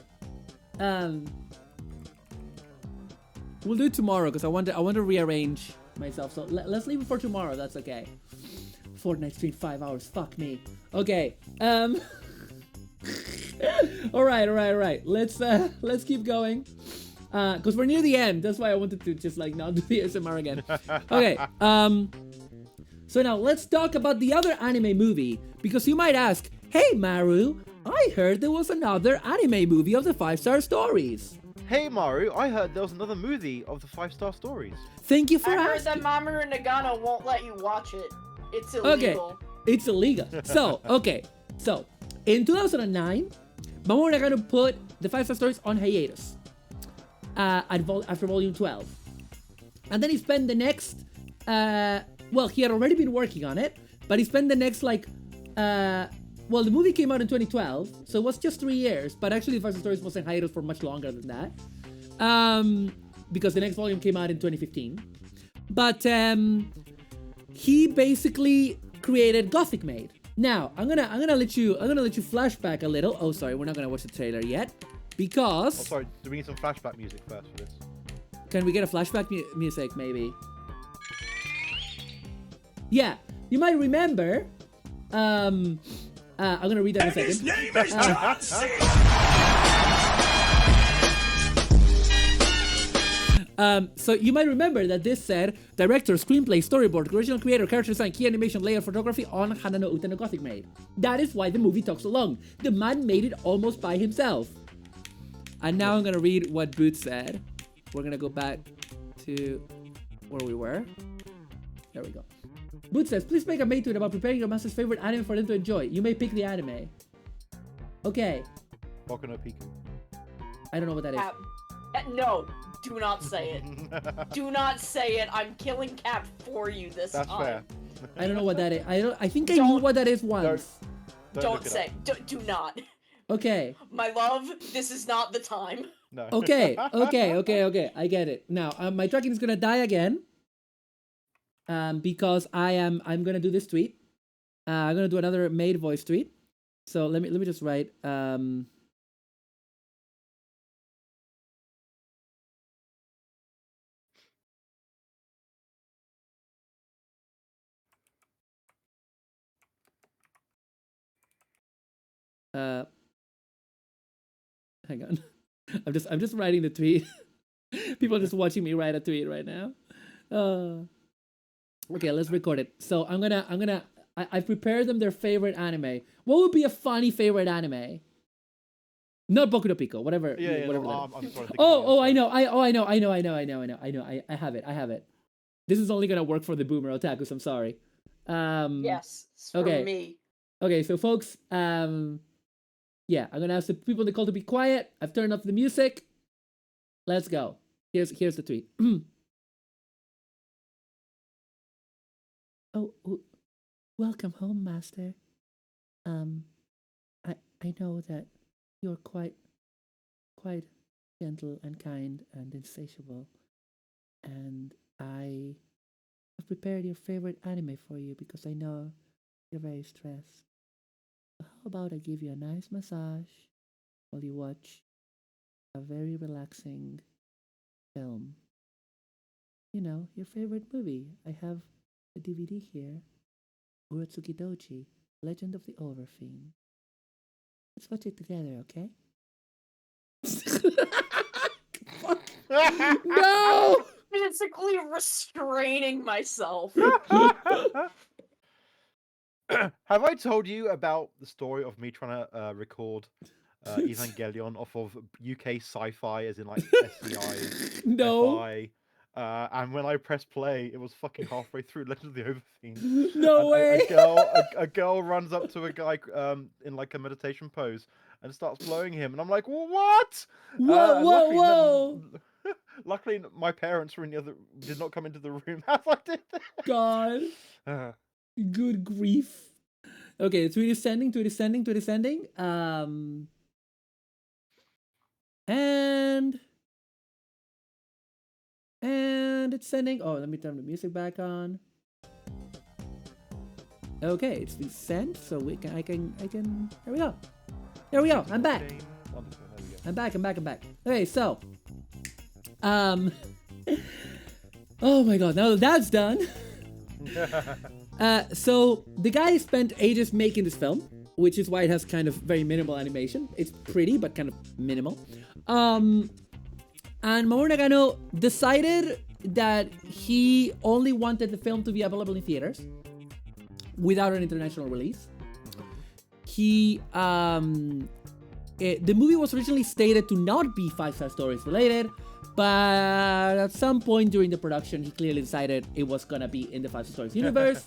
We'll do it tomorrow because I want to rearrange myself. So let's leave it for tomorrow. That's okay. Fortnite stream 5 hours. Fuck me. Okay. All right. Let's keep going. Because we're near the end. That's why I wanted to just like not do the ASMR again. Okay. So now let's talk about the other anime movie. Because you might ask, hey Maru, I heard there was another anime movie of the 5-star stories. Hey Maru, I heard there was another movie of the 5-star stories. Thank you for asking. asking. I heard that Mamoru Nagano won't let you watch it. It's illegal. Okay, it's illegal. So, So, in 2009, Mamoru Nagano put the 5-star stories on hiatus after volume 12. And then he spent the next, well, he had already been working on it, but he spent the next, like, well, the movie came out in 2012, so it was just 3 years, but actually the 5-star stories was in hiatus for much longer than that. Because the next volume came out in 2015. But, he basically created Gothic Maid. Now, I'm gonna let you flashback a little. Oh, sorry, we're not gonna watch the trailer yet, because. Oh, sorry. Do we need some flashback music first for this? Can we get a flashback music, maybe? Yeah, you might remember. I'm gonna read that in a second. His name is John C. So you might remember that this said director, screenplay, storyboard, original creator, character design, key animation, layout, photography on Hana no Uta no Gothic Maid. That is why the movie took so long. The man made it almost by himself. And now I'm gonna read what Boots said. We're gonna go back to where we were. There we go. Boots says, please make a maid tweet about preparing your master's favorite anime for them to enjoy. You may pick the anime. Okay. Boku no Piku. I don't know what that is. No, do not say it. Do not say it. I'm killing Cap for you this That's time. fair. I don't know what that is. I think I knew what that is once. Don't say. Do not. Okay. My love, this is not the time. No. Okay. I get it. Now, my tracking is gonna die again. Because I'm gonna do this tweet. I'm gonna do another made voice tweet. So let me just write. Hang on. I'm just writing the tweet. People are just watching me write a tweet right now. Okay, let's record it. So I've prepared them their favorite anime. What would be a funny favorite anime? Not Boku no Pico, whatever. Yeah, whatever. no, I'm sorry. I know. I have it. This is only gonna work for the boomer otakus. I'm sorry. Yes, it's for okay. me. Okay, so folks, yeah, I'm gonna ask the people in the call to be quiet. I've turned off the music. Let's go. Here's the tweet. Oh, welcome home, master. I know that you're quite gentle and kind and insatiable, and I have prepared your favorite anime for you because I know you're very stressed. How about I give you a nice massage while you watch a very relaxing film? You know, your favorite movie. I have a DVD here. Urotsuki Doji, Legend of the Overfiend. Let's watch it together, okay? No! Physically restraining myself. Have I told you about the story of me trying to record Evangelion off of UK sci-fi, as in like SCI, No. FI, and when I pressed play, it was fucking halfway through Legend of the Overfiend. No way. A girl runs up to a guy in like a meditation pose and starts blowing him, and I'm like, well, what? Whoa. Luckily, my parents did not come into the room as I did that. God. Good grief. Okay, tweet is sending. And it's sending. Oh, let me turn the music back on. Okay, it's been sent, so I can. There we go. I'm back. Wonderful. There we go. I'm back. Okay, so. Oh my god, now that's done. So the guy spent ages making this film, which is why it has kind of very minimal animation. It's pretty, but kind of minimal. And Mamoru Nagano decided that he only wanted the film to be available in theaters without an international release. The movie was originally stated to not be 5-star stories related, but at some point during the production, he clearly decided it was gonna be in the 5-star stories universe.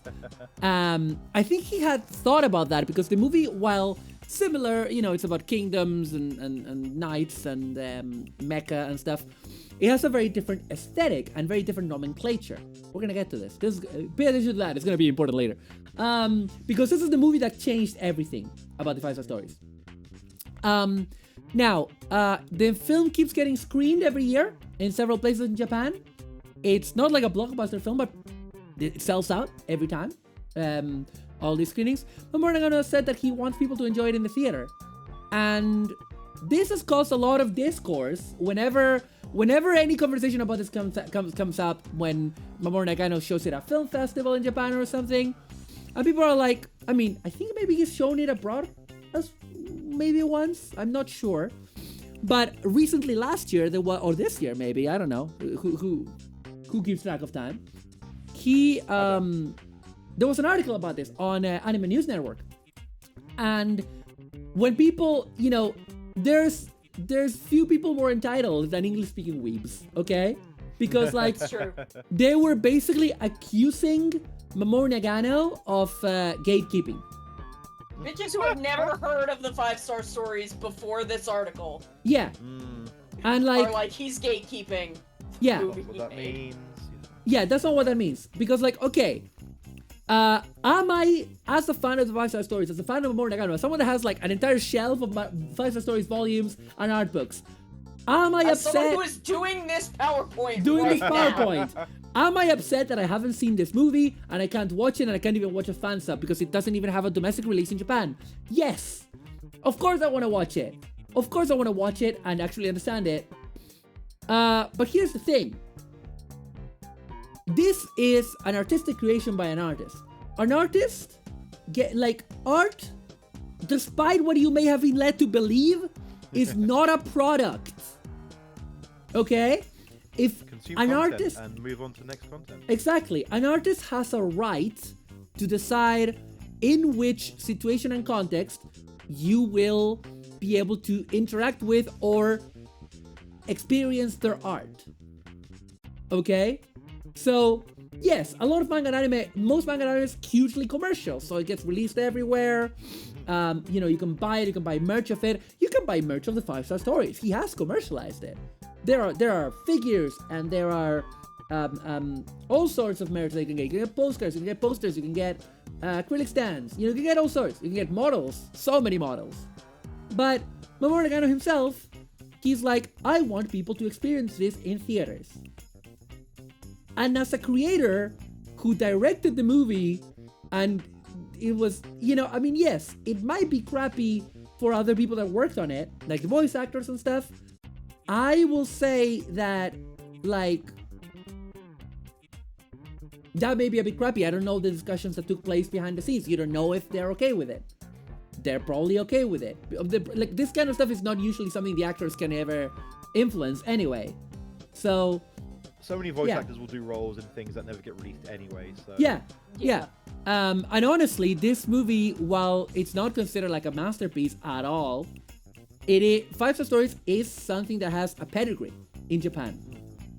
I think he had thought about that because the movie, while similar, you know, it's about kingdoms and knights and mecha and stuff. It has a very different aesthetic and very different nomenclature. We're gonna get to this. Pay attention to that. It's gonna be important later. Because this is the movie that changed everything about the 5-star stories. Now, the film keeps getting screened every year in several places in Japan. It's not like a blockbuster film, but it sells out every time. All these screenings. Mamoru Nagano said that he wants people to enjoy it in the theater. And this has caused a lot of discourse whenever any conversation about this comes up, when Mamoru Nagano shows it at a film festival in Japan or something. And people are like, I mean, I think maybe he's shown it abroad maybe once. I'm not sure. But recently, last year, or this year maybe, I don't know. Who keeps track of time? There was an article about this on Anime News Network. And when people, you know, there's few people more entitled than English-speaking weebs, okay? Because, like, they were basically accusing Mamoru Nagano of gatekeeping. Bitches who have never heard of the 5-star stories before this article. Yeah. And, like... Are like, he's gatekeeping. Yeah. That's what that means. Yeah, that's not what that means. Because, like, okay... am I, as a fan of the 5-star stories, as a fan of Mamoru Nagano, as someone that has like an entire shelf of 5-star stories volumes and art books, am I as upset? Someone who is doing this PowerPoint. Doing right this PowerPoint. Am I upset that I haven't seen this movie and I can't watch it and I can't even watch a fan sub because it doesn't even have a domestic release in Japan? Yes. Of course I want to watch it. Of course I want to watch it and actually understand it. But here's the thing. This is an artistic creation by an artist. An artist, art, despite what you may have been led to believe, is not a product. Okay? If Consume an content artist and move on to the next content. Exactly. An artist has a right to decide in which situation and context you will be able to interact with or experience their art. Okay? So, yes, a lot of manga and anime, most manga and anime is hugely commercial, so it gets released everywhere. You can buy it, you can buy merch of it, you can buy merch of the 5-star stories. He has commercialized it. There are figures and there are all sorts of merch that you can get. You can get postcards, you can get posters, you can get acrylic stands, you can get all sorts. You can get models, so many models. But Mamoru Nagano himself, he's like, I want people to experience this in theaters. And as a creator who directed the movie, and it was, yes, it might be crappy for other people that worked on it, like the voice actors and stuff. I will say that, that may be a bit crappy. I don't know the discussions that took place behind the scenes. You don't know if they're okay with it. They're probably okay with it. This kind of stuff is not usually something the actors can ever influence anyway. So many voice actors will do roles in things that never get released anyway. So Yeah. And honestly, this movie, while it's not considered like a masterpiece at all, 5-star stories is something that has a pedigree in Japan.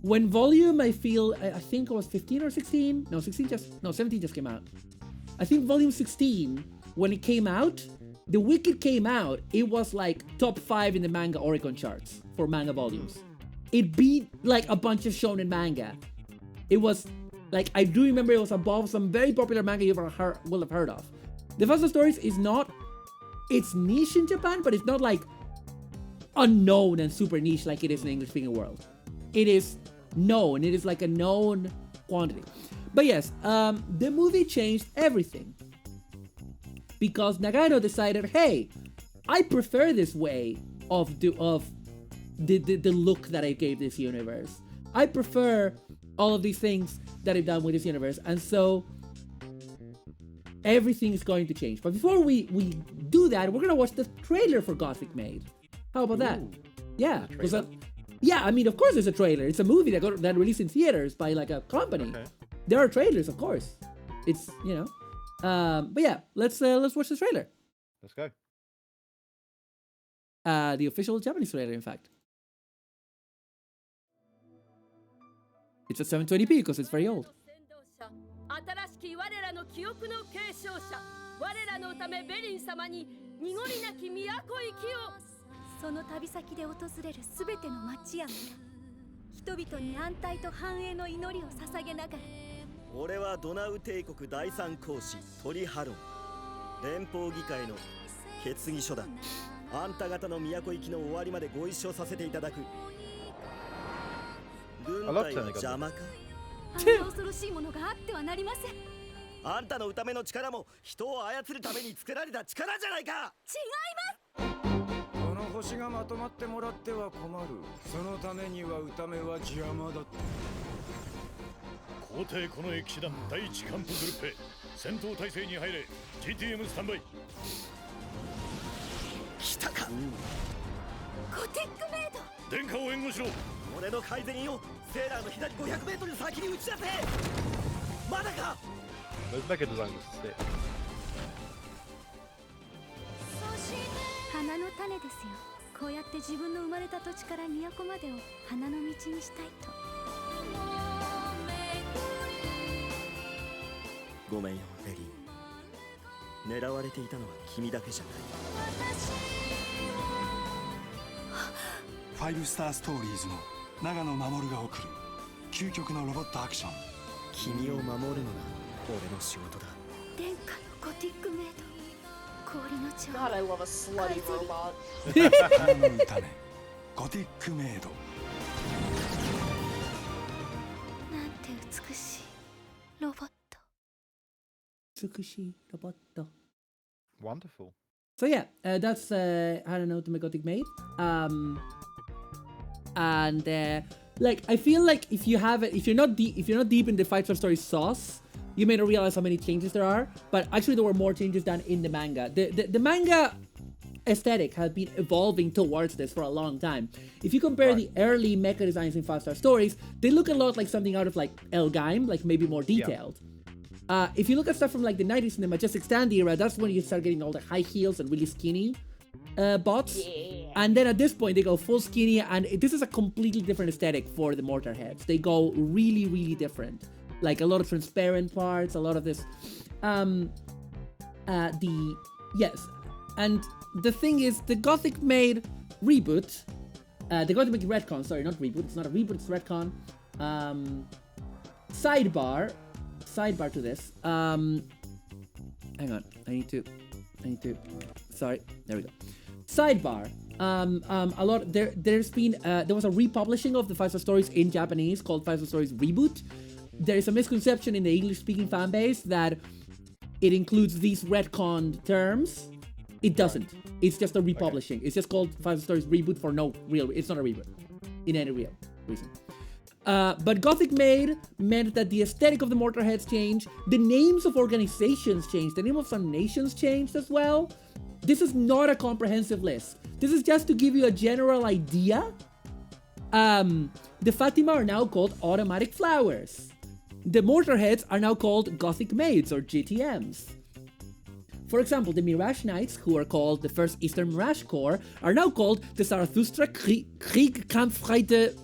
When Volume, I think it was 15 or 16. No, 17 just came out. I think Volume 16, when it came out, The Wicked came out, it was like top 5 in the manga Oricon charts for manga volumes. It beat like a bunch of shonen manga. It was like, I do remember it was above some very popular manga you will have heard of. The 5-star stories is not, it's niche in Japan, but it's not like unknown and super niche like it is in the English speaking world. It is known, it is like a known quantity. But yes, the movie changed everything. Because Nagano decided, hey, I prefer this way of the look that I gave this universe. I prefer all of these things that I've done with this universe. And so everything is going to change. But before we do that, we're going to watch the trailer for Gothic Maid. How about that? Yeah. Of course there's a trailer. It's a movie that released in theaters by like a company. Okay. There are trailers, of course. It's, but yeah, let's watch the trailer. Let's go. The official Japanese trailer, in fact. It's at 720p because it's very old. その旅先で訪れるすべての町や村、人々に安泰と繁栄の祈りを捧げながら。俺はドナウ帝国第三公使トリハロン、連邦議会の決議書だ。あんた方の都行きの終わりまでご一緒させていただく。軍隊は邪魔か？あんな恐ろしいものがあってはなりません。あんたの歌目の力も人を操るために作られた力じゃないか。違います。この星がまとまってもらっては困る。そのためには歌目は邪魔だ。皇帝この騎士団第一艦プグルッペ、戦闘態勢に入れ。 GTM スタンバイ。来たか。ゴティックメイド。殿下を援護しろ。俺の改善をセーラーの左500メートル先に打ち出せ。まだか。Those Mecha designs are sick. 花の種ですよ。こうやって自分の生まれた土地から都までを花の道にしたいと。ごめんよ、レリー。狙われていたのは君だけじゃない。5スターストーリーズの長野守が送る究極のロボットアクション。君を守るのが俺の仕事だ。殿下のゴティックメイド。氷の蝶。God, I love a slutty robot. 花の歌ね、ゴティックメイド。なんて美 Tsukushi Roboto. Wonderful. So yeah, that's how to know to make Gothic Maid. And like I feel like if you're not deep in the 5-star story sauce, you may not realize how many changes there are. But actually, there were more changes than in the manga. The manga aesthetic has been evolving towards this for a long time. If you compare the early mecha designs in 5-star stories, they look a lot like something out of like Elgaim, like maybe more detailed. If you look at stuff from like the 90s and the Majestic Stand era, that's when you start getting all the high heels and really skinny bots. Yeah. And then at this point, they go full skinny, and this is a completely different aesthetic for the mortar heads. They go really, really different. Like a lot of transparent parts, a lot of this. Yes. And the thing is, the Gothic Maid reboot, the Gothic Maid retcon, sorry, not reboot, it's not a reboot, it's retcon. Sidebar to this. Hang on, I need to, sorry, there we go. Sidebar. A lot, there was a republishing of the 5-star stories in Japanese called 5-star stories Reboot. There is a misconception in the English-speaking fan base that it includes these retconned terms. It doesn't. It's just a republishing. Okay. It's just called 5-star stories Reboot for no real. It's not a reboot in any real reason. But Gothic Maid meant that the aesthetic of the mortar heads changed. The names of organizations changed. The name of some nations changed as well. This is not a comprehensive list. This is just to give you a general idea. The Fatima are now called Automatic Flowers. The mortar heads are now called Gothic Maids or GTMs. For example, the Mirage Knights, who are called the First Eastern Mirage Corps, are now called the Zarathustra Krieg Kampfreite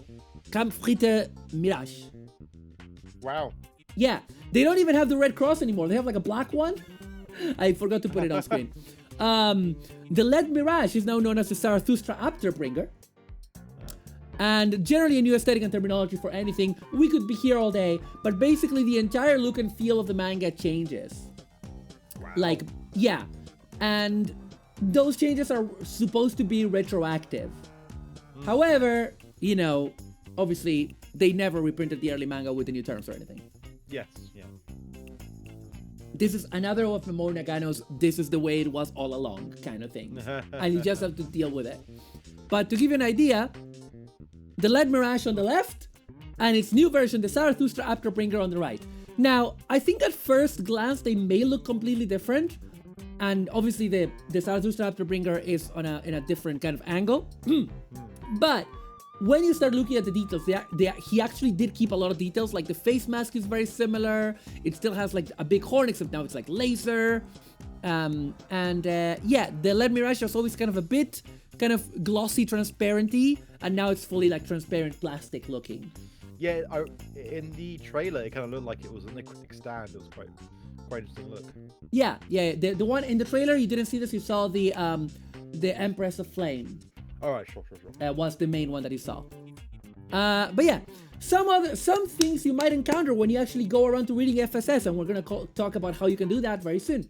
Mirage. Wow. Yeah, they don't even have the red cross anymore. They have like a black one. I forgot to put it on screen. The Lead Mirage is now known as the Zarathustra Afterbringer. And generally a new aesthetic and terminology for anything. We could be here all day, but basically the entire look and feel of the manga changes. Wow. Like, yeah. And those changes are supposed to be retroactive. However, you know, obviously they never reprinted the early manga with the new terms or anything. Yes, yeah. This is another of Mamoru Nagano's "this is the way it was all along" kind of thing. And you just have to deal with it. But to give you an idea, the Lead Mirage on the left, and its new version, the Zarathustra Afterbringer on the right. Now, I think at first glance they may look completely different, and obviously the Zarathustra Afterbringer is in a different kind of angle. But when you start looking at the details, he actually did keep a lot of details. Like the face mask is very similar. It still has like a big horn, except now it's like laser. Yeah, the Lead Mirage was always kind of a bit kind of glossy, transparency, and now it's fully like transparent plastic looking. Yeah, in the trailer, it kind of looked like it was in the quick stand. It was quite interesting look. Yeah. The one in the trailer, you didn't see this. You saw the Empress of Flame. All right, sure. Was the main one that you saw. But yeah, some things you might encounter when you actually go around to reading FSS, and we're gonna talk about how you can do that very soon.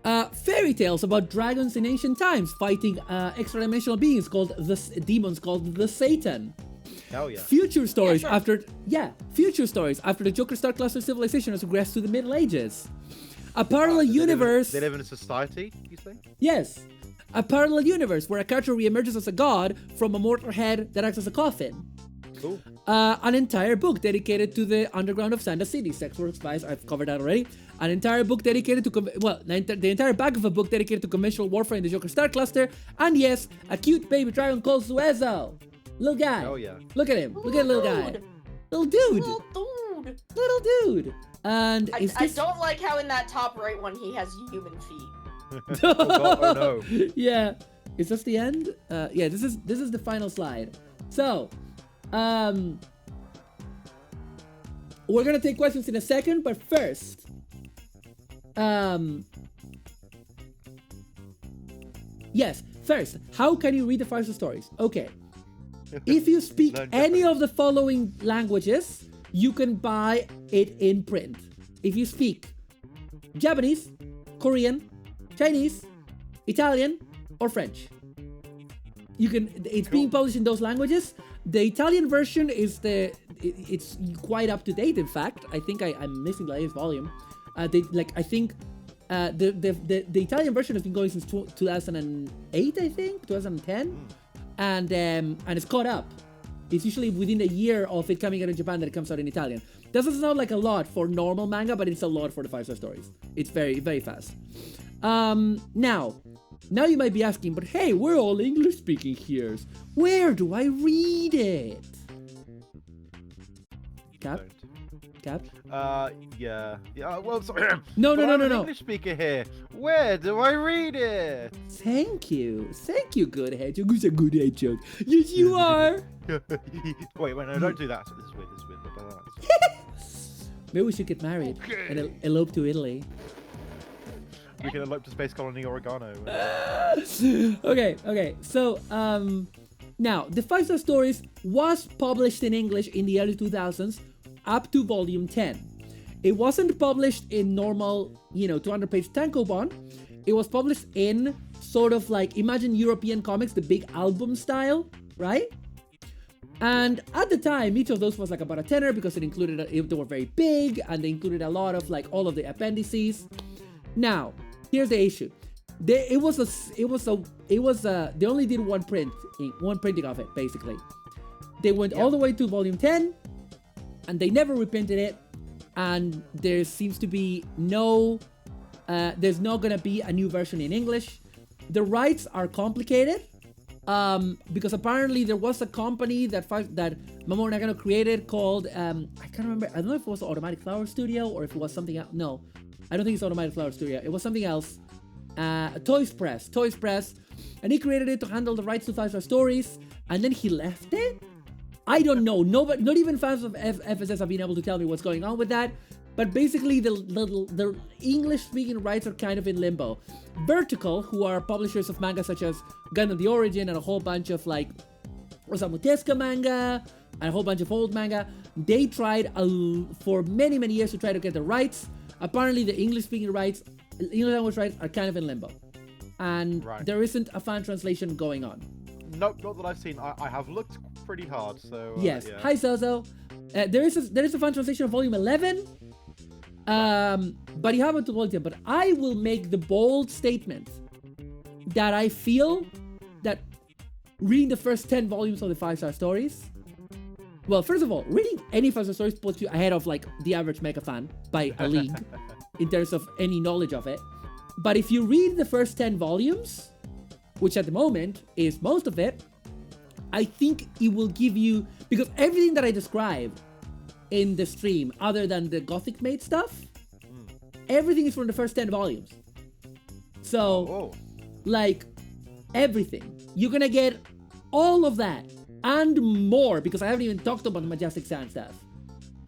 Fairy tales about dragons in ancient times fighting extra-dimensional beings called demons called the Satan. Hell yeah. Future stories after the Joker Star Cluster civilization has progressed to the Middle Ages. A parallel universe. They live in a society, you say? Yes. A parallel universe where a character reemerges as a god from a mortar head that acts as a coffin. Cool. An entire book dedicated to the underground of Sanda City. Sex Work Spies, I've covered that already. An entire book dedicated to, the entire back of a book dedicated to conventional warfare in the Joker Star Cluster. And yes, a cute baby dragon called Suezo. Little guy. Oh yeah. Look at him. Look at little guy. Little dude. Little dude. And I don't like how in that top right one he has human feet. Oh God, oh no. Yeah. Is this the end? Yeah, this is the final slide. So, we're gonna take questions in a second, but first, how can you read the 5-star stories? Okay. If you speak any of the following languages, you can buy it in print. If you speak Japanese, Korean, Chinese, Italian, or French, you can. It's being published in those languages. The Italian version is it's quite up to date. In fact, I think I'm missing the latest volume. They like I think the Italian version has been going since 2008, I think 2010, and it's caught up. It's usually within a year of it coming out in Japan that it comes out in Italian. Doesn't sound like a lot for normal manga, but it's a lot for the 5-star stories. It's very, very fast. Now you might be asking, but hey, we're all English speaking here. Where do I read it? Cap? Yeah. Well, sorry. No. English speaker here. Where do I read it? Thank you, good hedgehog. Who's a good hedgehog? Yes, you are. wait, no, don't do that. This is weird. Maybe we should get married and elope to Italy. We can elope to Space Colony Oregano. Okay. So, now the 5-star stories was published in English in the early 2000s up to volume 10. It wasn't published in normal, 200-page tankobon. It was published in sort of like, imagine European comics, the big album style, right? And at the time, each of those was like about a tenner because it included, they were very big and they included a lot of like all of the appendices. Now, here's the issue. They only did one printing of it, basically. They went all the way to volume 10 and they never reprinted it. And there seems to be there's not gonna be a new version in English. The rights are complicated because apparently there was a company that Mamoru Nagano created called I can't remember. I don't know if it was Automatic Flower Studio or if it was something else. No, I don't think it's Automatic Flower Studio. It was something else. Toys Press, and he created it to handle the rights to 5-star stories, and then he left it. I don't know. Nobody, not even fans of FSS have been able to tell me what's going on with that. But basically, the English-speaking rights are kind of in limbo. Vertical, who are publishers of manga such as Gundam the Origin and a whole bunch of like Osamu Tezuka manga and a whole bunch of old manga, they tried for many years to try to get the rights. Apparently, the English-speaking rights, English language rights, are kind of in limbo, and there isn't a fan translation going on. Nope, not that I've seen. I have looked pretty hard, so... yes. Yeah. Hi, Zozo. There is a fan translation of volume 11, but you haven't told yet. But I will make the bold statement that I feel that reading the first 10 volumes of the 5-star stories... Well, first of all, reading any 5-star stories puts you ahead of, like, the average mecha fan by a league in terms of any knowledge of it. But if you read the first 10 volumes... which at the moment is most of it, I think it will give you, because everything that I described in the stream, other than the Gothic Maid stuff, everything is from the first 10 volumes. So, like, everything. You're gonna get all of that and more, because I haven't even talked about the Majestic Sand stuff.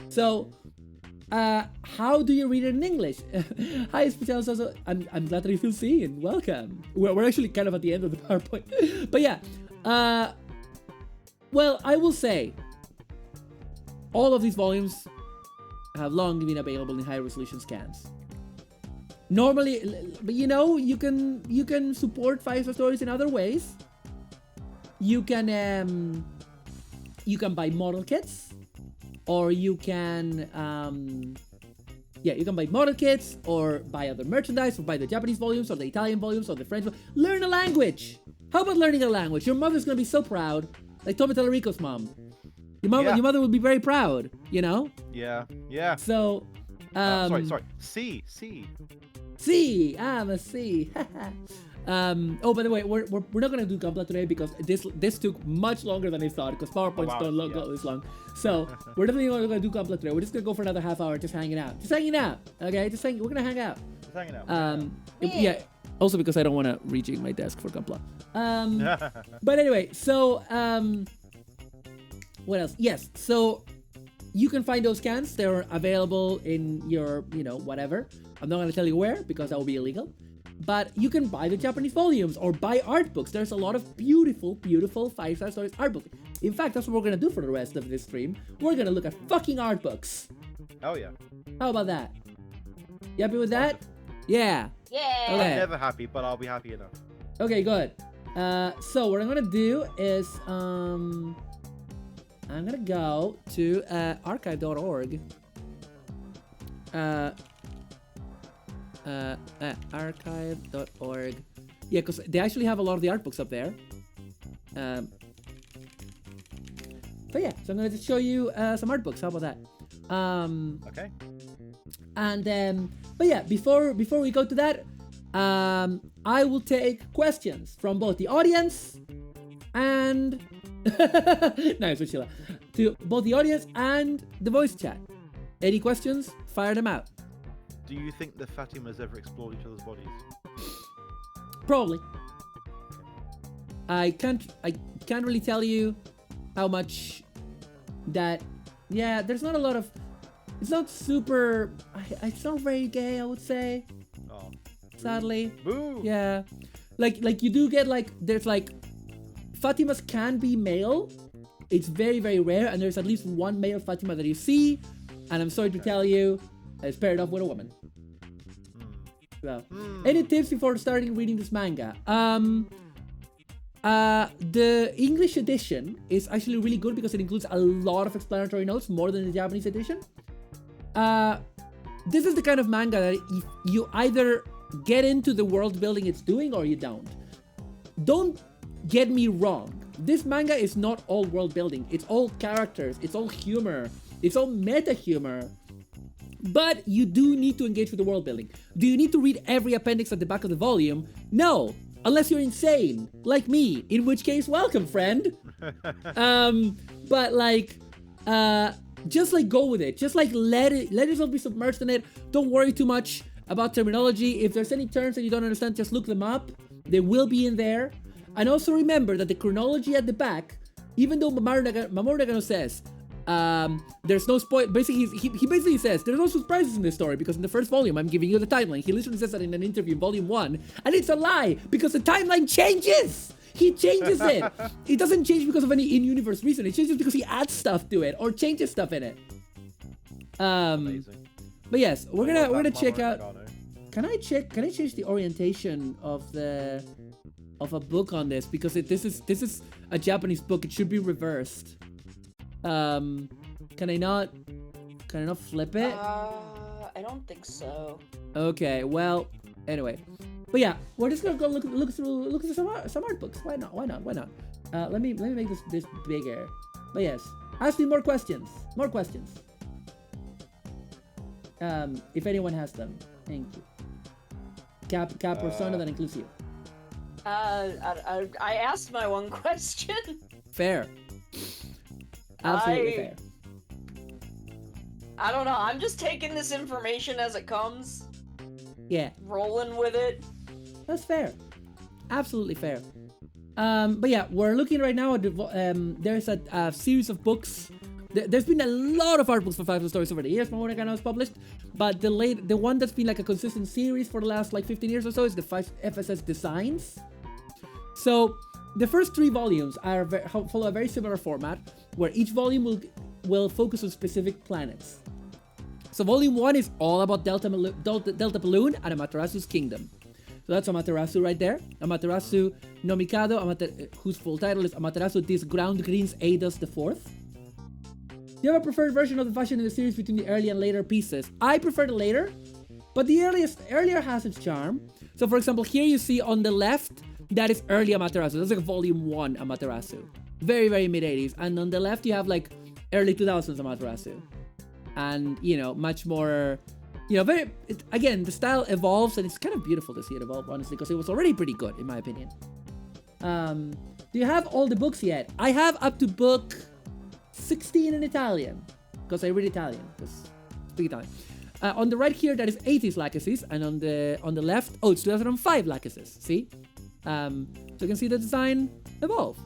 So, how do you read it in English? Hi, Special. I'm glad that you feel seen. Welcome. We're actually kind of at the end of the PowerPoint. But yeah, well, I will say, all of these volumes have long been available in high resolution scans. Normally, but you can support 5-star stories in other ways. You can buy model kits. Or you can, you can buy model kits, or buy other merchandise, or buy the Japanese volumes, or the Italian volumes, or the French volumes. Learn a language! How about learning a language? Your mother's gonna be so proud. Like Tomo Tallarico's mom. Your mother will be very proud, Yeah. So, sorry. C! I'm a C! Oh, by the way, we're not gonna do Gunpla today because this took much longer than I thought, because PowerPoints don't go this long. So we're definitely not gonna do Gunpla today. We're just gonna go for another half hour just hanging out. Okay? We're gonna hang out. Just hanging out. Yeah. Also because I don't want to rejig my desk for Gunpla. But anyway, so what else? Yes, so you can find those scans. They're available in your, whatever. I'm not gonna tell you where because that will be illegal. But you can buy the Japanese volumes or buy art books. There's a lot of beautiful 5-star stories art books. In fact, that's what we're gonna do for the rest of this stream. We're gonna look at fucking art books. Oh yeah. How about that? You happy with that? Yeah. Yeah. Okay. I'm never happy, but I'll be happy enough. Okay, good. So what I'm gonna do is I'm gonna go to archive.org. archive.org. Yeah, because they actually have a lot of the art books up there. But yeah, so I'm gonna just show you some art books. How about that? Okay. And but yeah, before we go to that, I will take questions from both the audience and nice, Sheila, to both the audience and the voice chat. Any questions? Fire them out. Do you think the Fatimas ever explored each other's bodies? Probably. I can't really tell you how much that. Yeah, there's not a lot of. It's not super. It's not very gay, I would say. Oh. Sadly. Boo. Yeah. Like you do get like there's like Fatimas can be male. It's very, very rare, and there's at least one male Fatima that you see, and I'm sorry to tell you, it's paired up with a woman. Well, any tips before starting reading this manga? The English edition is actually really good because it includes a lot of explanatory notes, more than the Japanese edition. This is the kind of manga that you either get into the world building it's doing or you don't. Don't get me wrong. This manga is not all world building. It's all characters. It's all humor. It's all meta humor. But you do need to engage with the world building. Do you need to read every appendix at the back of the volume? No, unless you're insane, like me, in which case, welcome, friend. But like, just like go with it. Just like let yourself be submerged in it. Don't worry too much about terminology. If there's any terms that you don't understand, just look them up. They will be in there. And also remember that the chronology at the back, even though Mamoru Nagano says, there's no spoil. Basically, he basically says there's no surprises in this story because in the first volume I'm giving you the timeline. He literally says that in an interview in volume 1, and it's a lie because the timeline changes. He changes it. It doesn't change because of any in-universe reason. It changes because he adds stuff to it or changes stuff in it. Amazing. But yes, we're gonna check out. Nagano. Can I change the orientation of a book on this because this is a Japanese book. It should be reversed. Can I not flip it? I don't think so. Okay, well, anyway. But yeah, we're just gonna go look through some art books. Why not? Let me make this bigger. But yes, ask me more questions. If anyone has them. Thank you. Cap persona that includes you. I asked my one question. Fair. Absolutely fair. I don't know. I'm just taking this information as it comes. Yeah. Rolling with it. That's fair. Absolutely fair. But yeah, we're looking right now at there's a series of books. There's been a lot of art books for 5 stories over the years Mamoru Nagano has published, but the one that's been like a consistent series for the last like 15 years or so is the 5 FSS Designs. So the first 3 volumes follow a very similar format, where each volume will focus on specific planets. So volume 1 is all about Delta Balloon and Amaterasu's kingdom. So that's Amaterasu right there. Amaterasu no Mikado, whose full title is Amaterasu This Ground Greens Eidos IV. Do you have a preferred version of the fashion in the series between the early and later pieces? I prefer the later, but the earlier has its charm. So for example, here you see on the left, that is early Amaterasu. That's like volume 1 Amaterasu. Very, very mid-80s. And on the left, you have like early 2000s Amaterasu. And, much more, again, the style evolves, and it's kind of beautiful to see it evolve, honestly, because it was already pretty good, in my opinion. Do you have all the books yet? I have up to book 16 in Italian, because I read Italian, because I speak Italian. On the right here, that is 80s Lachesis, and on the left, it's 2005 Lachesis, see? So you can see the design evolve.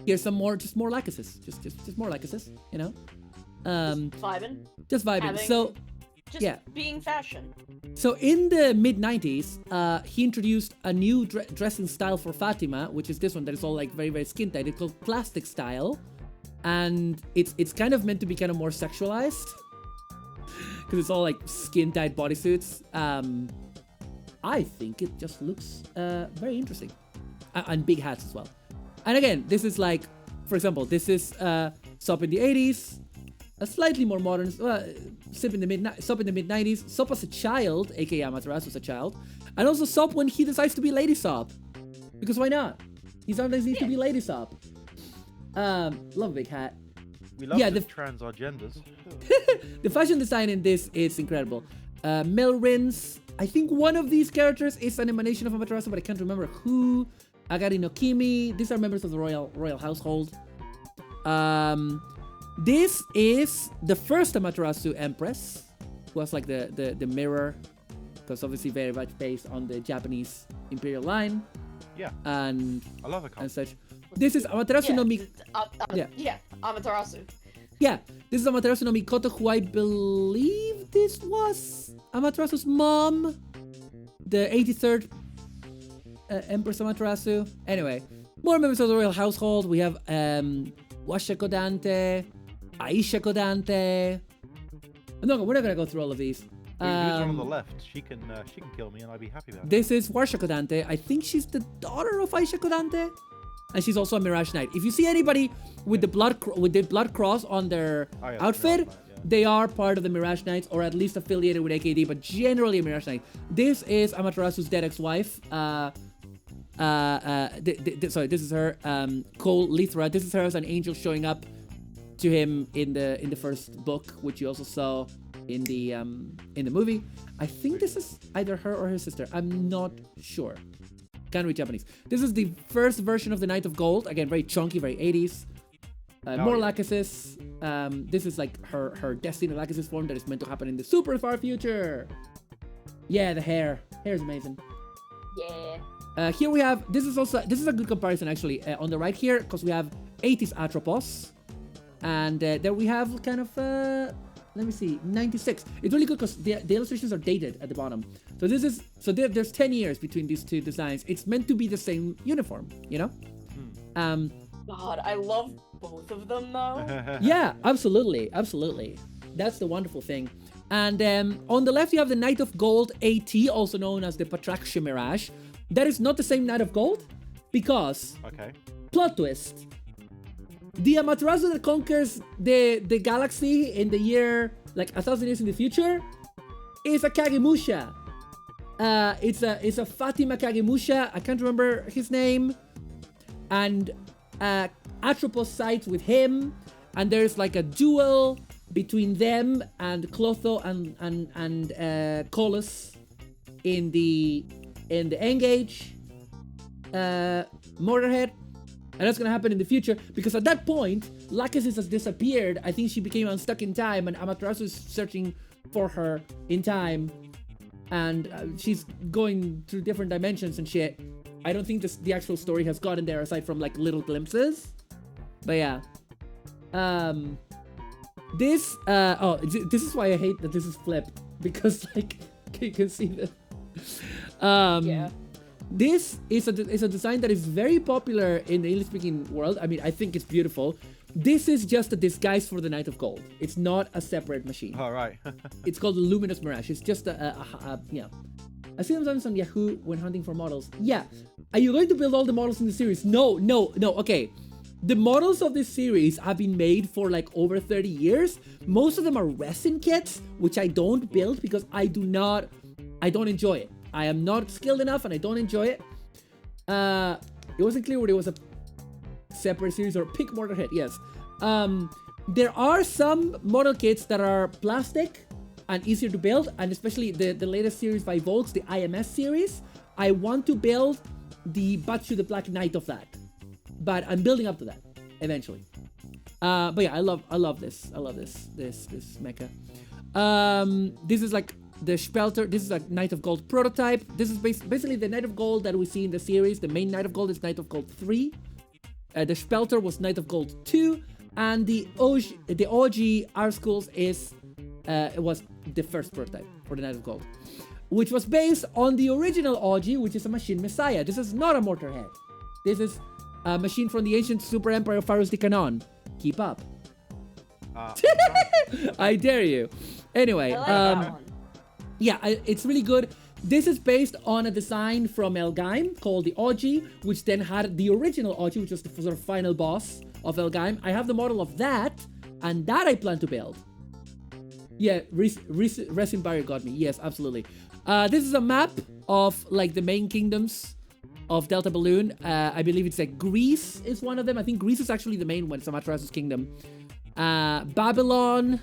Here's some more, just more Lachesis, just more Lachesis, Vibing. Just vibing. So, yeah. Being fashion. So in the mid-90s, he introduced a new dressing style for Fatima, which is this one that is all like very, very skin tight. It's called plastic style, and it's kind of meant to be kind of more sexualized because it's all like skin tight bodysuits. I think it just looks very interesting, and big hats as well. And again, this is like, for example, this is Sop in the 80s. a slightly more modern Sop in the mid 90s. Sop as a child, aka Amaterasu as a child, and also Sop when he decides to be Lady Sop, because why not? He sometimes needs to be Lady Sop. Love a big hat. We love the trans our genders. The fashion design in this is incredible. Melrins. I think one of these characters is an emanation of Amaterasu, but I can't remember who. Agari no Kimi. These are members of the royal household. This is the first Amaterasu Empress, who has like the mirror, because obviously very much based on the Japanese imperial line. Yeah. And I love it. And such. This is Amaterasu no Amaterasu. Yeah, this is Amaterasu no Mikoto, who I believe this was Amaterasu's mom, the 83rd Empress Amaterasu. Anyway, more members of the royal household. We have Washa Kodante, Aisha Kodante. No, we're not gonna go through all of these. Who's one on the left? She can kill me, and I'd be happy about it. This is Warsha Kodante. I think she's the daughter of Aisha Kodante, and she's also a Mirage Knight. If you see anybody with the blood cross on their outfit, they are part of the Mirage Knights, or at least affiliated with AKD, but generally a Mirage Knight. This is Amaterasu's dead ex-wife. Sorry, this is her, Cole Lithra. This is her as an angel showing up to him in the first book, which you also saw in the movie. I think this is either her or her sister. I'm not sure. Can't read Japanese. This is the first version of the Knight of Gold. Again, very chunky, very 80s. More Lachesis. This is like her Destiny Lachesis form that is meant to happen in the super far future. Yeah, the hair. Hair is amazing. Yeah. Here we have, this is a good comparison actually, on the right here, because we have 80s Atropos, and then we have kind of, let me see, 96. It's really good because the illustrations are dated at the bottom. So there's 10 years between these two designs. It's meant to be the same uniform, you know? God, I love both of them though. Yeah, absolutely. That's the wonderful thing. And on the left you have the Knight of Gold AT, also known as the Patraxia Mirage. That is not the same Knight of Gold, because plot twist. The Amaterasu that conquers the galaxy in the year, like 1,000 years in the future, is a Kagemusha. It's a Fatima Kagemusha. I can't remember his name. And Atropos sides with him, and there's like a duel between them and Clotho and Colus in the Engage Motorhead. And that's gonna happen in the future, because at that point, Lachesis has disappeared. I think she became unstuck in time, and Amaterasu is searching for her in time. And she's going through different dimensions and shit. I don't think the actual story has gotten there, aside from like little glimpses. But yeah. This is why I hate that this is flipped, because like you can see this. Yeah. This is a design that is very popular in the English-speaking world. I mean, I think it's beautiful. This is just a disguise for the Knight of Gold. It's not a separate machine. All right. It's called the Luminous Mirage. It's just yeah. I see them sometimes on Yahoo when hunting for models. Yeah. Are you going to build all the models in the series? No. Okay. The models of this series have been made for like over 30 years. Most of them are resin kits, which I don't build because I don't enjoy it. I am not skilled enough and I don't enjoy it. It wasn't clear whether it was a separate series or pick Motorhead. Yes. There are some model kits that are plastic and easier to build, and especially the latest series by Volks, the IMS series. I want to build the Batsu the Black Knight of that, but I'm building up to that eventually. But yeah, I love this. I love this mecha. This is like the Spelter. This is a Knight of Gold prototype. This is basically the Knight of Gold that we see in the series. The main Knight of Gold is Knight of Gold 3. The Spelter was Knight of Gold 2, and the OG R Schools is it was the first prototype for the Knight of Gold, which was based on the original OG, which is a Machine Messiah. This is not a Motorhead. This is a machine from the ancient Super Empire of Pharaohs Canon. Keep up. I dare you. Anyway, yeah, it's really good. This is based on a design from Elgaim called the OG, which then had the original OG, which was the sort of final boss of Elgaim. I have the model of that, and that I plan to build. Yeah, Resin Barrier got me. Yes, absolutely. This is a map of like the main kingdoms of Delta Balloon. I believe it's like Greece is one of them. I think Greece is actually the main one. It's Amaterasu's kingdom. Babylon,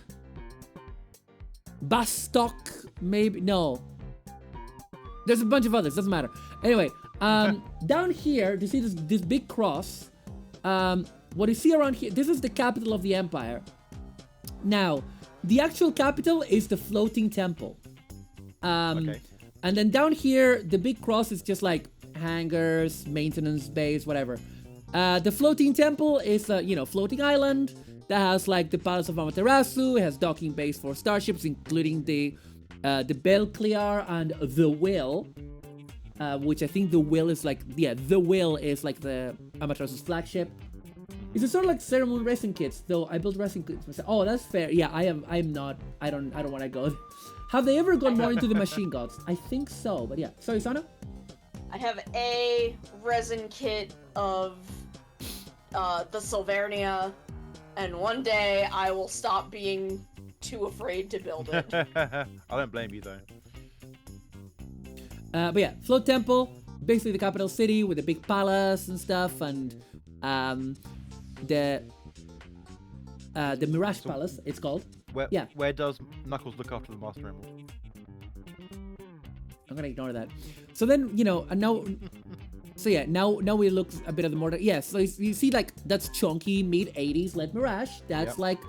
Bastok, maybe no. There's a bunch of others. Doesn't matter. Anyway, down here, you see this big cross. What you see around here, this is the capital of the empire. Now, the actual capital is the floating temple. Okay. And then down here, the big cross is just like hangars, maintenance base, whatever. The floating temple is a, floating island that has like the Palace of Amaterasu. It has docking bays for starships, including the Belclear and the Will. Which I think the Will is like, the Will is like the Amaterasu's flagship. It's a sort of like Sailor Moon racing kits, though I built racing kits myself. Oh, that's fair. Yeah, I don't want to go. Have they ever gone more into the machine gods? I think so, but yeah. Sorry, Sana? I have a resin kit of the Silvernia, and one day I will stop being too afraid to build it. I don't blame you though. But yeah, Float Temple, basically the capital city with a big palace and stuff, and the Mirage Palace, it's called. Where does Knuckles look after the Master Emerald? I'm gonna ignore that. So then, and now, so yeah, now we look a bit at the more. Yeah, so you see, like, that's chunky mid-80s LED Mirage. That's like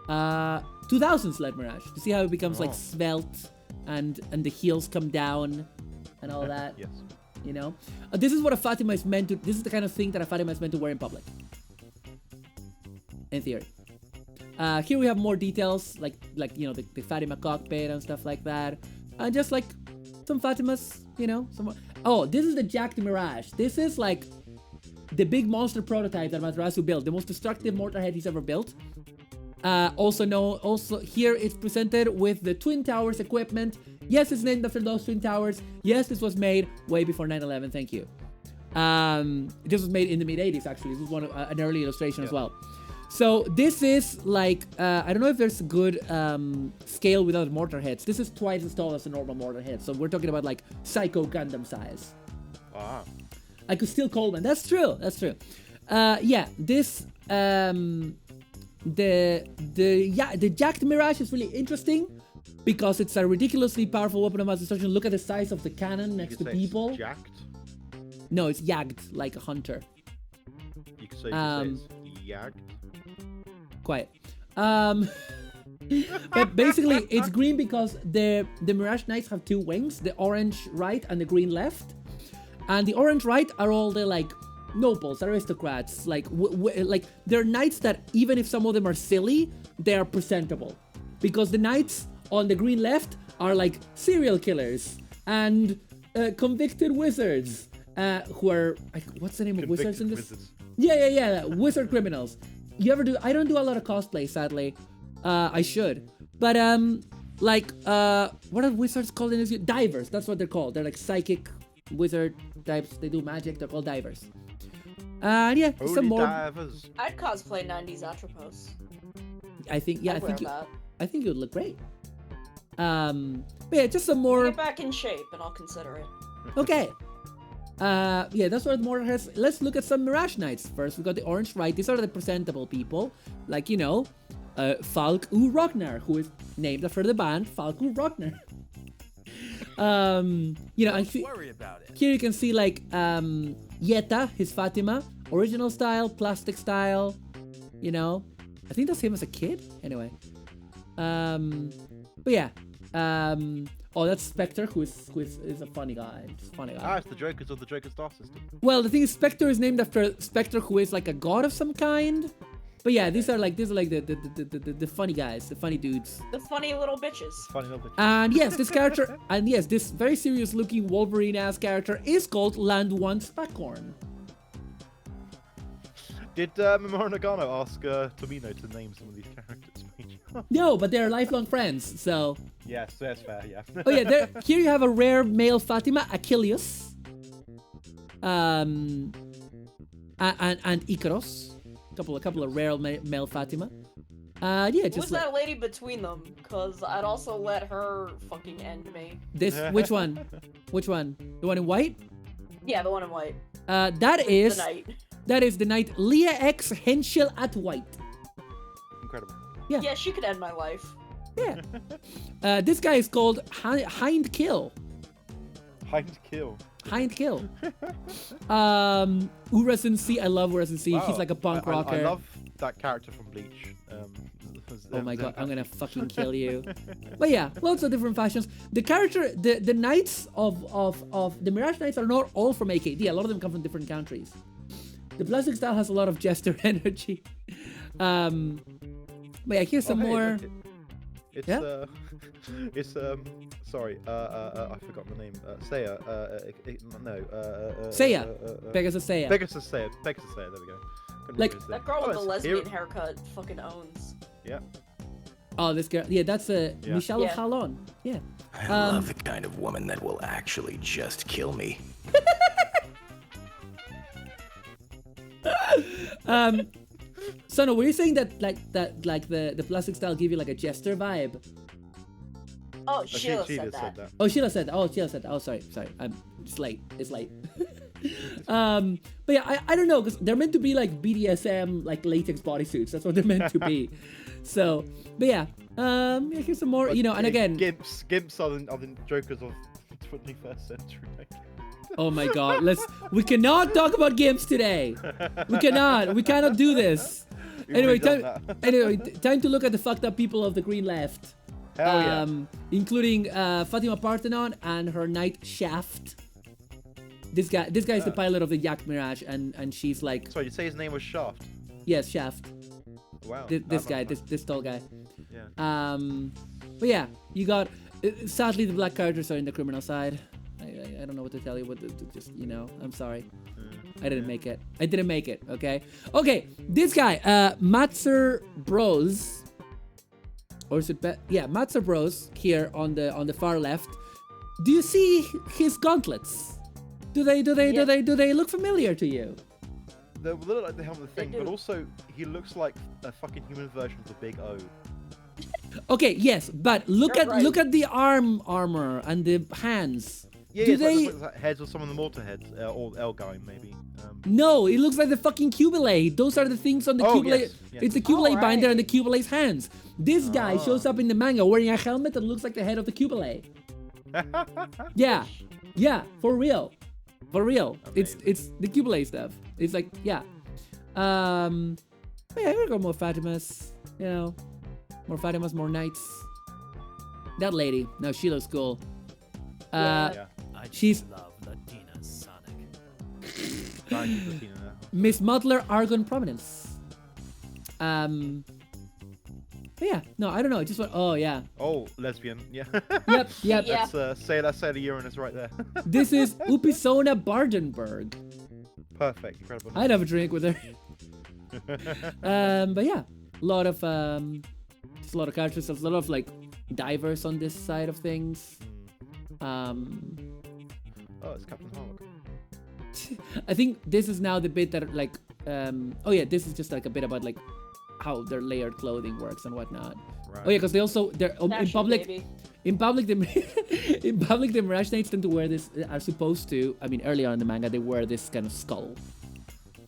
2000s LED Mirage. You see how it becomes like svelte, and the heels come down, and all that. Yes. This is what a Fatima is meant to. This is the kind of thing that a Fatima is meant to wear in public. In theory. Here we have more details, like the Fatima cockpit and stuff like that, and just like some Fatimas, some. Oh, this is the Jacked Mirage. This is like the big monster prototype that Amaterasu built, the most destructive mortar head he's ever built. Also here it's presented with the Twin Towers equipment. Yes, it's named after those Twin Towers. Yes, this was made way before 9/11. Thank you. This was made in the mid-80s, actually. This was an early illustration as well. So this is like, I don't know if there's a good scale without mortar heads. This is twice as tall as a normal mortar head. So we're talking about like Psycho Gundam size. Ah. I could still call them. That's true. Yeah, this, the Jacked Mirage is really interesting because it's a ridiculously powerful weapon of mass destruction. Look at the size of the cannon next to people. It's jacked? No, it's yagged, like a hunter. You could say it's yagged. Quiet. But basically, it's green because the Mirage Knights have two wings, the orange right and the green left. And the orange right are all the like nobles, aristocrats, like they're knights that even if some of them are silly, they are presentable. Because the knights on the green left are like serial killers and convicted wizards who are like, what's the name of wizards in this? Wizards. Yeah, wizard criminals. You ever do? I don't do a lot of cosplay, sadly. I should, but what are wizards called in this? Divers. That's what they're called. They're like psychic wizard types. They do magic. They're called divers. Yeah, Holy some more. Divers. I'd cosplay 90s Atropos. I think, yeah, I'd I think wear that. I think it would look great. But yeah, just some more. Get back in shape, and I'll consider it. Okay. Yeah, that's what more has. Let's look at some Mirage Knights first. We got the orange right. These are the presentable people, like Falk U Ragnar, who is named after the band Falk U Ragnar. And Worry about it. here you can see like Yeta, his Fatima, original style, plastic style. I think that's him as a kid. Anyway, but yeah. Oh, that's Spectre, who is a funny guy. Just a funny guy. Ah, it's the Jokers of the Joker Star System. Well, the thing is, Spectre is named after Spectre, who is like a god of some kind. But yeah, these are like the funny guys, the funny dudes. The funny little bitches. Funny little bit. And yes, this character, and yes, this very serious-looking Wolverine-ass character is called Land One Speckhorn. Did Mamoru Nagano ask Tomino to name some of these characters? No, but they're lifelong friends, so. Yes, that's fair. Yeah. Oh yeah, here you have a rare male Fatima, Achilles, and Icaros. A couple of rare male Fatima. Yeah, Who's just that lady between them? Cause I'd also let her fucking end me. this. Which one? Which one? The one in white? Yeah, the one in white. That The is knight. the knight Leah X Henschel at white. Incredible. Yeah. Yeah, she could end my life. Yeah. This guy is called Hind Kill. Hind kill. Hind Kill. Urasen C. I love Urasen C. He's like a punk rocker. I love that character from Bleach. Oh my god, I'm gonna fucking kill you. But yeah, lots of different fashions. The character, the knights of the Mirage Knights are not all from AKD. A lot of them come from different countries. The plastic style has a lot of jester energy. But yeah, here's some more. It's Yeah? it's sorry, I forgot the name. Seiya. Seiya. Pegasus Seiya. Pegasus Seiya. Pegasus Seiya. There we go. Couldn't Like- remember his That name. girl with Oh, the it's lesbian Hero- haircut fucking owns. Yeah. Oh, this girl. Yeah, that's Michelle Yeah. Halon. Yeah. I love the kind of woman that will actually just kill me. Sono, were you saying that the plastic style give you like a jester vibe? Oh, She Sheila just said that. Oh, Sheila said that. Oh, Sheila said that. Oh, sorry. It's late. It's late. But yeah, I don't know, because they're meant to be like BDSM, like latex bodysuits. That's what they're meant to be. So, but yeah, here's some more, But, you know, and yeah, again, Gimps are the jokers of the 21st century. oh my god, we cannot talk about gimps today. We cannot do this. Anyway, time to look at the fucked up people of the green left. Hell yeah. Including Fatima Parthenon and her knight Shaft. This guy is the pilot of the Yak Mirage, and she's like, Sorry, you say his name was Shaft? yes, Shaft. Wow. This guy, this tall guy. Yeah. But yeah, you got. Sadly, the black characters are in the criminal side. I don't know what to tell you. Just, you know, I'm sorry. I didn't make it. Okay. Okay. This guy, Matzer Bros. Or is it? Matzer Bros here on the far left. Do you see his gauntlets? Do they look familiar to you? They look like they have the thing, do. but also he looks like a fucking human version of the Big O. Okay, yes, but look You're at right. look at the armor and the hands. Yeah, Do it's they? like heads of some of the mortar heads, or Elgine maybe. No, it looks like the fucking Cubulate. Those are the things on the Oh, Cubulate. yes. It's the Cubulate Oh, binder and the right. Cubulate's hands. This guy shows up in the manga wearing a helmet that looks like the head of the Cubulate. Yeah, for real. It's the Cubulate stuff. It's like, yeah. Yeah, we got more Fatimas. You know, more Fatimas, more knights. That lady, no, she looks cool. Yeah. She's love Latina Sonic. Miss Muddler Argon Prominence. But yeah, no, I don't know. I just went, oh yeah. Oh, lesbian. Yeah. Yep. Yeah. Let's say the Uranus right there. This is Upisona Bardenberg. Perfect. Incredible. I'd have a drink with her. But yeah, a lot of just a lot of characters, a lot of like divers on this side of things. Oh, it's Captain Harlock. I think this is now the bit that like oh yeah, this is just like a bit about like how their layered clothing works and whatnot. Right. Oh yeah, because they're in Fashion, public. baby. In public, the Mirage Knights tend to wear this. Are supposed to. I mean, early on in the manga, they wear this kind of skull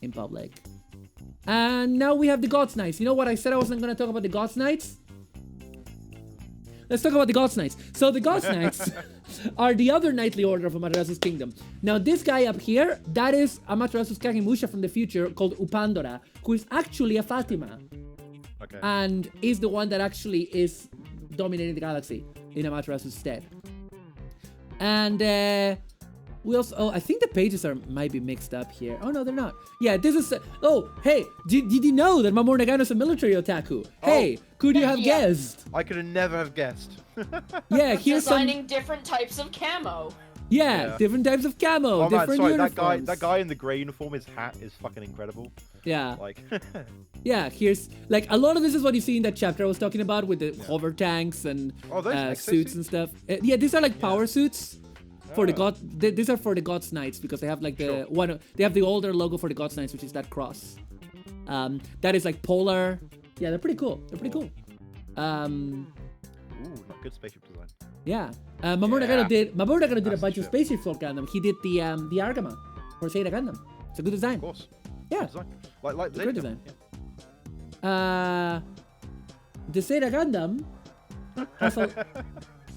in public. And now we have the Gods Knights. You know what I said I wasn't gonna talk about the Gods Knights? Let's talk about the Gods Knights. So the Gods Knights are the other knightly order of Amaterasu's kingdom. Now this guy up here, that is Amaterasu's Kagemusha from the future called Upandora, who is actually a Fatima. Okay. And is the one that actually is dominating the galaxy in Amaterasu's stead. And we also, oh, I think the pages might be mixed up here. Oh no, they're not. Yeah, this is, oh, hey, did you know that Mamoru Nagano's a military otaku? Hey, could you have Yeah. guessed? I could have never have guessed. Yeah, here's some, Designing different types of camo. yeah, different types of camo, Oh man, different sorry, uniforms. that guy in the grey uniform, his hat is fucking incredible. Yeah, Like, yeah, here's, like, a lot of this is what you see in that chapter I was talking about with the hover tanks and Oh, those exosuits? suits and stuff. Yeah, these are like power suits. For the god, these are for the Gods Knights because they have like the they have the older logo for the Gods Knights, which is that cross. That is like polar Yeah, they're pretty cool. They're pretty cool. Ooh, good spaceship design. Yeah. Mamoru Nagano did a That's bunch of shit. spaceships for Gundam. He did the Argama for Sega Gundam. It's a good design. Of course. Yeah. Good design. Like It's a great Zeta. design. The Sega Gundam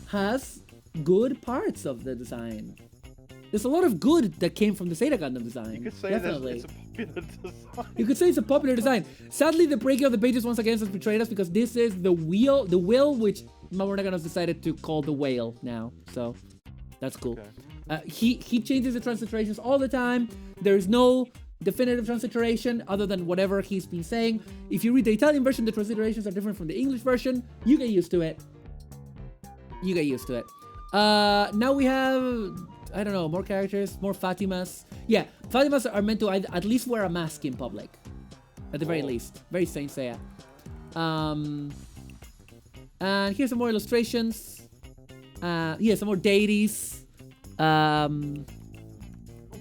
has good parts of the design. There's a lot of good that came from the Sega Gundam design. You could say Definitely. it's a popular design. You could say it's a popular design. Sadly, the breaking of the pages once again has betrayed us because this is the will which Mamoru Nagano has decided to call the whale now. So that's cool. Okay. He changes the transliterations all the time. There's no definitive transliteration other than whatever he's been saying. If you read the Italian version, the transliterations are different from the English version. You get used to it. You get used to it. Now we have, I don't know, more characters, more Fatimas. Yeah, Fatimas are meant to at least wear a mask in public. At the very least. Very Saint Seiya. And here's some more illustrations. Yeah, some more deities.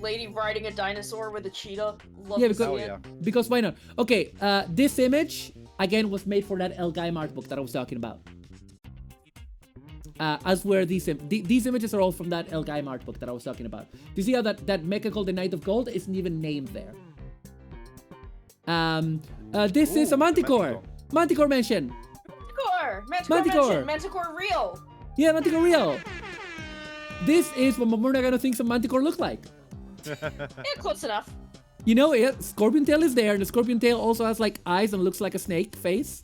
Lady riding a dinosaur with a cheetah. Love Yeah, to because, see it. because why not? Okay, this image, again, was made for that El Gaim art book that I was talking about. As were these images are all from that El Gaim art book that I was talking about. You see how that mecha called the Knight of Gold isn't even named there. This is a Manticore. Manticore mention. Manticore! Manticore real! Yeah, Manticore real. This is what Mamoru Nagano thinks a Manticore look like. Yeah, close enough. You know, Scorpion Tail is there, and the Scorpion Tail also has like eyes and looks like a snake face.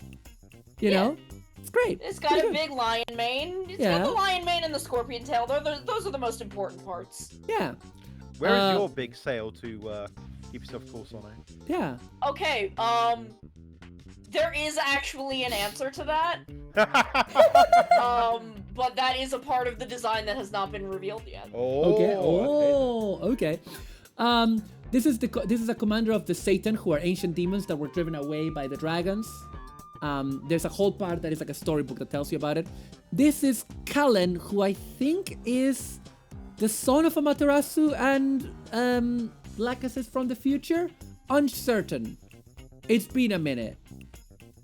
You know? It's great. It's got a big lion mane. It's got the lion mane and the scorpion tail. Those are the most important parts. Yeah. Where is your big sail to keep yourself course on it? Yeah. Okay, there is actually an answer to that. But that is a part of the design that has not been revealed yet. Okay. This is a commander of the Satan, who are ancient demons that were driven away by the dragons. There's a whole part that is like a storybook that tells you about it. This is Kallen, who I think is the son of Amaterasu and Lachesis from the future. Uncertain. It's been a minute.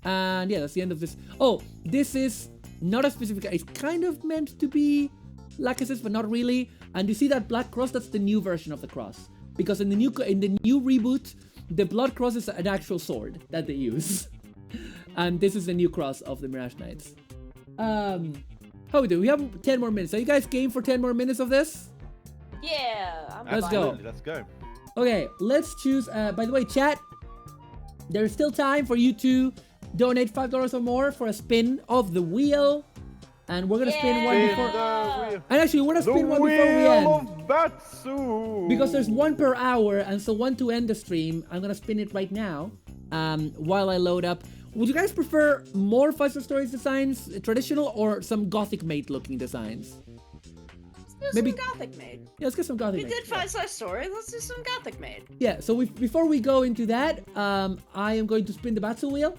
And yeah, that's the end of this. Oh, this is not a specific. It's kind of meant to be Lachesis, but not really. And you see that black cross? That's the new version of the cross. Because in the new reboot, the blood cross is an actual sword that they use. And this is the new cross of the Mirage Knights. How we do? We have 10 more minutes. Are you guys game for 10 more minutes of this? Yeah, Let's go. Let's go. Okay, let's choose. By the way, chat, there's still time for you to donate $5 or more for a spin of the wheel. And we're gonna spin one before. And actually, we're gonna spin one before we end. Of Batsu. Because there's one per hour, and so one to end the stream. I'm gonna spin it right now. While I load up. Would you guys prefer more 5-Star Stories designs, traditional, or some Gothic Made looking designs? Let's do some Gothic Made. Yeah, let's get some Gothic We Made. did 5-Star Story. Let's do some Gothic Made. Yeah, so before we go into that, I am going to spin the Batsu wheel.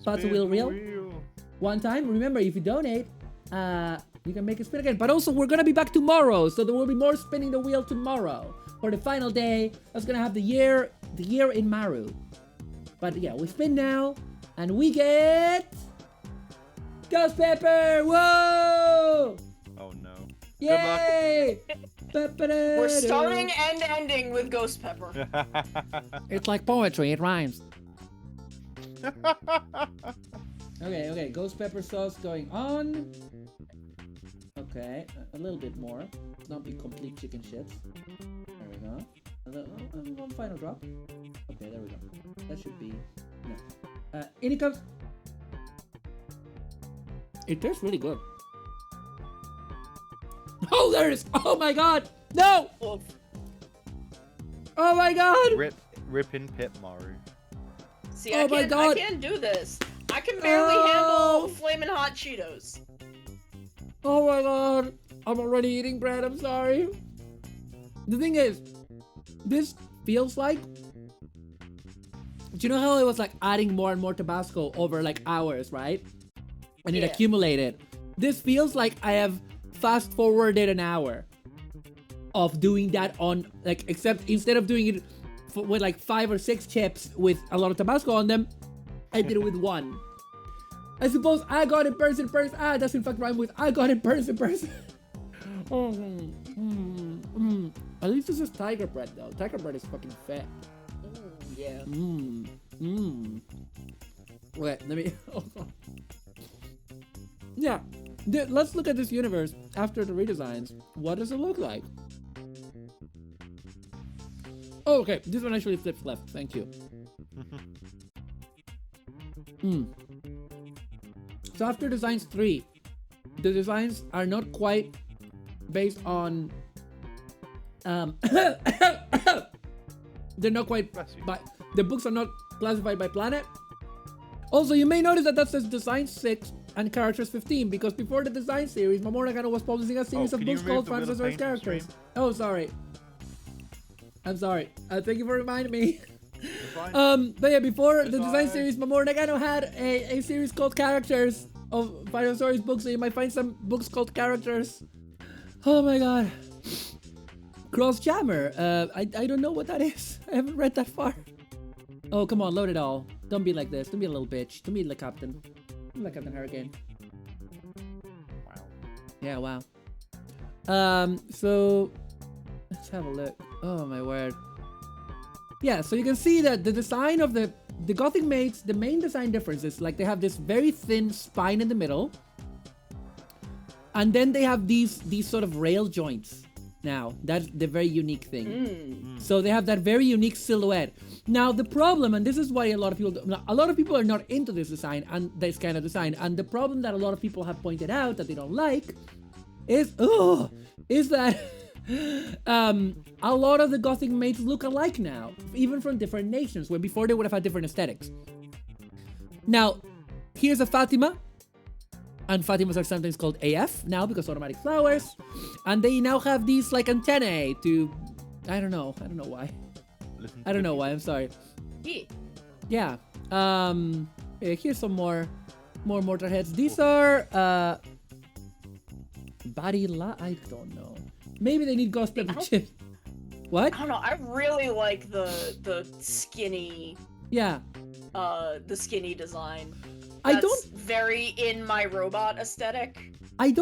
Batsu wheel reel. One time. Remember, if you donate, you can make it spin again. But also, we're gonna be back tomorrow, so there will be more spinning the wheel tomorrow for the final day. That's gonna have the year in Maru. But yeah, we spin now, and we get Ghost Pepper. Whoa! Oh no! Yay! We're starting and ending with Ghost Pepper. It's like poetry. It rhymes. Okay. Ghost pepper sauce going on. Okay, a little bit more. Not be complete chicken shit. There we go. One final drop. Okay, there we go. That should be enough. In it comes. It tastes really good. Oh, there it is! Oh my god! No! Oh my god! Rip in Pit Maru. See, Oh my God. I can't do this. I can barely handle flaming hot Cheetos. Oh my god! I'm already eating bread, I'm sorry. The thing is, this feels like... Do you know how it was like adding more and more Tabasco over like hours, right? And it accumulated. This feels like I have fast forwarded an hour of doing that on like, except instead of doing it with like 5 or 6 chips with a lot of Tabasco on them, I did it with 1. I suppose I got it person. Ah, that's in fact rhyme with I got it person. At least this is tiger bread though. Tiger bread is fucking fat. Yeah. Wait, let me. Yeah, let's look at this universe after the redesigns. What does it look like? Oh, okay. This one actually flips left. Thank you. So after designs 3, the designs are not quite based on. They're not quite. The books are not classified by planet. Also, you may notice that says design 6 and characters 15 because before the design series, Mamoru Nagano was publishing a series of books called Francis Source Characters. Oh, sorry. I'm sorry. Thank you for reminding me. But yeah, before the design series, Mamoru Nagano had a series called Characters of Final Stories books, so you might find some books called Characters. Oh my god. Cross Jammer. I don't know what that is. I haven't read that far. Oh, come on, load it all. Don't be like this. Don't be a little bitch. Don't be the captain. Don't be like Captain Hurricane. Wow. Yeah, wow. So let's have a look. Oh my word. Yeah, so you can see that the design of the Gothic mates, the main design difference is like they have this very thin spine in the middle. And then they have these sort of rail joints. Now, that's the very unique thing. So they have that very unique silhouette. Now, the problem, and this is why a lot of people are not into this design and this kind of design. And the problem that a lot of people have pointed out that they don't like is that a lot of the Gothic mates look alike now, even from different nations, where before they would have had different aesthetics. Now, here's a Fatima. And Fatimas are sometimes called AF now because automatic flowers. And they now have these like antennae to... I don't know why. I don't know why, I'm sorry. Yeah. Here's some more mortar heads. These are... I don't know. Maybe they need ghost pepper chips. What? I don't know. I really like the skinny... Yeah. The skinny design. That's very in my robot aesthetic. I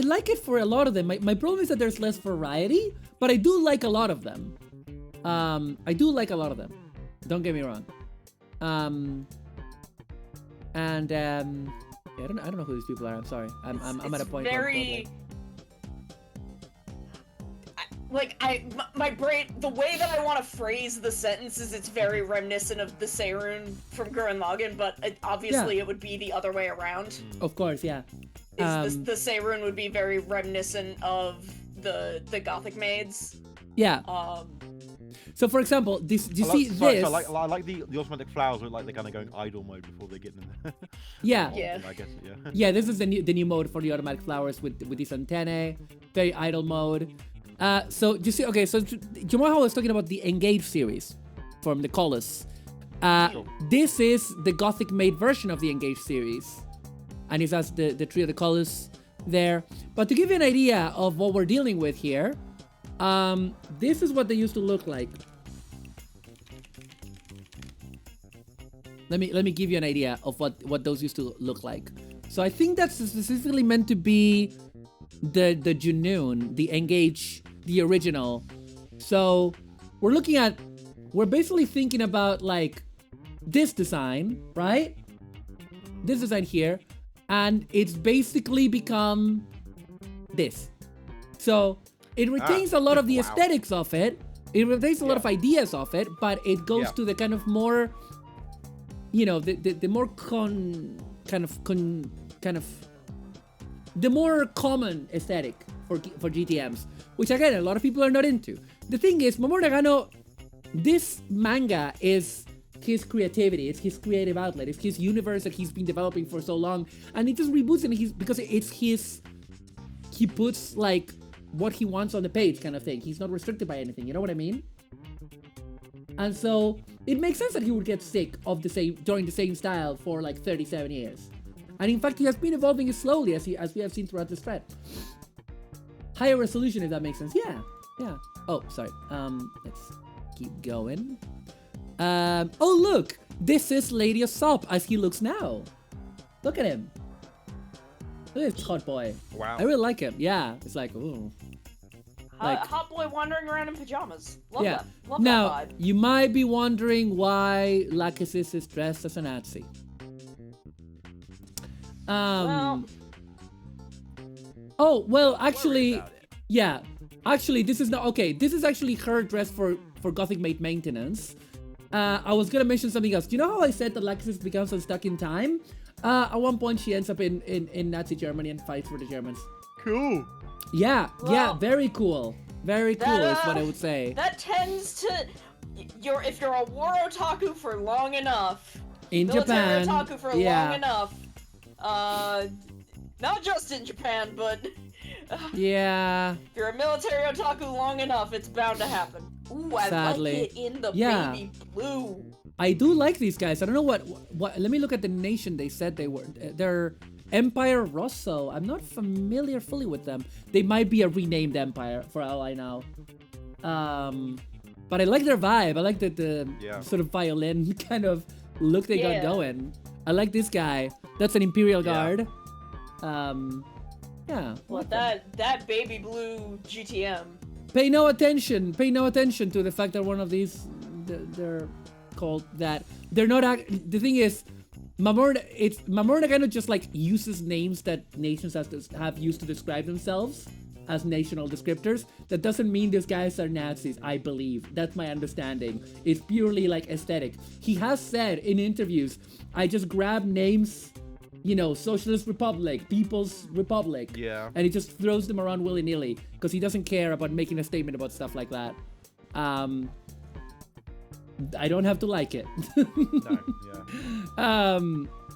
like it for a lot of them. My problem is that there's less variety, but I do like a lot of them. I do like a lot of them. Don't get me wrong. I don't know who these people are. I'm sorry. I'm at a point. Very. My brain, the way that I want to phrase the sentences, it's very reminiscent of the Seirun from Gurren Lagann, but obviously it would be the other way around. Of course, yeah. The Seirun would be very reminiscent of the Gothic maids. Yeah. So, for example, this. I like the automatic flowers look like they're kind of going idle mode before they get in there. Yeah. I guess, yeah. Yeah, this is the new mode for the automatic flowers with these antennae. Very idle mode. So you see, okay, so Jamoha was talking about the Engage series from the Colossus. This is the Gothic made version of the Engage series. And it has the Tree of the Colossus there. But to give you an idea of what we're dealing with here, this is what they used to look like. Let me give you an idea of what those used to look like. So I think that's specifically meant to be the Junoon, the Engage, the original. So we're basically thinking about like this design, right? This design here, and it's basically become this. So it retains a lot of the aesthetics of it. It retains a lot of ideas of it, but it goes to the kind of more, you know, the more the more common aesthetic for GTMs, which again a lot of people are not into. The thing is, Mamoru Nagano, this manga is his creativity, it's his creative outlet, it's his universe that he's been developing for so long, and he just reboots it because it's his. He puts like what he wants on the page, kind of thing. He's not restricted by anything. You know what I mean? And so it makes sense that he would get sick of during the same style for like 37 years. And in fact, he has been evolving it slowly, as we have seen throughout this thread. Higher resolution, if that makes sense. Yeah. Oh, sorry. Let's keep going. Oh look, this is Lady Usopp as he looks now. Look at him. Look at this hot boy. Wow. I really like him. Yeah, it's like, ooh. Like, Hot boy wandering around in pajamas. Love yeah. that. Love Now, that vibe. you might be wondering why Lachesis is dressed as a Nazi. Well, Oh, well, actually, yeah. Actually, this is not, okay, this is actually her dress for Gothic Maid maintenance. I was gonna mention something else. Do you know how I said that Lachesis becomes unstuck in time? At one point, she ends up in Nazi Germany and fights for the Germans. Cool. Yeah, yeah, Well, very cool. Very cool is what I would say. That tends to... if you're a war otaku for long enough... In military Japan, otaku for yeah. long enough... not just in Japan, but... Yeah. If you're a military otaku long enough, it's bound to happen. Ooh, I Sadly. like it in the Yeah. baby blue. I do like these guys. I don't know what. Let me look at the nation they said they were. They're Empire Rosso. I'm not familiar fully with them. They might be a renamed empire for all I know. But I like their vibe. I like the sort of violin kind of look they got going. I like this guy. That's an Imperial Guard. Yeah. Well, that baby blue GTM. Pay no attention to the fact that one of these they're called that. They're not the thing is Mamorna kind of just like uses names that nations have used to describe themselves as national descriptors. That doesn't mean these guys are Nazis, I believe. That's my understanding. It's purely like aesthetic. He has said in interviews, I just grab names, you know, Socialist Republic, People's Republic. Yeah. And he just throws them around willy-nilly because he doesn't care about making a statement about stuff like that. I don't have to like it. No, yeah.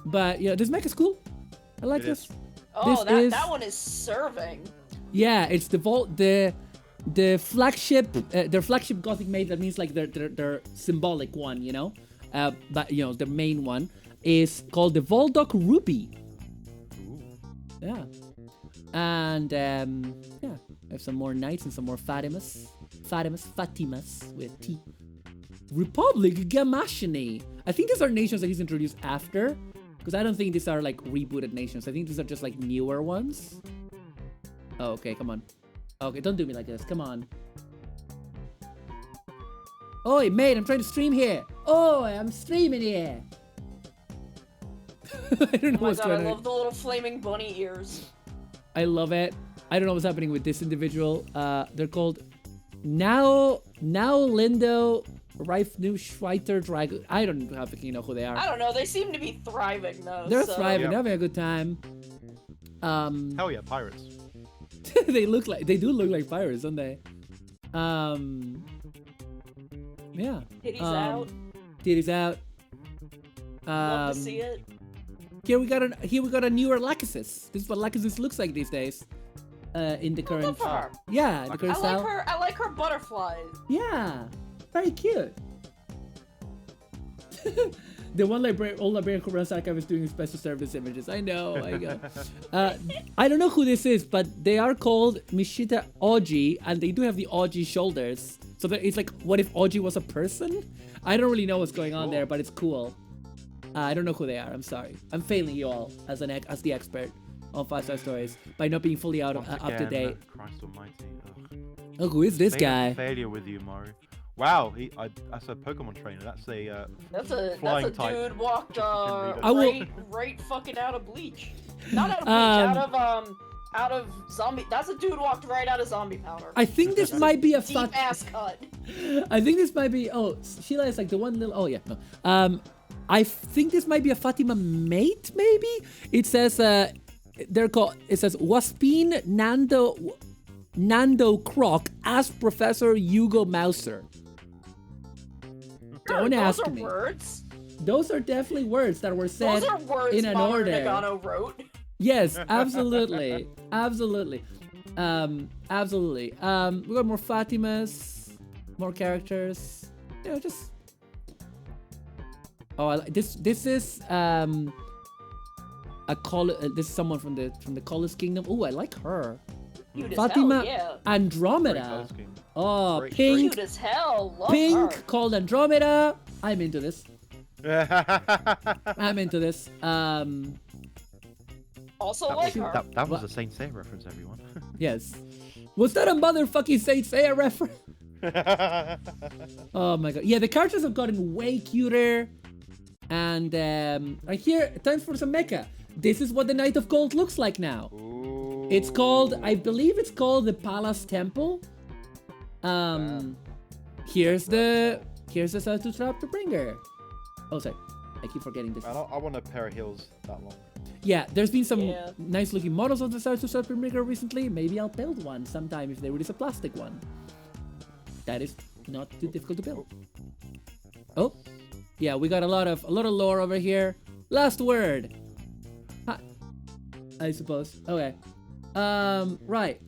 But yeah, this mech is cool. I like this. Oh, This that one is serving. Yeah, it's the flagship, their flagship Gothic Maid. That means like their symbolic one, you know. But you know the main one is called the Voldoc Ruby. Ooh. Yeah, and yeah, I have some more knights and some more Fatimas with T. Republic Gamashini. I think these are nations that he's introduced after, because I don't think these are like rebooted nations. I think these are just like newer ones. Oh, okay, come on. Okay, don't do me like this. Come on. Oi, mate, I'm trying to stream here. Oh, I'm streaming here. I don't know what's going on. I love the little flaming bunny ears. I love it. I don't know what's happening with this individual. They're called Now Lindo Reifnu Schweiter Dragon. I don't fucking know who they are. I don't know. They seem to be thriving though. They're so. thriving. Yeah. They're having a good time. Hell yeah, pirates. They do look like pirates, don't they? Yeah. Titties out. Titties out. Love to see it. Here we got a newer Lachesis. This is what Lachesis looks like these days. In the current. Good for her. Yeah, the current style. I like her butterflies. Yeah, very cute. The one old librarian Kurosaka is doing special service images. I know. I don't know who this is, but they are called Mishita Oji, and they do have the Oji shoulders. So it's like, what if Oji was a person? I don't really know what's going on there, but it's cool. I don't know who they are. I'm sorry. I'm failing you all as the expert on 5-star stories by not being fully up to date. Christ almighty. Ugh. Oh, who is this guy? Failure with you, Mario. Wow, that's a Pokemon trainer. That's a That's a flying type. dude walked right fucking out of Bleach. Not out of Bleach, out of zombie. That's a dude walked right out of zombie powder. I think this might be a deep ass cut. I think this might be. Oh, Sheila is like the one little. Oh yeah, no. I think this might be a Fatima mate. Maybe it says they're called. It says Waspin Nando Croc as Professor Hugo Mauser. Don't ask those are me. Words. Those are definitely words that were said Those are words in an Mamoru order. Nagano wrote. Yes, absolutely, absolutely, absolutely. We got more Fatimas, more characters. You know, just. Oh, this is a this is someone from the Colors Kingdom. Oh, I like her. Cute as Fatima hell, yeah. Andromeda. Oh, Great, pink. Cute as hell. Love Pink her. called Andromeda. I'm into this. I'm into this. Also like her. That was a Saint Seiya reference, everyone. Yes. Was that a motherfucking Saint Seiya reference? Oh my god. Yeah, the characters have gotten way cuter. And right here, time for some mecha. This is what the Knight of Gold looks like now. Ooh. It's called, I believe it's called the Palace Temple. Here's the Sartu Bringer. Oh, sorry. I keep forgetting this. I want a pair of heels that long. Yeah, there's been some nice looking models of the Sartu Bringer recently. Maybe I'll build one sometime if they release a plastic one. That is not too difficult to build. Oh, yeah, we got a lot of lore over here. Last word. I suppose. Okay. Right.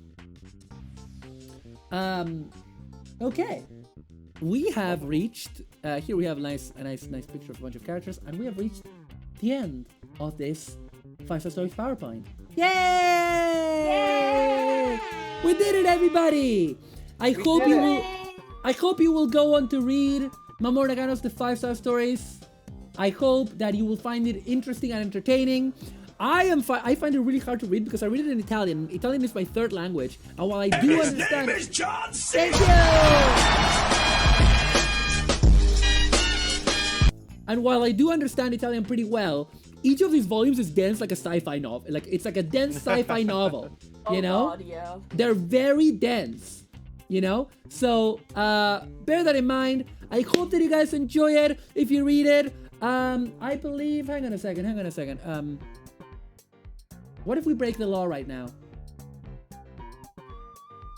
Okay. We have reached. Here we have a nice picture of a bunch of characters, and we have reached the end of this 5-star stories PowerPoint. Yay! Yay! We did it, everybody! I hope you will go on to read Mamoru Nagano's The 5-Star Stories. I hope that you will find it interesting and entertaining. I find it really hard to read because I read it in Italian. Italian is my third language, and while I do understand, His name is John thank you. And while I do understand Italian pretty well, each of these volumes is dense like a sci-fi novel. It's like a dense sci-fi novel. You know? God, yeah. They're very dense. You know? So bear that in mind. I hope that you guys enjoy it if you read it. I believe. Hang on a second. What if we break the law right now?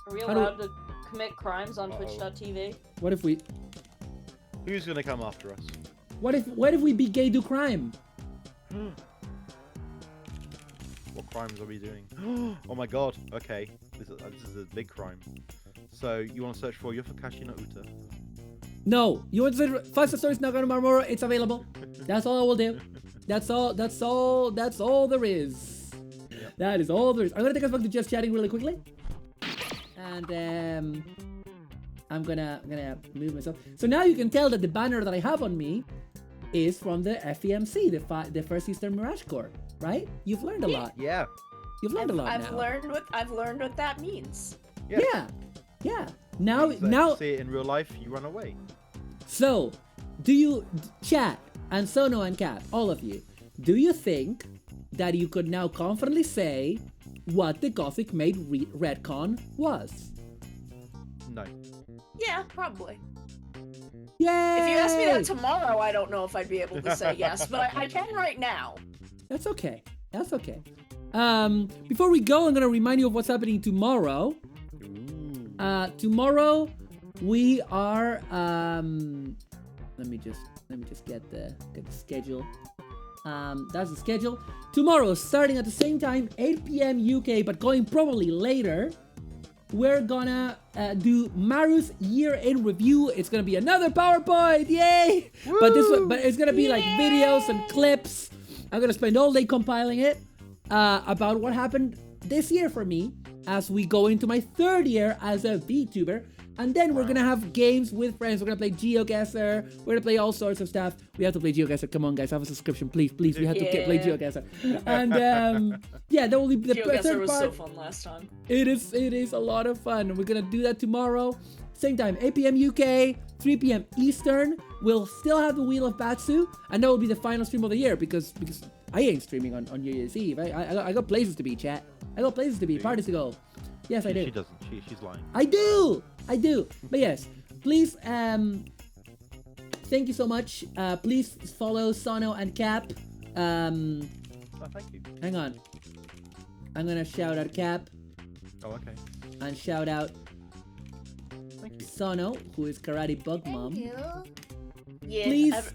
Are we allowed to commit crimes on Twitch.tv? What if we? Who's gonna come after us? What if we be gay do crime? What crimes are we doing? Oh my god. Okay, this is a big crime. So you want to search for Yofakashi no Uta? No, you want to search 5-star stories Nagano Marmoro? It's available. That's all I will do. That's all there is. Yep. That is all there is. I'm gonna take us back to just chatting really quickly, and I'm gonna move myself. So now you can tell that the banner that I have on me is from the FEMC, the First Eastern Mirage Corps, right? You've learned a lot. Yeah. You've learned a lot I've now. I've learned what that means. Yeah. Now see it in real life, you run away. So, do you chat and Sono and Cap, all of you? Do you think that you could now confidently say what the Gothic Maid retcon was? No. Yeah, probably. Yay! If you ask me that tomorrow, I don't know if I'd be able to say yes, but I can right now. That's okay. Before we go, I'm gonna remind you of what's happening tomorrow. Tomorrow we are let me just get the schedule. That's the schedule. Tomorrow, starting at the same time, 8 p.m. UK, but going probably later, we're gonna do Maru's year-end review. It's gonna be another PowerPoint, yay! Woo! But it's gonna be like videos and clips. I'm gonna spend all day compiling it about what happened this year for me as we go into my third year as a VTuber. And then we're gonna have games with friends. We're gonna play GeoGuessr. We're gonna play all sorts of stuff. We have to play GeoGuessr. Come on, guys, have a subscription, please. We have to play GeoGuessr. And yeah, that will be the GeoGuessr third was part. so fun last time. It is a lot of fun. We're gonna do that tomorrow. Same time, 8 p.m. UK, 3 p.m. Eastern. We'll still have the Wheel of Batsu, and that will be the final stream of the year because I ain't streaming on New Year's Eve. I got places to be, chat. I got places to be, parties to go. Yes, I do. She doesn't. She's lying. I do. But yes, please, thank you so much. Please follow Sono and Cap. Oh, thank you. Hang on. I'm gonna shout out Cap. Oh, okay. And shout out Sono, who is Karate Bug Mom. Thank you. Yeah, Please,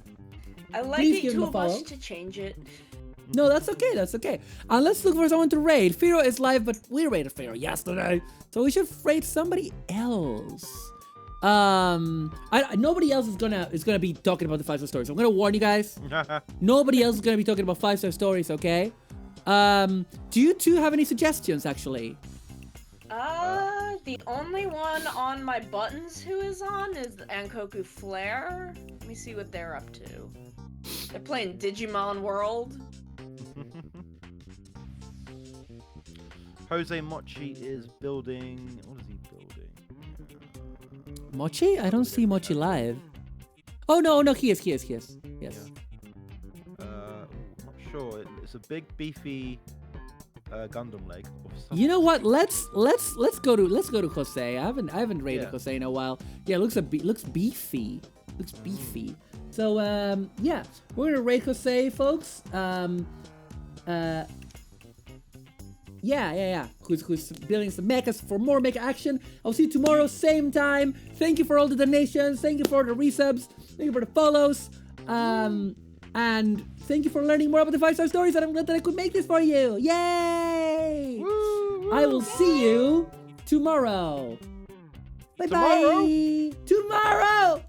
I like please it give him too a follow. much to change it. No, that's okay. And let's look for someone to raid. Firo is live, but we raided Firo yesterday, so we should raid somebody else. Nobody else is gonna be talking about the 5-star stories. I'm gonna warn you guys. Nobody else is gonna be talking about 5-star stories. Okay. Do you two have any suggestions, actually? The only one on my buttons who is on is the Ankoku Flare. Let me see what they're up to. They're playing Digimon World. Jose Mochi is building. What is he building? Mochi? I don't see Mochi live. Oh no, he is. Yes. Not sure. It's a big beefy Gundam leg. Or something. You know what? Let's go to Jose. I haven't rated Jose in a while. Yeah, looks beefy. Looks beefy. So yeah, we're gonna rate Jose, folks. Yeah. Who's building some mechas for more mecha action. I'll see you tomorrow, same time. Thank you for all the donations. Thank you for the resubs. Thank you for the follows. And thank you for learning more about the 5-star stories. And I'm glad that I could make this for you. Yay! Woo! I will see you tomorrow. Bye bye. Tomorrow.